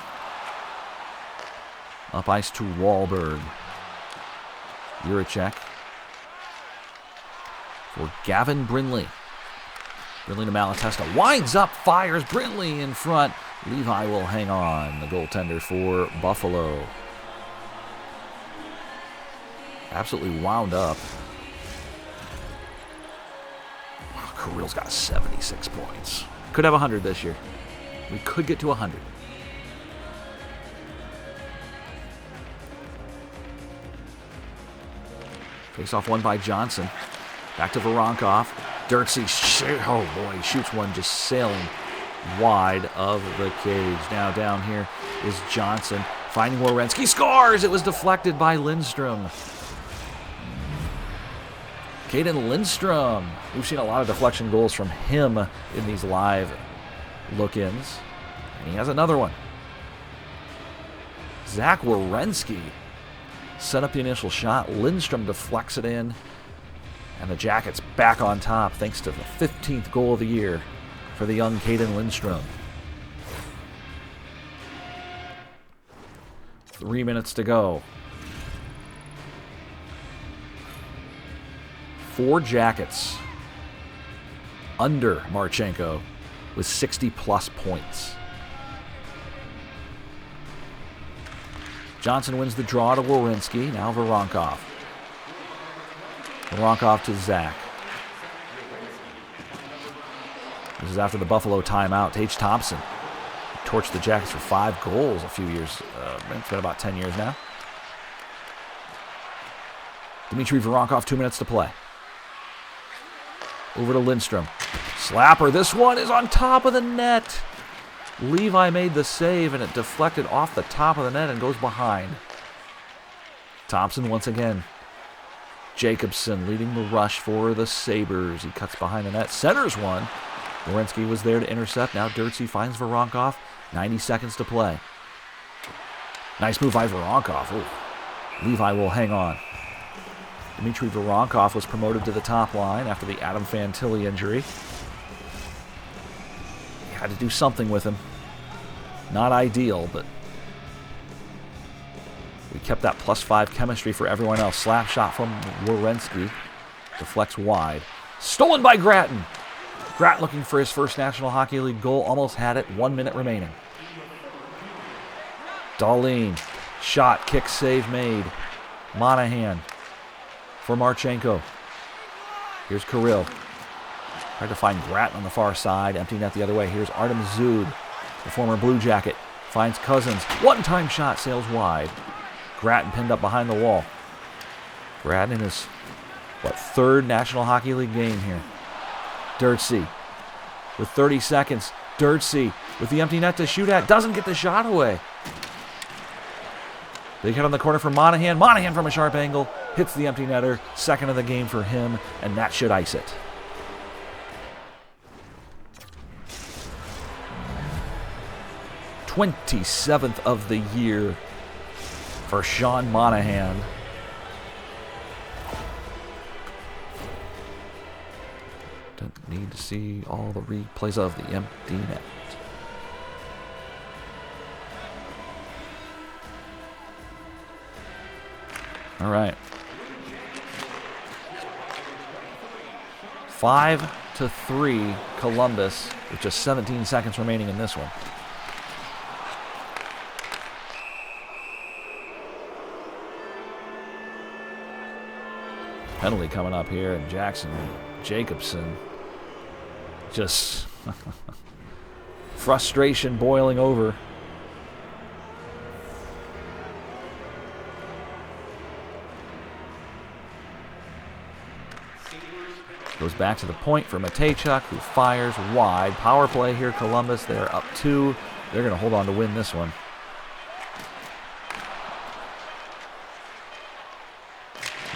Up ice to Wahlberg. Juracek for Gavin Brindley. Brindley to Malatesta. Winds up, fires. Brindley in front. Levi will hang on. The goaltender for Buffalo. Absolutely wound up. Wow, Kirill's got 76 points. Could have 100 this year. We could get to 100. Face-off won by Johnson. Back to Voronkov. Dirtsy, oh boy, shoots one just sailing wide of the cage. Now down here is Johnson finding Werenski. Scores! It was deflected by Lindstrom. Caden Lindstrom. We've seen a lot of deflection goals from him in these live look-ins. And he has another one. Zach Werenski set up the initial shot. Lindstrom deflects it in. And the Jackets back on top thanks to the 15th goal of the year for the young Caden Lindstrom. 3 minutes to go. 4 Jackets under Marchenko with 60-plus points. Johnson wins the draw to Werenski. Now Voronkov. Voronkov to Zach. This is after the Buffalo timeout. Tage Thompson torched the Jackets for 5 goals a few years. It's been about 10 years now. Dmitry Voronkov, 2 minutes to play. Over to Lindstrom. Slapper. This one is on top of the net. Levi made the save, and it deflected off the top of the net and goes behind. Thompson once again. Jacobson leading the rush for the Sabres. He cuts behind the net. Centers one. Werenski was there to intercept. Now Dirtsy finds Voronkov. 90 seconds to play. Nice move by Voronkov. Ooh. Levi will hang on. Dmitry Voronkov was promoted to the top line after the Adam Fantilli injury. Had to do something with him. Not ideal, but we kept that +5 chemistry for everyone else. Slap shot from Werenski. Deflects wide. Stolen by Grattan. Grattan looking for his first National Hockey League goal. Almost had it. 1 minute remaining. Dahlin. Shot. Kick save made. Monahan for Marchenko. Here's Kirill. Tried to find Grattan on the far side. Empty net the other way. Here's Artem Zud, the former Blue Jacket. Finds Cousins. One-time shot sails wide. Grattan pinned up behind the wall. Grattan in his, third National Hockey League game here. Dirtsey with 30 seconds. Dirtsey with the empty net to shoot at. Doesn't get the shot away. Big hit on the corner for Monahan. Monahan from a sharp angle. Hits the empty netter. Second of the game for him, and that should ice it. '27th of the year for Sean Monahan. Don't need to see all the replays of the empty net. All right. 5-3 Columbus with just 17 seconds remaining in this one. Penalty coming up here, and Jackson Jacobson just frustration boiling over. Goes back to the point for Matejchuk, who fires wide. Power play here, Columbus. They're up 2. They're going to hold on to win this one.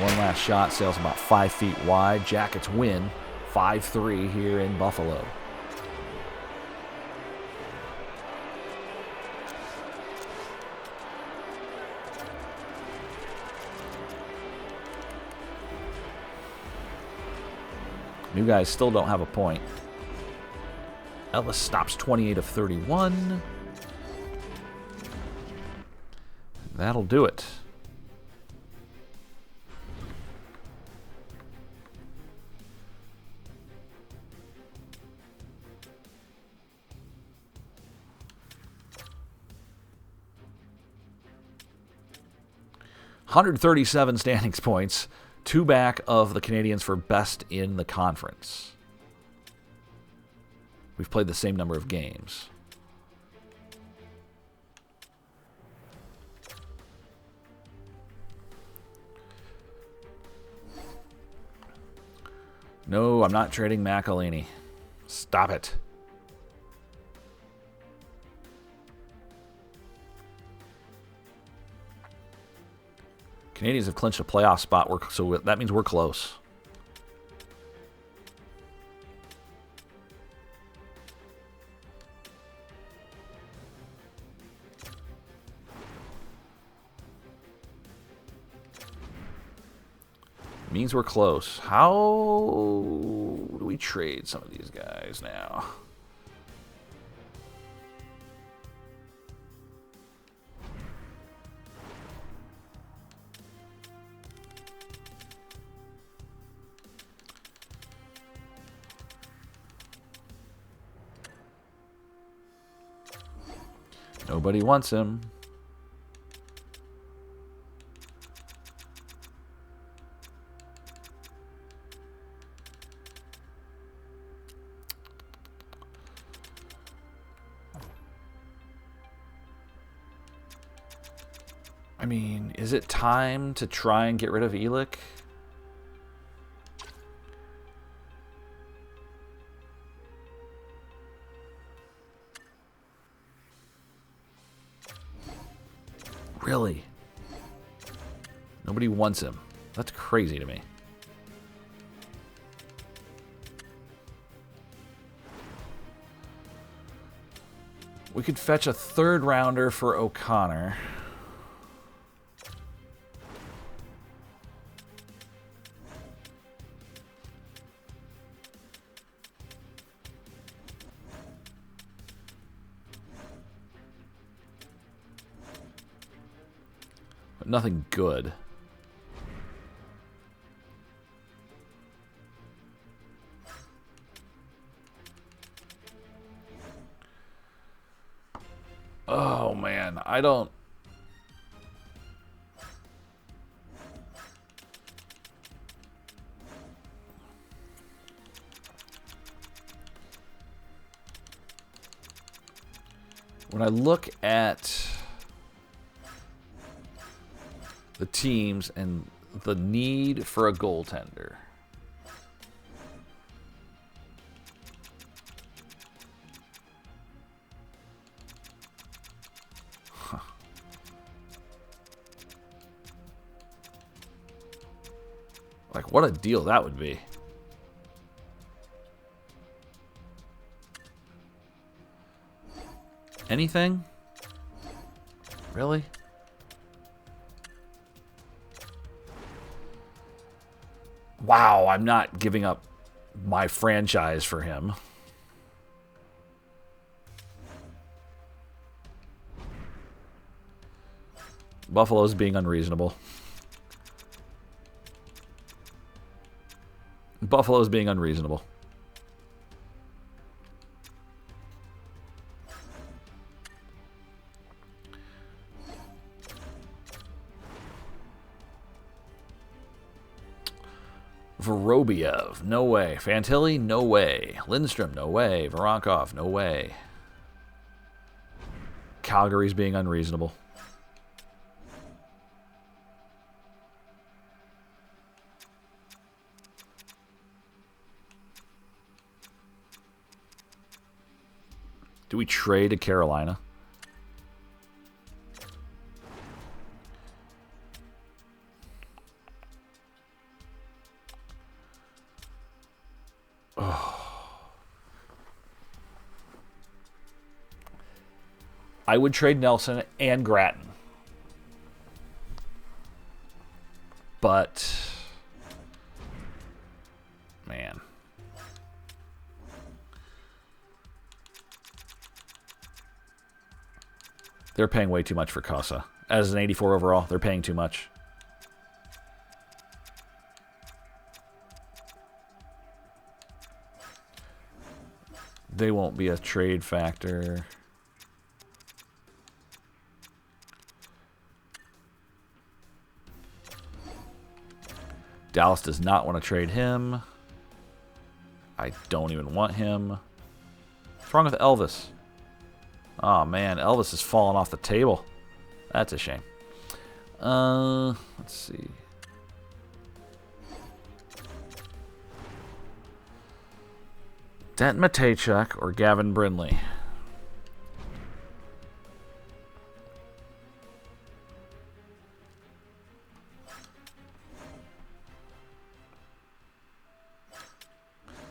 One last shot, sails about 5 feet wide. Jackets win 5-3 here in Buffalo. New guys still don't have a point. Ellis stops 28 of 31. That'll do it. .137 standings points. 2 back of the Canadiens for best in the conference. We've played the same number of games. No, I'm not trading McElhinney. Stop it. Canadiens have clinched a playoff spot, so that means we're close. Means we're close. How do we trade some of these guys now? Nobody wants him. I mean, is it time to try and get rid of Elik? Really? Nobody wants him. That's crazy to me. We could fetch a third rounder for O'Connor. but nothing good. Oh, man. I don't... When I look at the teams and the need for a goaltender, like, what a deal that would be. Anything? Really? Wow, I'm not giving up my franchise for him. Buffalo's being unreasonable. Buffalo's being unreasonable. Vorobiev, no way. Fantilli, no way. Lindstrom, no way. Voronkov, no way. Calgary's being unreasonable. Do we trade to Carolina? I would trade Nelson and Gratton. But, man. They're paying way too much for Casa. As an 84 overall, they're paying too much. They won't be a trade factor. Dallas does not want to trade him. I don't even want him. What's wrong with Elvis? Oh, man. Elvis has fallen off the table. That's a shame. Let's see. Dent Matejchuk or Gavin Brindley?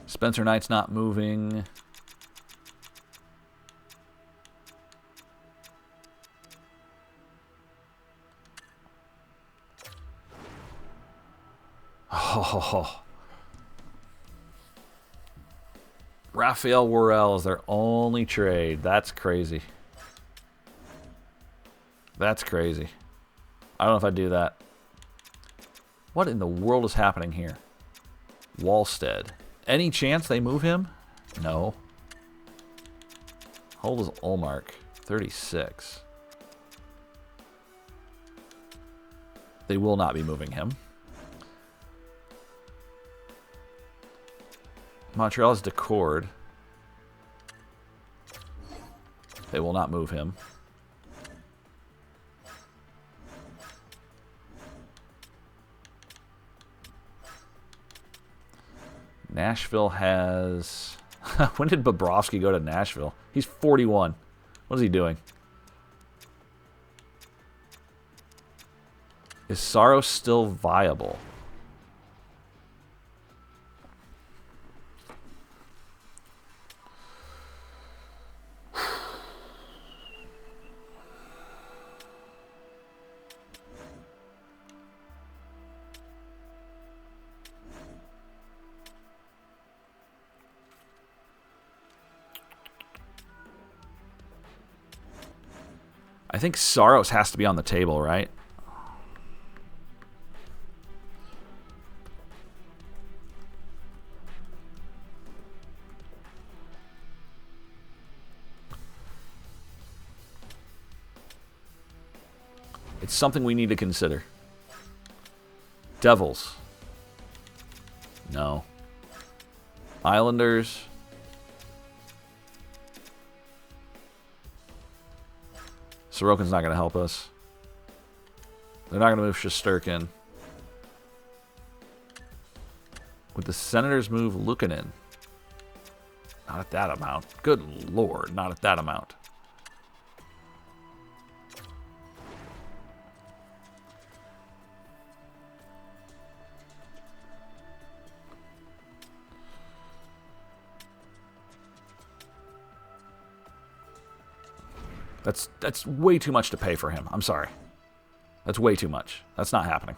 Spencer Knight's not moving. Oh. Raphael Worrell is their only trade. That's crazy. That's crazy. I don't know if I'd do that. What in the world is happening here? Wallstead. Any chance they move him? No. How old is Olmark? 36. They will not be moving him. Montreal's Decord. They will not move him. Nashville has... When did Bobrovsky go to Nashville? He's 41. What is he doing? Is Saros still viable? I think Saros has to be on the table, right? It's something we need to consider. Devils. No. Islanders. Sorokin's not going to help us. They're not going to move Shesterkin. Would the Senators move Luukkonen? Not at that amount. Good lord, not at that amount. That's way too much to pay for him. I'm sorry. That's way too much. That's not happening.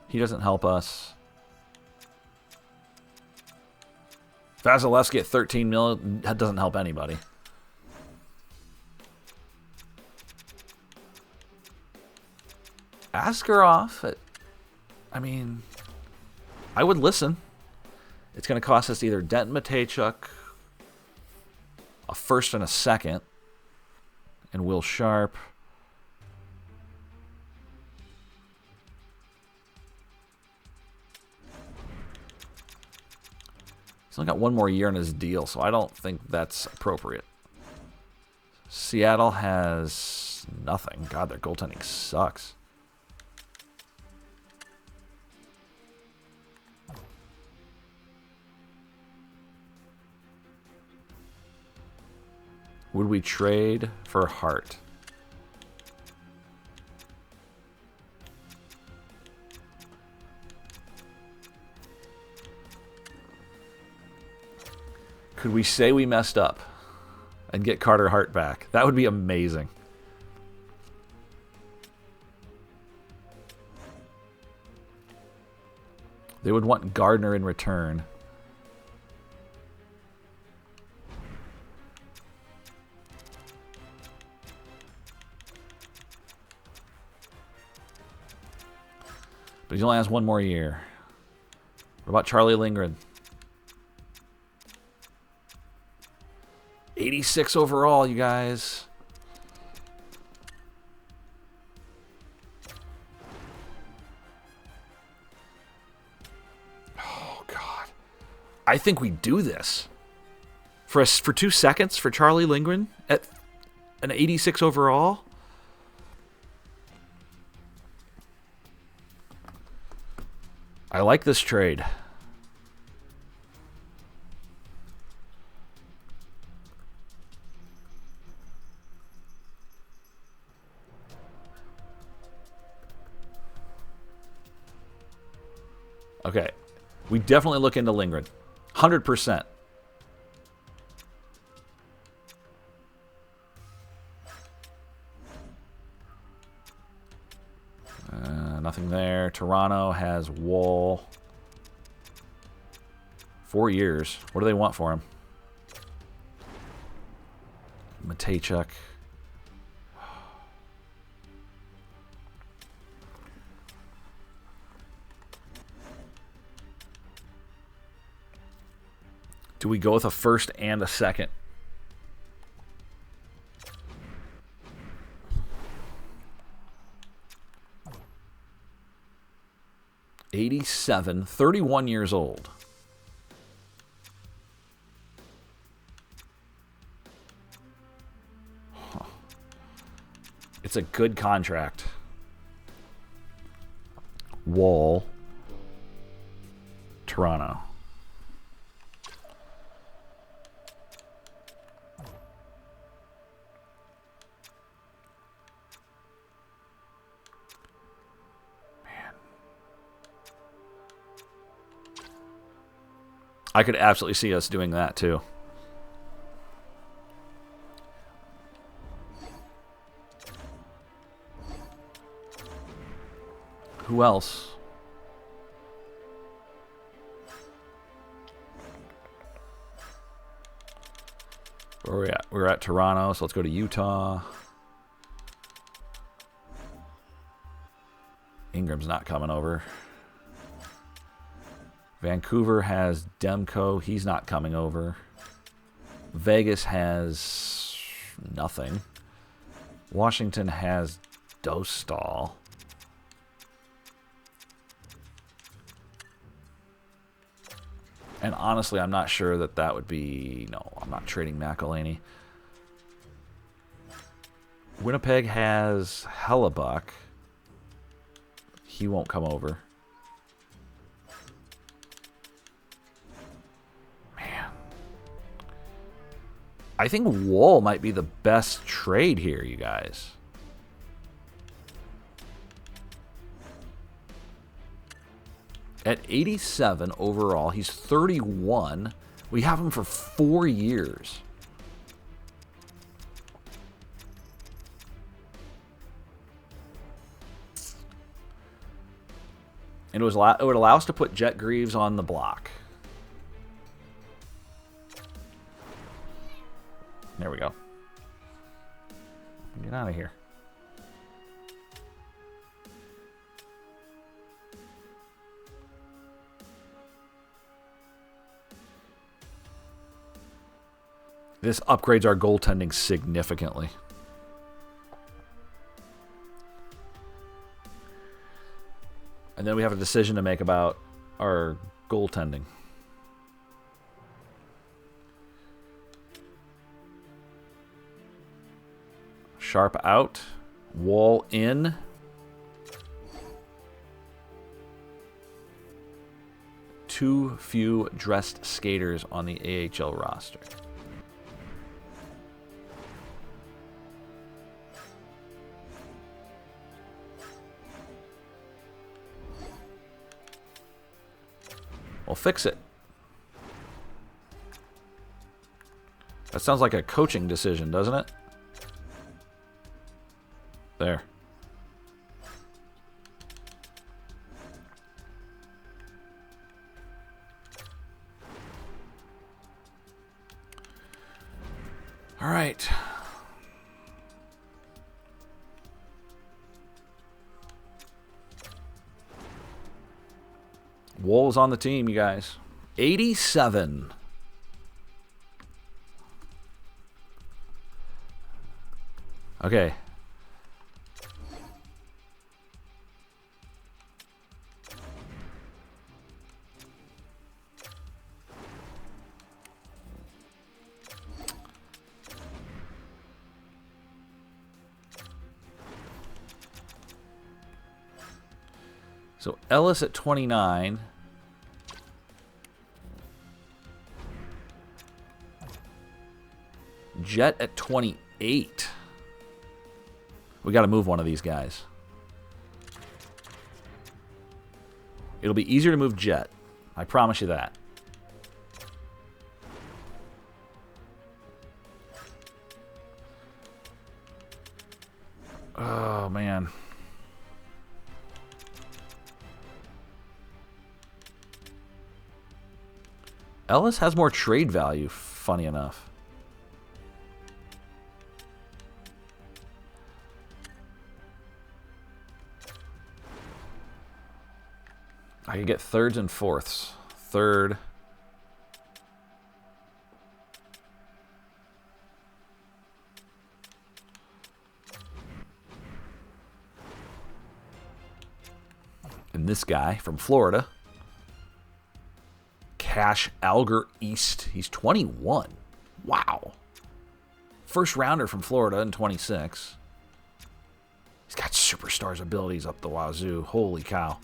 He doesn't help us. Vasilevsky at 13 mil, that doesn't help anybody. Askarov, I mean, I would listen. It's going to cost us either Denton Matejchuk, a first and a second, and Will Sharp. He's only got one more year in his deal, so I don't think that's appropriate. Seattle has nothing. God, their goaltending sucks. Would we trade for Hart? Could we say we messed up and get Carter Hart back? That would be amazing. They would want Gardner in return. But he only has one more year. What about Charlie Lindgren? 86 overall, you guys. Oh, God. I think we do this. For 2 seconds for Charlie Lindgren at an 86 overall? I like this trade. Okay. We definitely look into Lindgren. 100%. Nothing there. Toronto has Wall. 4 years. What do they want for him? Matejchuk. Do we go with a first and a second? '87, 31 years old. Huh. It's a good contract. Wall. Toronto. I could absolutely see us doing that too. Who else? Where are we at? We're at Toronto, so let's go to Utah. Ingram's not coming over. Vancouver has Demko. He's not coming over. Vegas has nothing. Washington has Dostal. And honestly, I'm not sure that that would be... No, I'm not trading McElhaney. Winnipeg has Hellebuck. He won't come over. Man. I think Wool might be the best trade here, you guys. At 87 overall, he's 31. We have him for 4 years. And it would allow us to put Jet Greaves on the block. There we go. Get out of here. This upgrades our goaltending significantly. And then we have a decision to make about our goaltending. Sharp out. Wall in. Too few dressed skaters on the AHL roster. We'll fix it. That sounds like a coaching decision, doesn't it? There. All right. Wolves on the team, you guys. 87. Okay. So Ellis at 29. Jet at 28. We got to move one of these guys. It'll be easier to move Jet. I promise you that. Oh, man. Ellis has more trade value, funny enough. I could get thirds and fourths. Third. And this guy from Florida. Cash Alger East. He's 21. Wow. First rounder from Florida in 26. He's got superstars abilities up the wazoo. Holy cow.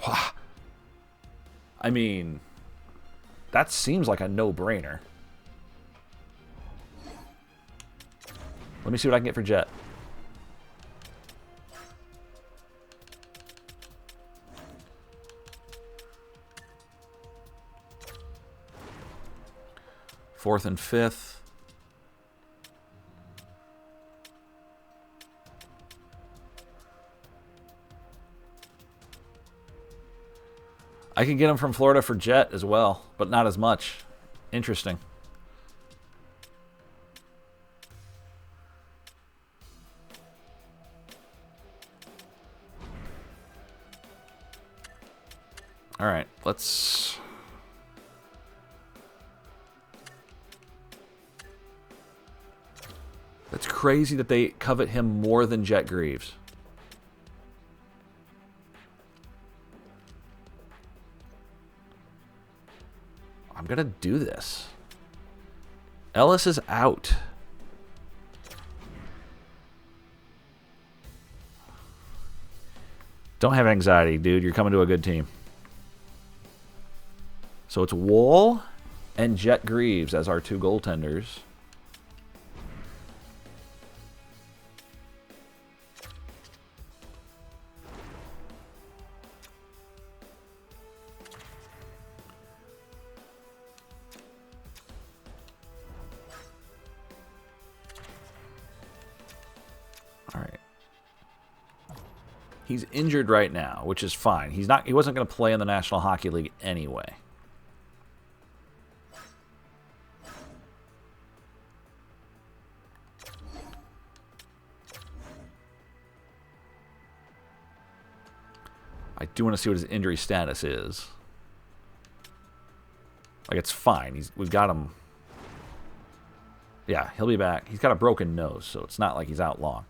Wow. I mean, that seems like a no-brainer. Let me see what I can get for Jet. Fourth and fifth. I can get him from Florida for Jet as well, but not as much. Interesting. All right, let's... That's crazy that they covet him more than Jet Greaves. I'm going to do this. Ellis is out. Don't have anxiety, dude. You're coming to a good team. So it's Wool and Jet Greaves as our 2 goaltenders. All right. He's injured right now, which is fine. He wasn't going to play in the National Hockey League anyway. I do want to see what his injury status is. Like, it's fine. We've got him. Yeah, he'll be back. He's got a broken nose, so it's not like he's out long.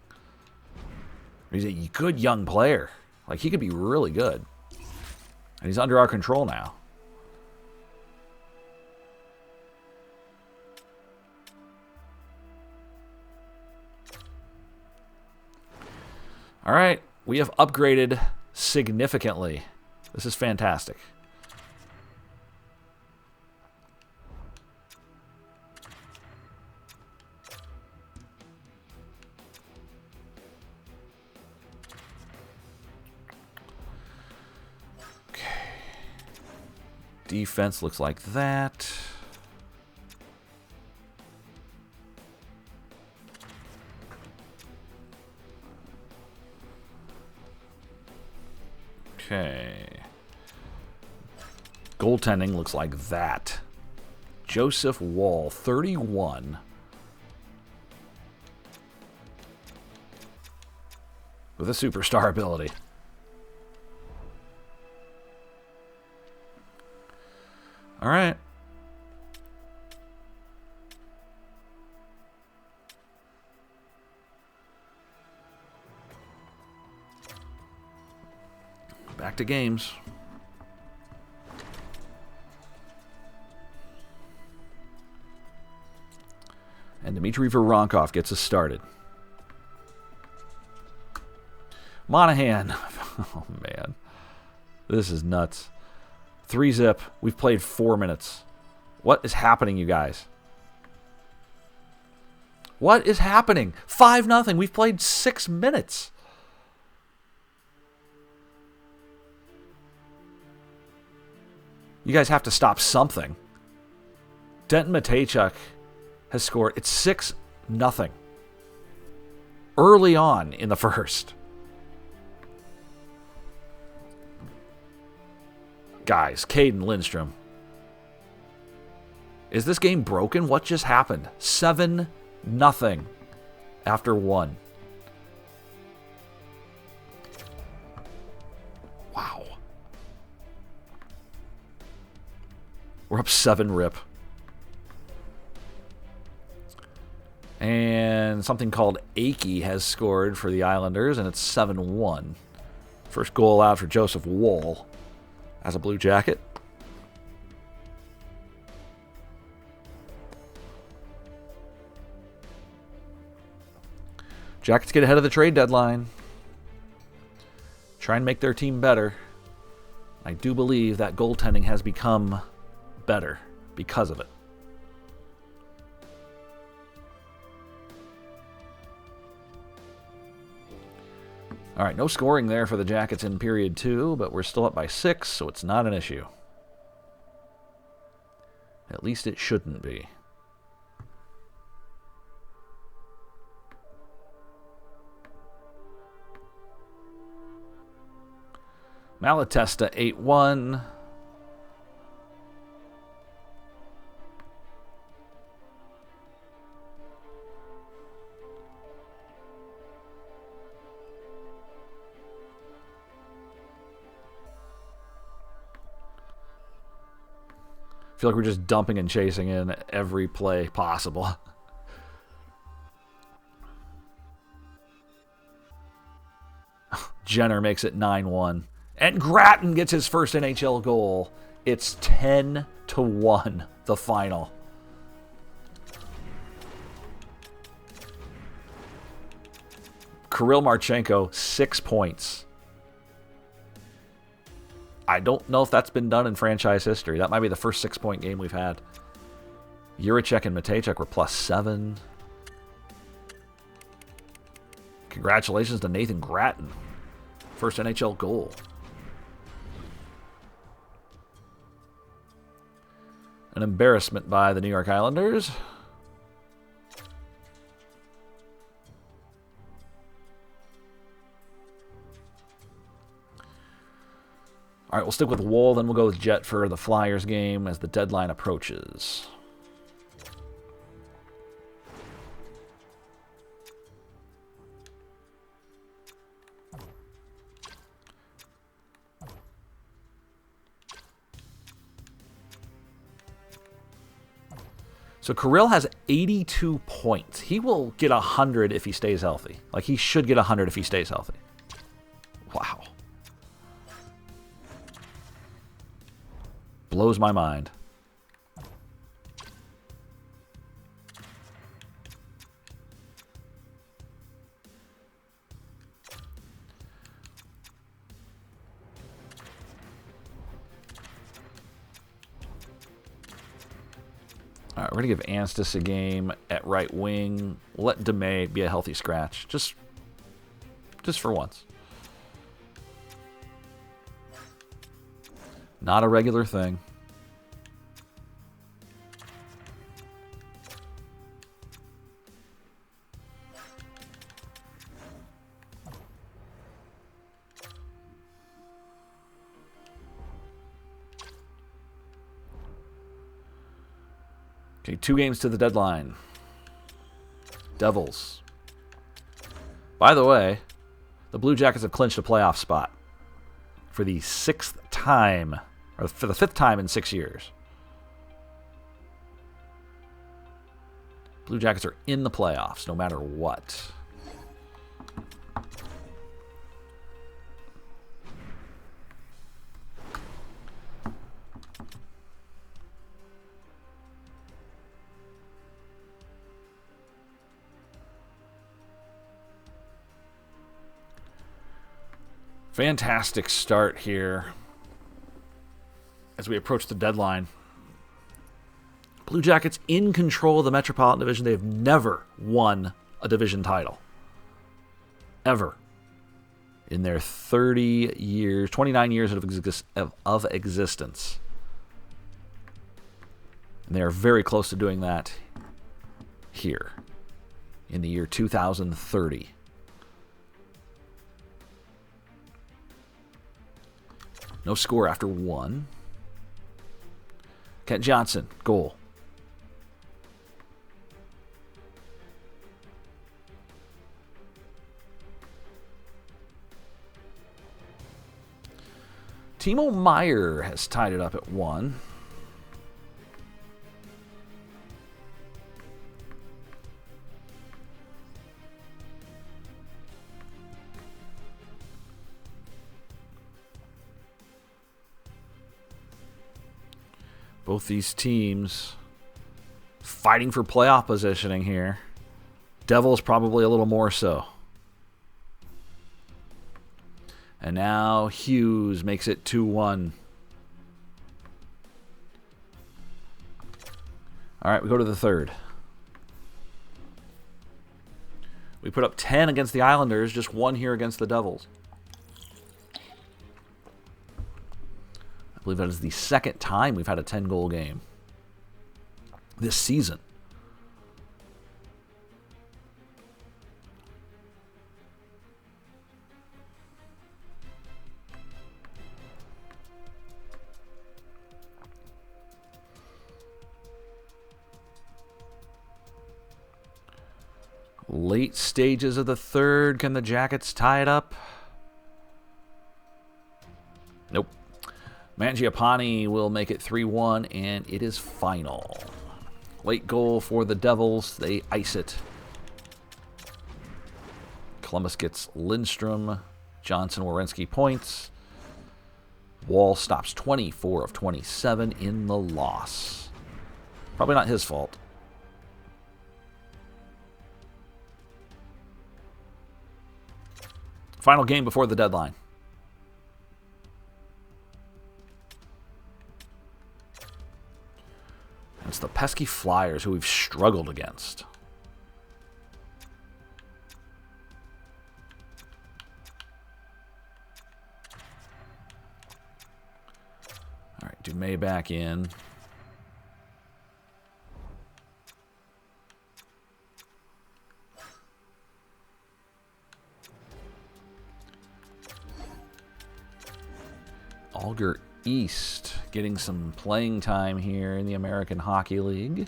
He's a good young player. Like, he could be really good. And he's under our control now. All right, we have upgraded significantly. This is fantastic. Okay. Defense looks like that. Okay. Goaltending looks like that. Joseph Woll, 31. With a superstar ability. All right. Back to games. And Dmitry Voronkov gets us started. Monahan. Oh, man. This is nuts. 3-zip. We've played 4 minutes. What is happening, you guys? What is happening? 5-0. We've played 6 minutes. You guys have to stop something. Denton Matejchuk has scored. It's 6-0. Early on in the first. Guys, Caden Lindstrom. Is this game broken? What just happened? 7-0 after 1. Wow. We're up 7-rip. And something called Akey has scored for the Islanders, and it's 7-1. First goal allowed for Joseph Woll as a Blue Jacket. Jackets get ahead of the trade deadline. Try and make their team better. I do believe that goaltending has become better because of it. All right, no scoring there for the Jackets in period 2, but we're still up by 6, so it's not an issue. At least it shouldn't be. Malatesta 8-1. I feel like we're just dumping and chasing in every play possible. Jenner makes it 9-1. And Grattan gets his first NHL goal. It's 10-1, the final. Kirill Marchenko, 6 points. I don't know if that's been done in franchise history. That might be the first 6-point game we've had. Juracek and Matejchuk were +7. Congratulations to Nathan Grattan. First NHL goal. An embarrassment by the New York Islanders. All right, we'll stick with Wool, then we'll go with Jet for the Flyers game as the deadline approaches. So Kirill has 82 points. He will get 100 if he stays healthy. Like, he should get 100 if he stays healthy. Wow. Blows my mind. All right, we're going to give Anstis a game at right wing. We'll let DeMay be a healthy scratch. Just for once. Not a regular thing. Okay, 2 games to the deadline. Devils. By the way, the Blue Jackets have clinched a playoff spot for the 6th time, or for the 5th time in 6 years. Blue Jackets are in the playoffs no matter what. Fantastic start here as we approach the deadline. Blue Jackets in control of the Metropolitan Division. They've never won a division title. Ever. In their 30 years, 29 years of existence. And they are very close to doing that here in the year 2030. No score after 1. Kent Johnson, goal. Timo Meier has tied it up at 1. Both these teams fighting for playoff positioning here. Devils probably a little more so. And now Hughes makes it 2-1. All right, we go to the third. We put up 10 against the Islanders, just 1 here against the Devils. I believe that is the 2nd time we've had a 10-goal game this season. Late stages of the third. Can the Jackets tie it up? Nope. Mangiapane will make it 3-1, and it is final. Late goal for the Devils. They ice it. Columbus gets Lindstrom, Johnson, Werenski points. Wall stops 24 of 27 in the loss. Probably not his fault. Final game before the deadline. It's the pesky Flyers who we've struggled against. All right, Dumais back in. Alger East getting some playing time here in the American Hockey League.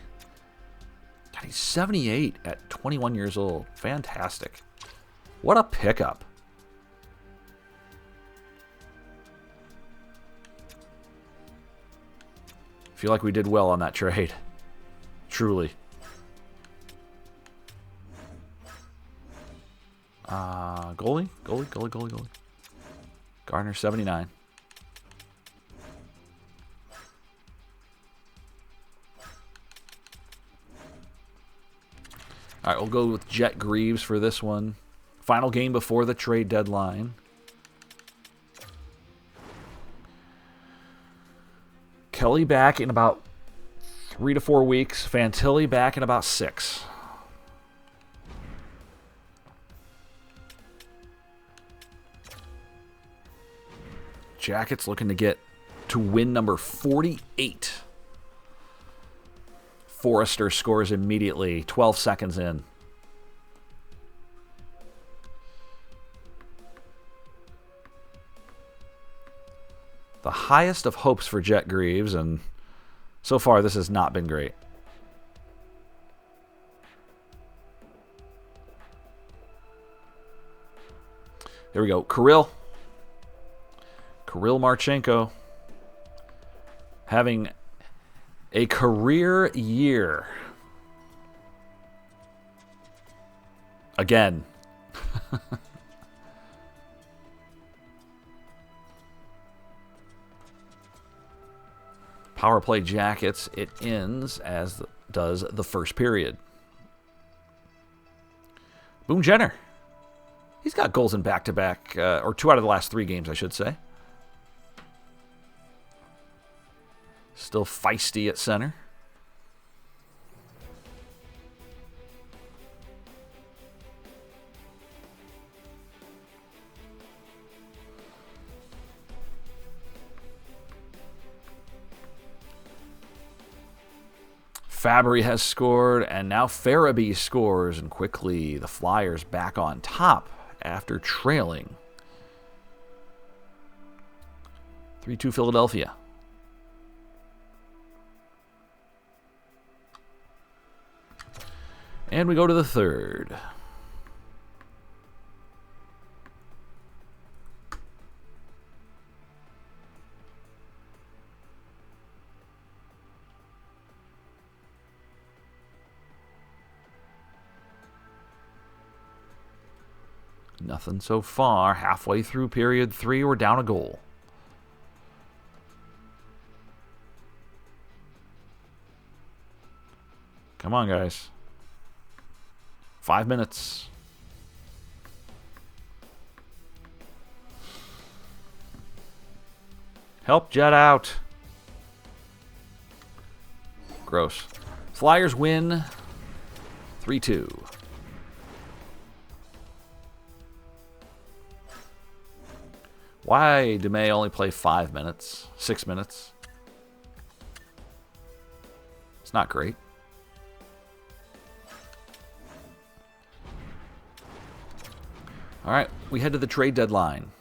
God, he's 78 at 21 years old. Fantastic. What a pickup. Feel like we did well on that trade. Truly. Goalie. Gardner, 79. All right, we'll go with Jet Greaves for this one. Final game before the trade deadline. Kelly back in about 3 to 4 weeks. Fantilli back in about 6. Jackets looking to get to win number 48. Forrester scores immediately, 12 seconds in. The highest of hopes for Jet Greaves, and so far this has not been great. There we go. Kirill Marchenko having a career year. Again. Power play Jackets. It ends as does the first period. Boone Jenner. He's got goals in back-to-back, or 2 out of the last 3 games, I should say. Still feisty at center. Fabry has scored, and now Farabee scores, and quickly the Flyers back on top after trailing. 3-2 Philadelphia. And we go to the third. Nothing so far. Halfway through period 3, we're down a goal. Come on, guys. 5 minutes. Help Jet out. Gross. Flyers win 3-2. Why Dumais only play 5 minutes? 6 minutes? It's not great. All right, we head to the trade deadline.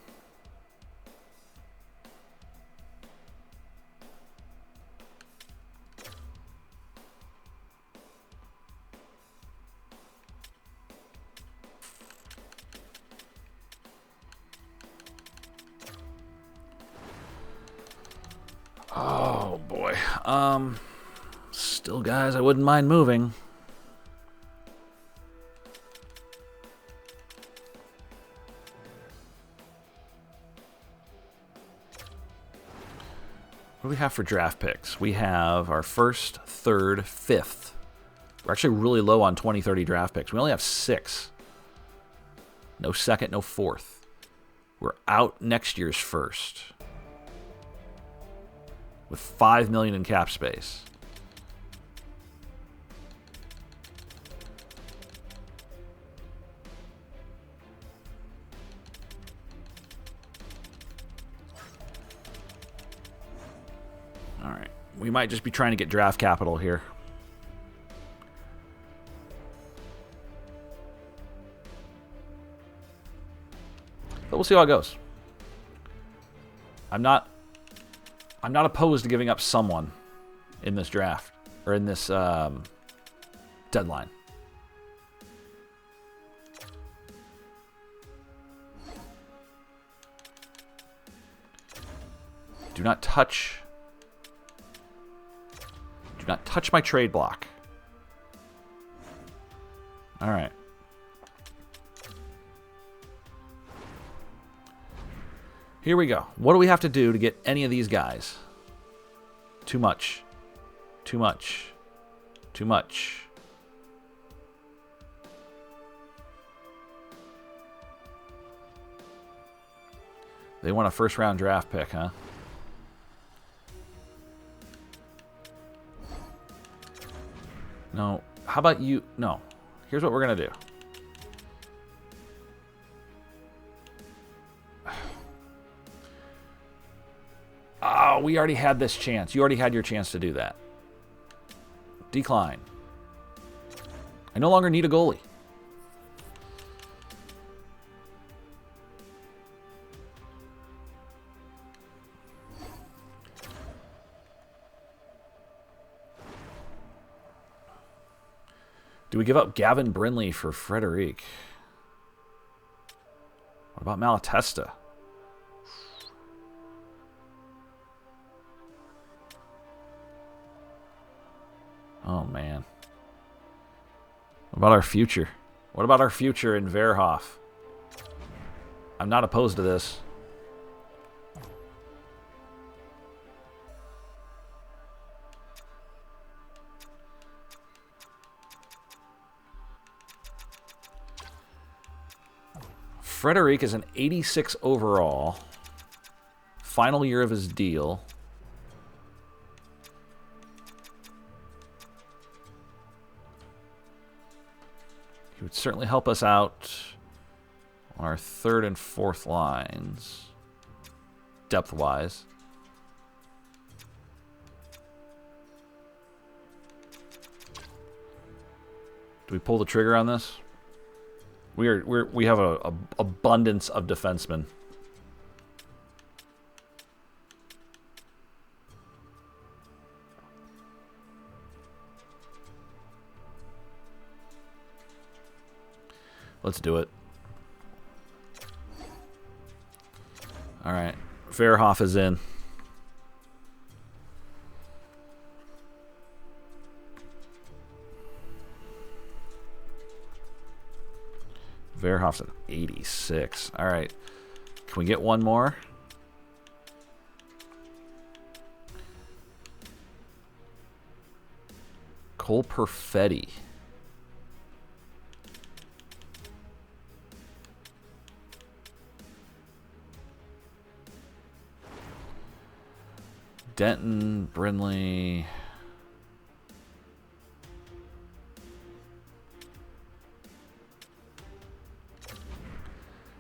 Oh, boy. Still, guys, I wouldn't mind moving. What do we have for draft picks? We have our first, third, fifth. We're actually really low on 2030 draft picks. We only have 6. No second, no fourth. We're out next year's first. With $5 million in cap space. All right. We might just be trying to get draft capital here. But we'll see how it goes. I'm not opposed to giving up someone in this draft or in this deadline. Do not touch my trade block. All right. Here we go. What do we have to do to get any of these guys? Too much. Too much. Too much. They want a first-round draft pick, huh? No. How about you? No. Here's what we're going to do. Oh, we already had this chance. You already had your chance to do that. Decline. I no longer need a goalie. Do we give up Gavin Brindley for Frederic? What about Malatesta? Oh, man. What about our future? What about our future in Verhoff? I'm not opposed to this. Frederic is an 86 overall. Final year of his deal. He would certainly help us out on our third and fourth lines, depth-wise. Do we pull the trigger on this? We have a abundance of defensemen. Let's do it. All right. Verhoff is in. Verhoff's at 86. All right. Can we get one more? Cole Perfetti. Denton, Brindley.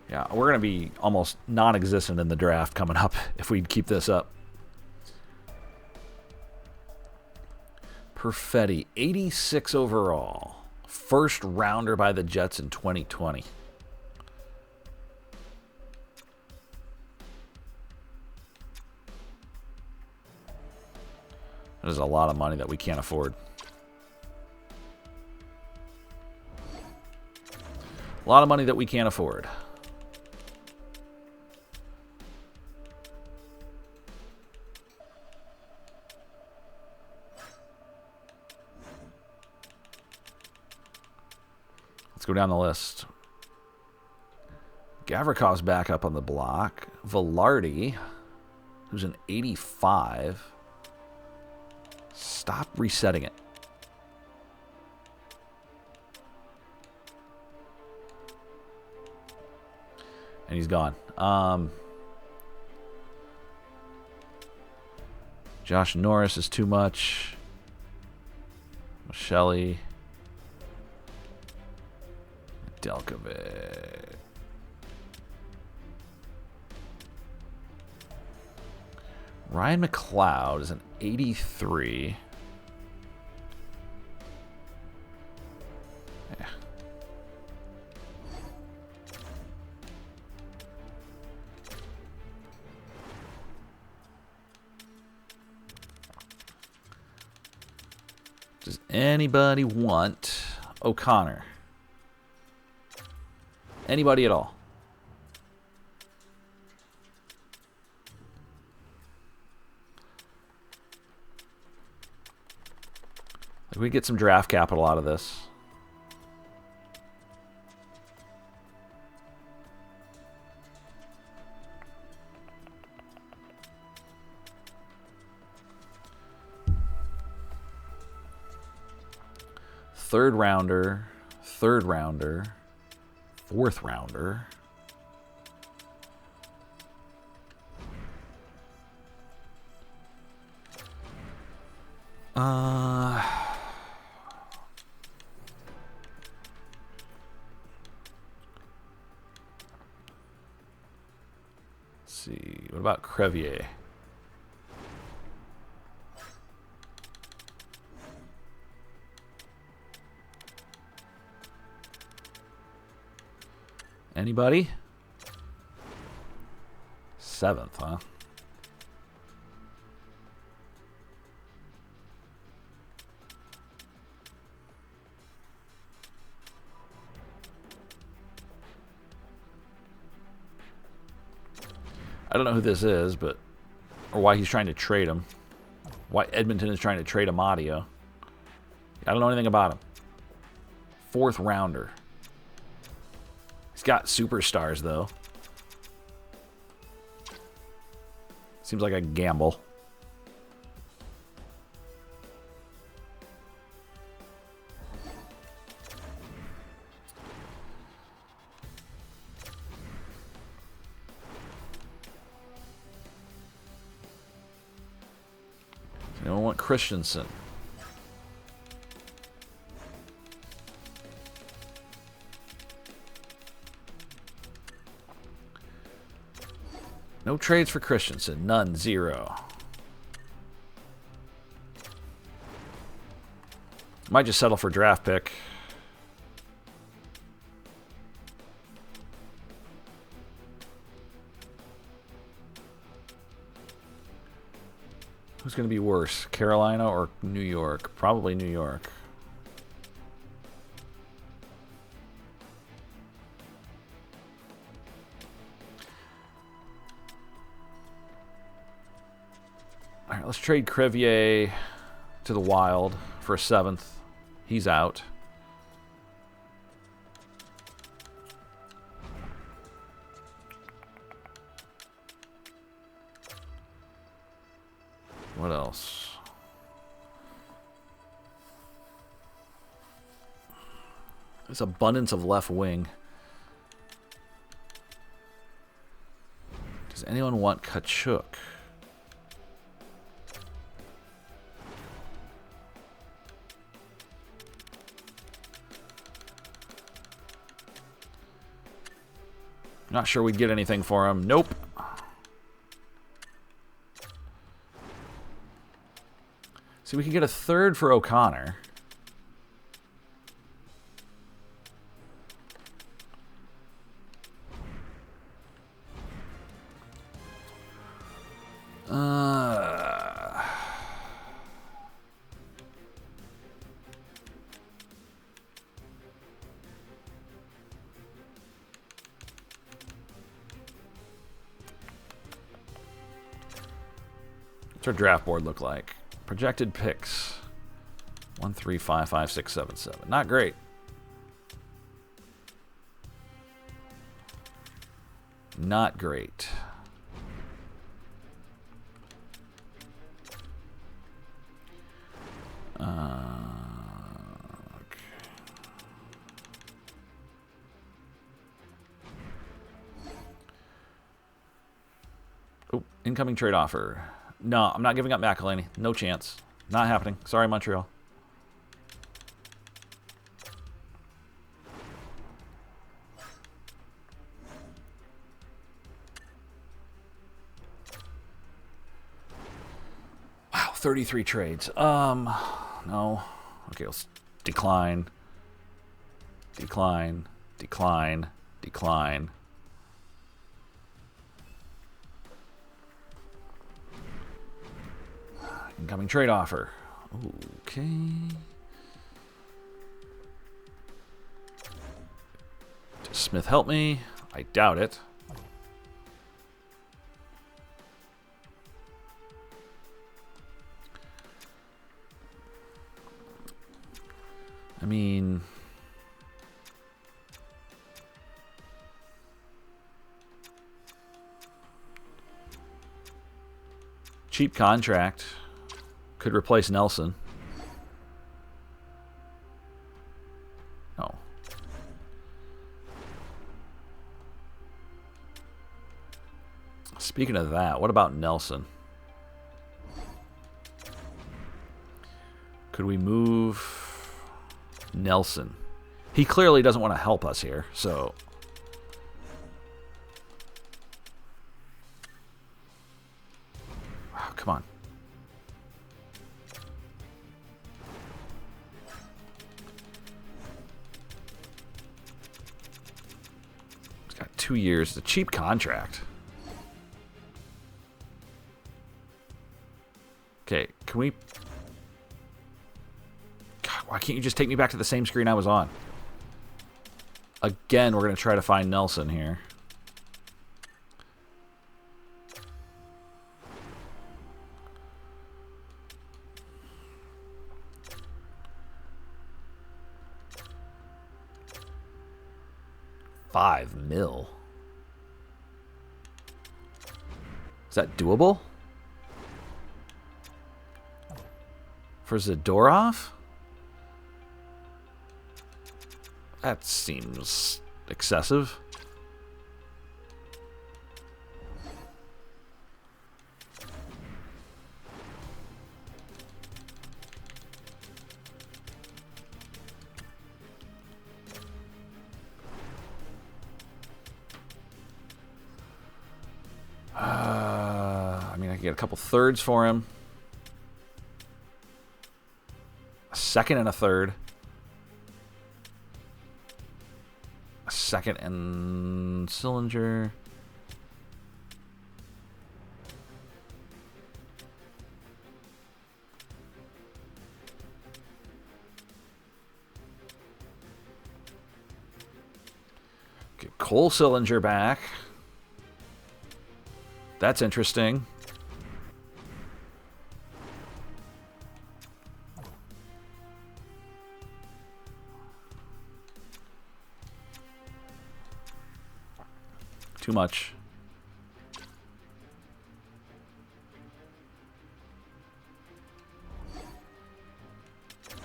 Yeah, we're going to be almost non-existent in the draft coming up if we keep this up. Perfetti, 86 overall. First rounder by the Jets in 2020. That is a lot of money that we can't afford. A lot of money that we can't afford. Let's go down the list. Gavrikov's back up on the block. Velarde. who's an 85. Stop resetting it. And he's gone. Josh Norris is too much. Shelley. Delkovic. Ryan McLeod is an 83. Yeah. Does anybody want O'Connor? Anybody at all? We get some draft capital out of this. Third rounder, fourth rounder. Let's see. What about Crevier? Anybody? 7th, huh? I don't know who this is, but or why he's trying to trade him. Why Edmonton is trying to trade Amadio. I don't know anything about him. 4th rounder. He's got superstars, though. Seems like a gamble. You don't want Christensen. No trades for Christensen. None. 0. Might just settle for draft pick. Who's going to be worse, Carolina or New York? Probably New York. All right, let's trade Crevier to the Wild for a 7th. He's out. What else? There's abundance of left wing. Does anyone want Kachuk? Not sure we'd get anything for him. Nope. See, we could get a 3rd for O'Connor. What's our draft board look like? Projected picks. 1, 3, 5, 5, 6, 7, 7. Not great. Not great. Oh, incoming trade offer. No, I'm not giving up McElhaney. No chance. Not happening. Sorry, Montreal. Wow, 33 trades. No. Okay, let's decline. Decline. Decline. Decline. Incoming trade offer. Okay. Does Smith help me? I doubt it. I mean, cheap contract. Could replace Nelson. No. Speaking of that, what about Nelson? Could we move Nelson? He clearly doesn't want to help us here, so... Oh, come on. He's got 2 years. It's a cheap contract. Okay, can we... God, why can't you just take me back to the same screen I was on? Again, we're going to try to find Nelson here. $5 million. Is that doable? For Zadorov? That seems excessive. I mean, I can get a couple thirds for him. A second and a third. A second and Sillinger. Get Cole Sillinger back. That's interesting. Too much.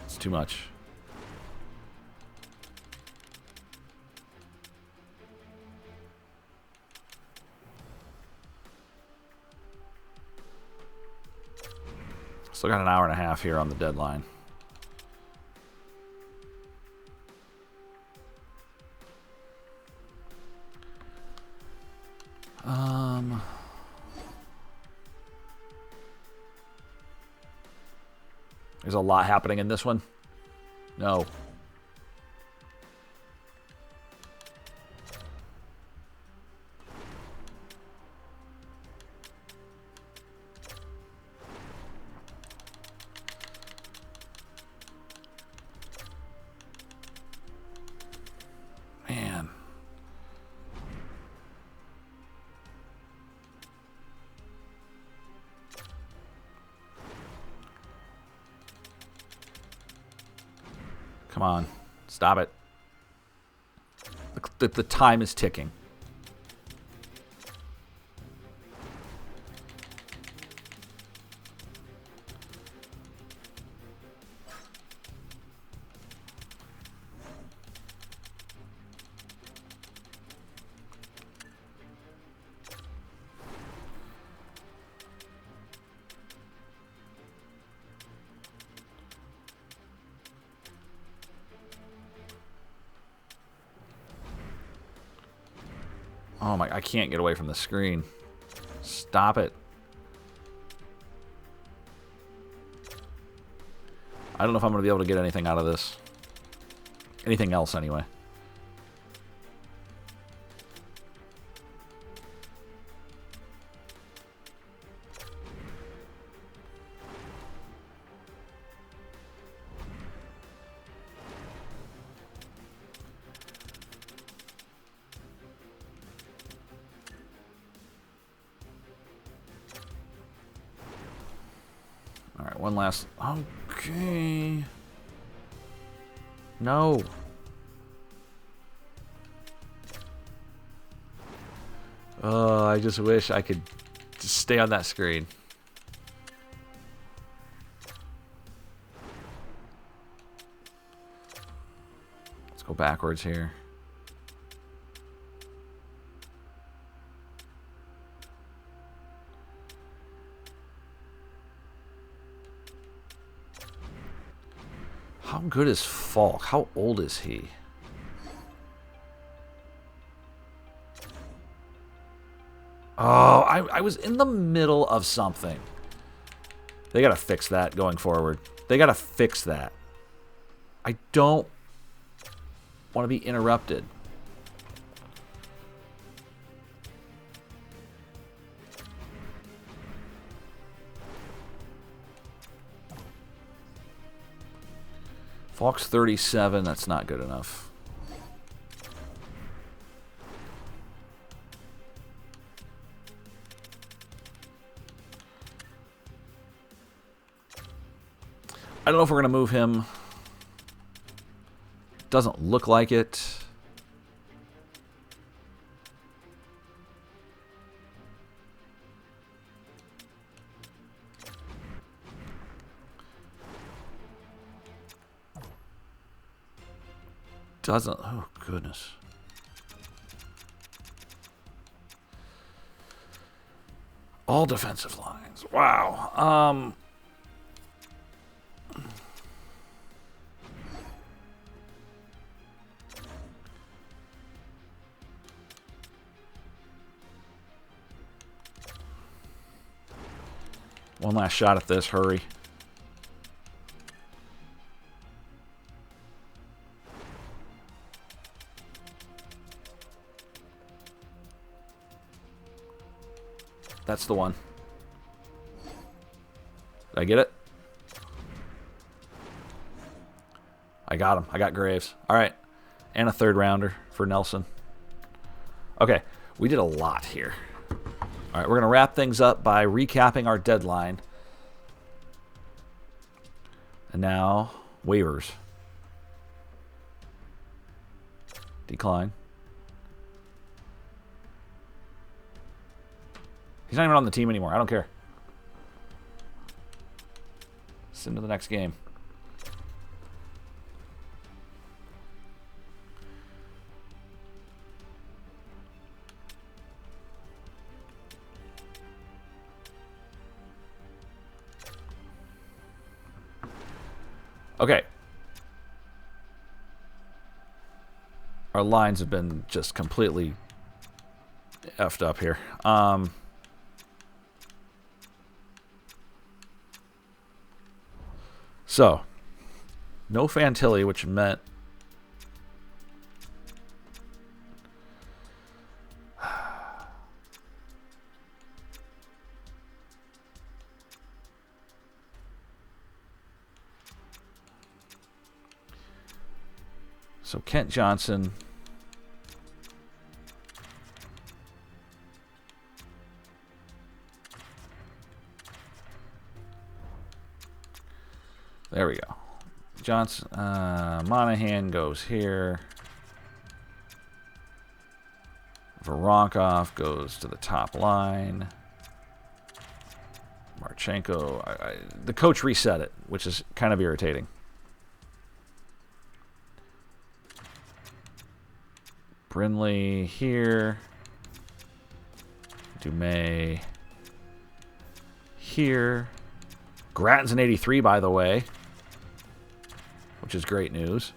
It's too much. Still got an hour and a half here on the deadline. There's a lot happening in this one. No. Man. Come on. Stop it. The time is ticking. Oh my, I can't get away from the screen. Stop it. I don't know if I'm going to be able to get anything out of this. Anything else, anyway. Alright, one last... Okay. No. Oh, I just wish I could just stay on that screen. Let's go backwards here. How good is Falk? How old is he? Oh, I was in the middle of something. They gotta fix that going forward. They gotta fix that. I don't want to be interrupted. Falk's 37. That's not good enough. I don't know if we're going to move him. Doesn't look like it. Doesn't. Oh, goodness. All defensive lines. Wow. One last shot at this. Hurry. That's the one. Did I get it? I got him. I got Graves. All right. And a third rounder for Nelson. Okay. We did a lot here. All right. We're going to wrap things up by recapping our deadline. And now, waivers. Decline. He's not even on the team anymore. I don't care. Send to the next game. Okay. Our lines have been just completely effed up here. So, no Fantilli, which meant so Kent Johnson, there we go. Johnson, Monahan goes here. Voronkov goes to the top line. Marchenko, the coach reset it, which is kind of irritating. Brinley here. Dumais here. Gratton's an 83, by the way, which is great news.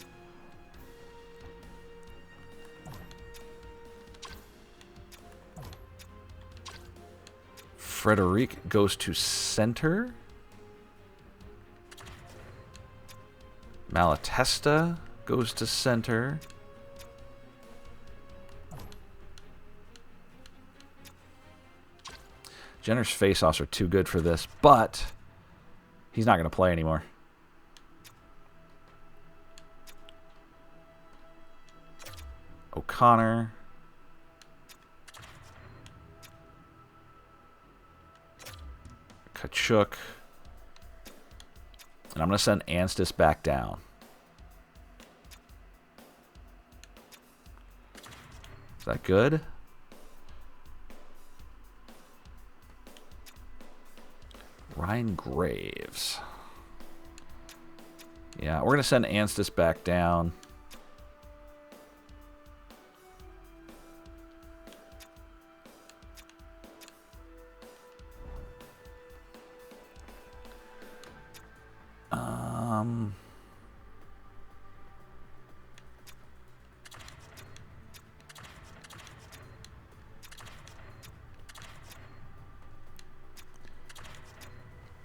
Frederic goes to center. Malatesta goes to center. Jenner's face-offs are too good for this, but he's not going to play anymore. O'Connor. Kachuk. And I'm going to send Anstis back down. Is that good? Ryan Graves. Yeah, we're going to send Anstis back down.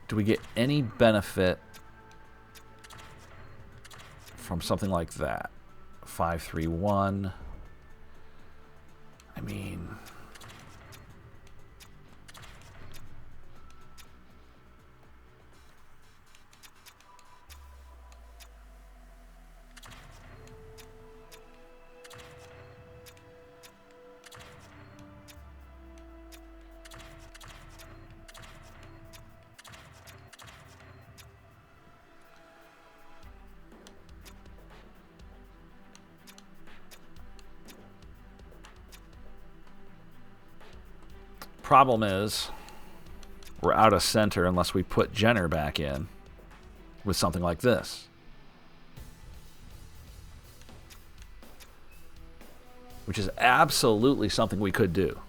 Do we get any benefit from something like that? 5-3-1. I mean, problem is we're out of center unless we put Jenner back in with something like this. Which is absolutely something we could do.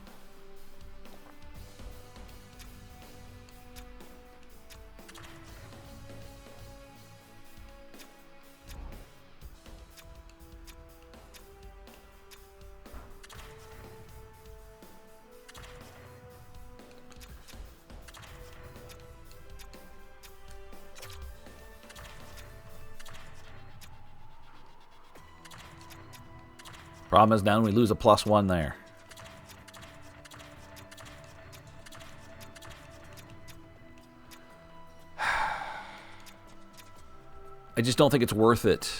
Problem is now we lose a +1 there. I just don't think it's worth it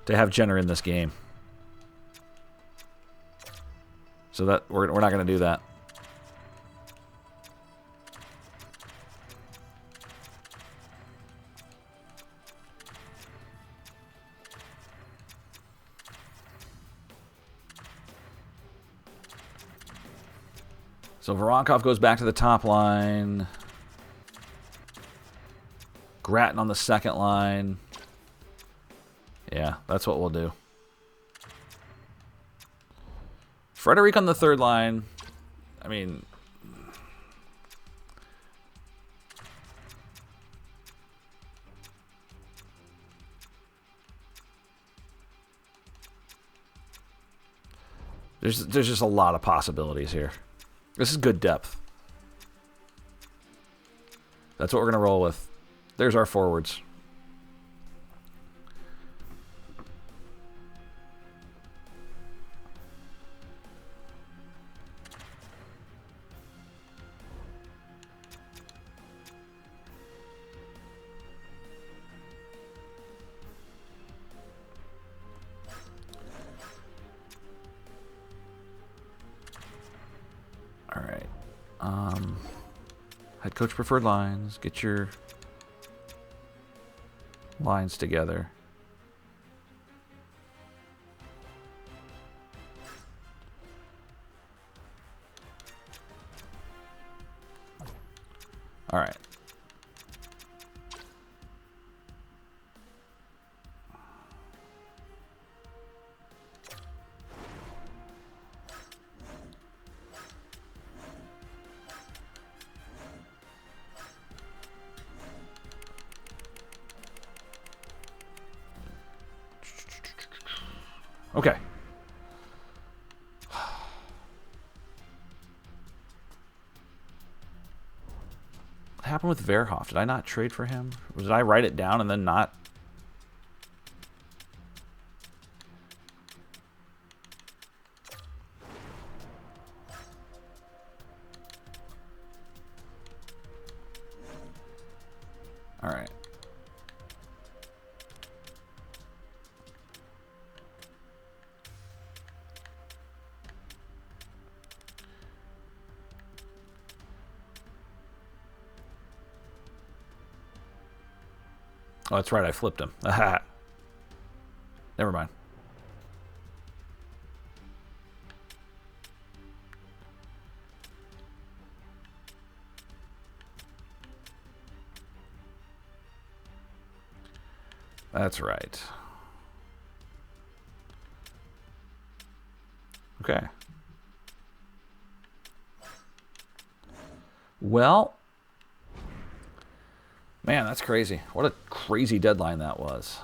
to have Jenner in this game. So that we're not going to do that. So Voronkov goes back to the top line. Grattan on the second line. Yeah, that's what we'll do. Frederic on the third line. I mean, there's just a lot of possibilities here. This is good depth. That's what we're going to roll with. There's our forwards. All right. Head coach preferred lines. Get your lines together. All right. Okay. happened with Verhoff? Did I not trade for him? Or did I write it down and then not? All right. Oh, that's right. I flipped him. Never mind. That's right. Okay. Well, man, that's crazy. What a crazy deadline that was.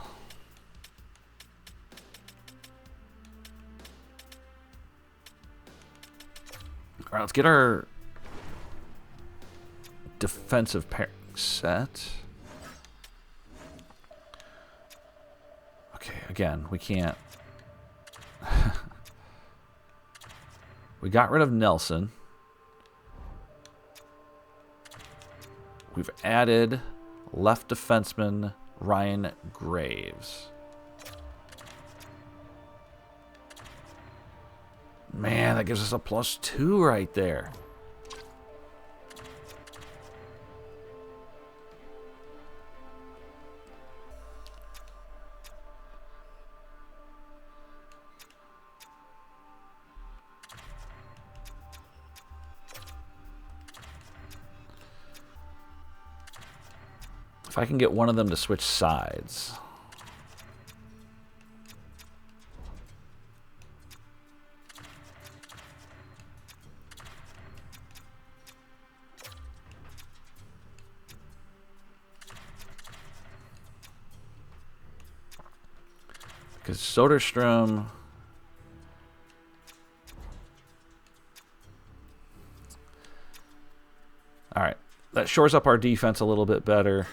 All right, let's get our defensive pairing set. Okay, again, we can't. We got rid of Nelson. We've added left defenseman Ryan Graves. Man, that gives us a +2 right there. If I can get one of them to switch sides. Because Soderstrom... All right. That shores up our defense a little bit better.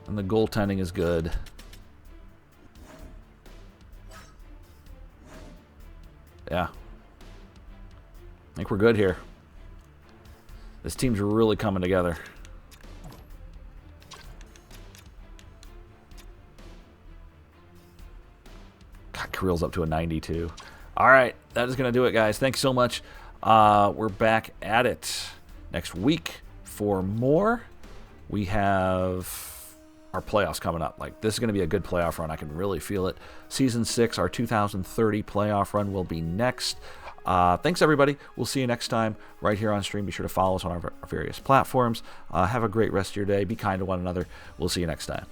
And the goaltending is good. Yeah. I think we're good here. This team's really coming together. God, Kirill's up to a 92. All right, that is going to do it, guys. Thanks so much. We're back at it next week for more. We have our playoffs coming up. Like, this is going to be a good playoff run. I can really feel it. Season 6, our 2030 playoff run will be next. Thanks, everybody. We'll see you next time right here on stream. Be sure to follow us on our various platforms. Have a great rest of your day. Be kind to one another. We'll see you next time.